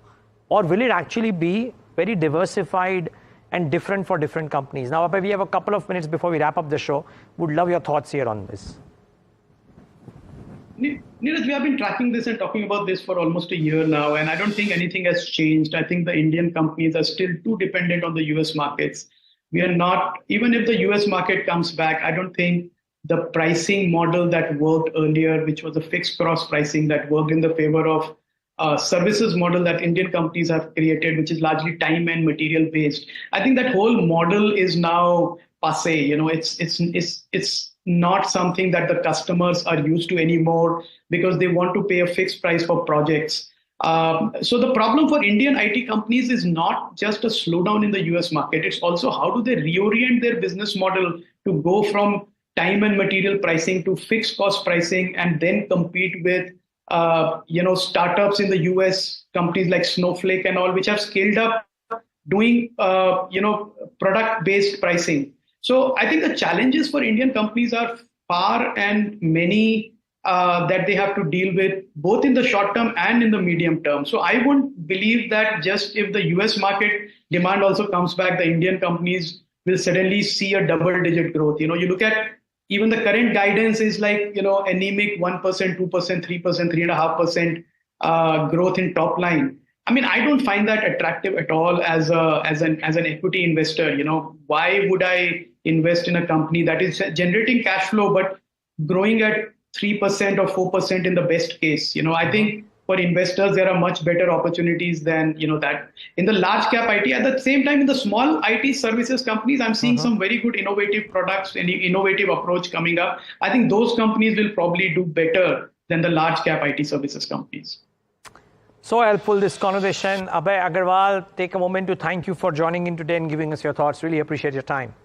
Or will it actually be very diversified and different for different companies? Now, Abhay, we have a couple of minutes before we wrap up the show. Would love your thoughts here on this. Niraj, we have been tracking this and talking about this for almost a year now, and I don't think anything has changed. I think the Indian companies are still too dependent on the US markets. We are not, even if the US market comes back, I don't think the pricing model that worked earlier, which was a fixed cross pricing that worked in the favor of services model that Indian companies have created, which is largely time and material based. I think that whole model is now passé. It's not something that the customers are used to anymore because they want to pay a fixed price for projects. So the problem for Indian IT companies is not just a slowdown in the US market. It's also how do they reorient their business model to go from time and material pricing to fixed cost pricing and then compete with startups in the US, companies like Snowflake and all, which have scaled up doing product-based pricing. So I think the challenges for Indian companies are far and many that they have to deal with, both in the short term and in the medium term. So I wouldn't believe that just if the US market demand also comes back, the Indian companies will suddenly see a double-digit growth. You look at even the current guidance is like, anemic 1%, 2%, 3%, 3.5% growth in top line. I mean, I don't find that attractive at all as an equity investor. Why would I invest in a company that is generating cash flow but growing at 3% or 4% in the best case? I think for investors there are much better opportunities than that. In the large cap IT, at the same time in the small IT services companies, I'm seeing some very good innovative products and innovative approach coming up. I think those companies will probably do better than the large cap IT services companies. So helpful, this conversation. Abhay Agarwal, take a moment to thank you for joining in today and giving us your thoughts. Really appreciate your time.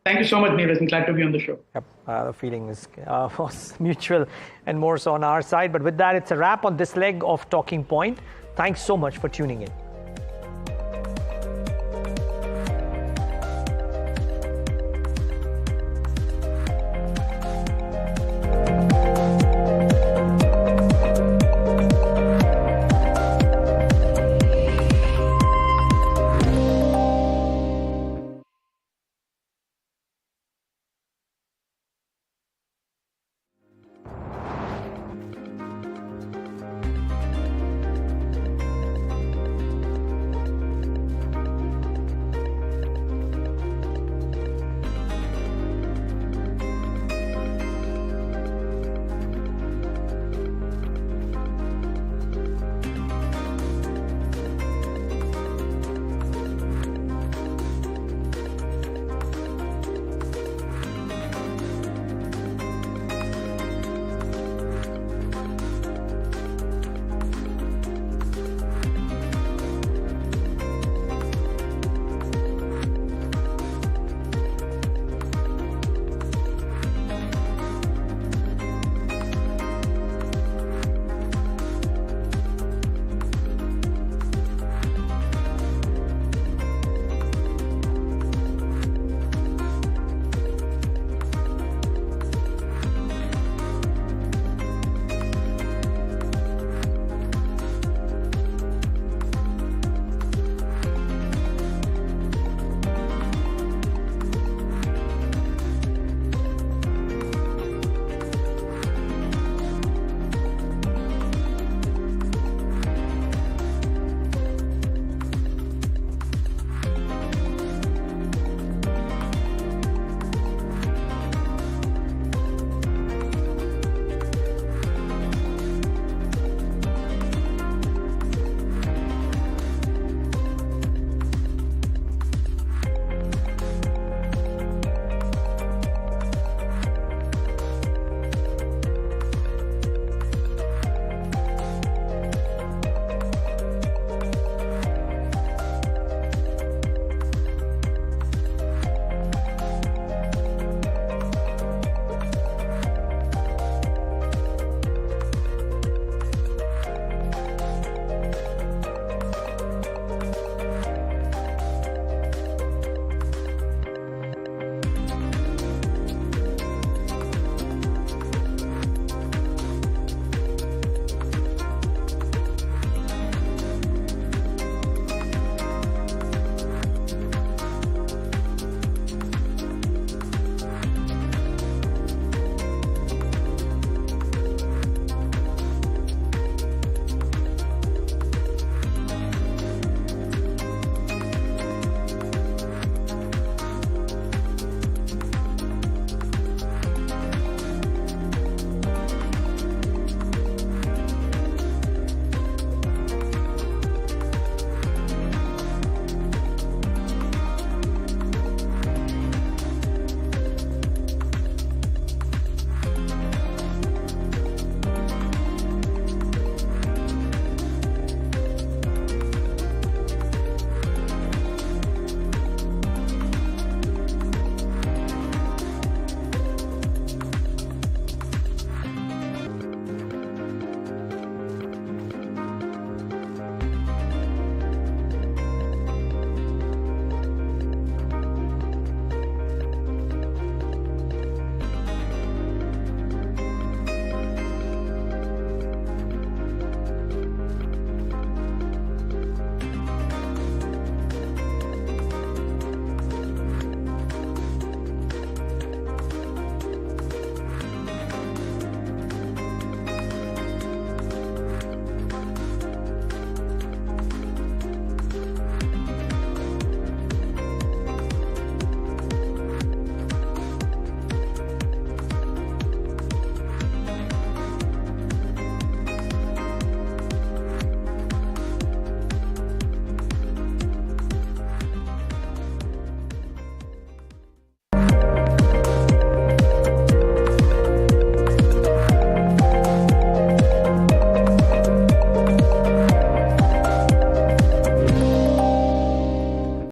Thank you so much, Niraj. I'm glad to be on the show. Yep, the feeling was mutual and more so on our side. But with that, it's a wrap on this leg of Talking Point. Thanks so much for tuning in.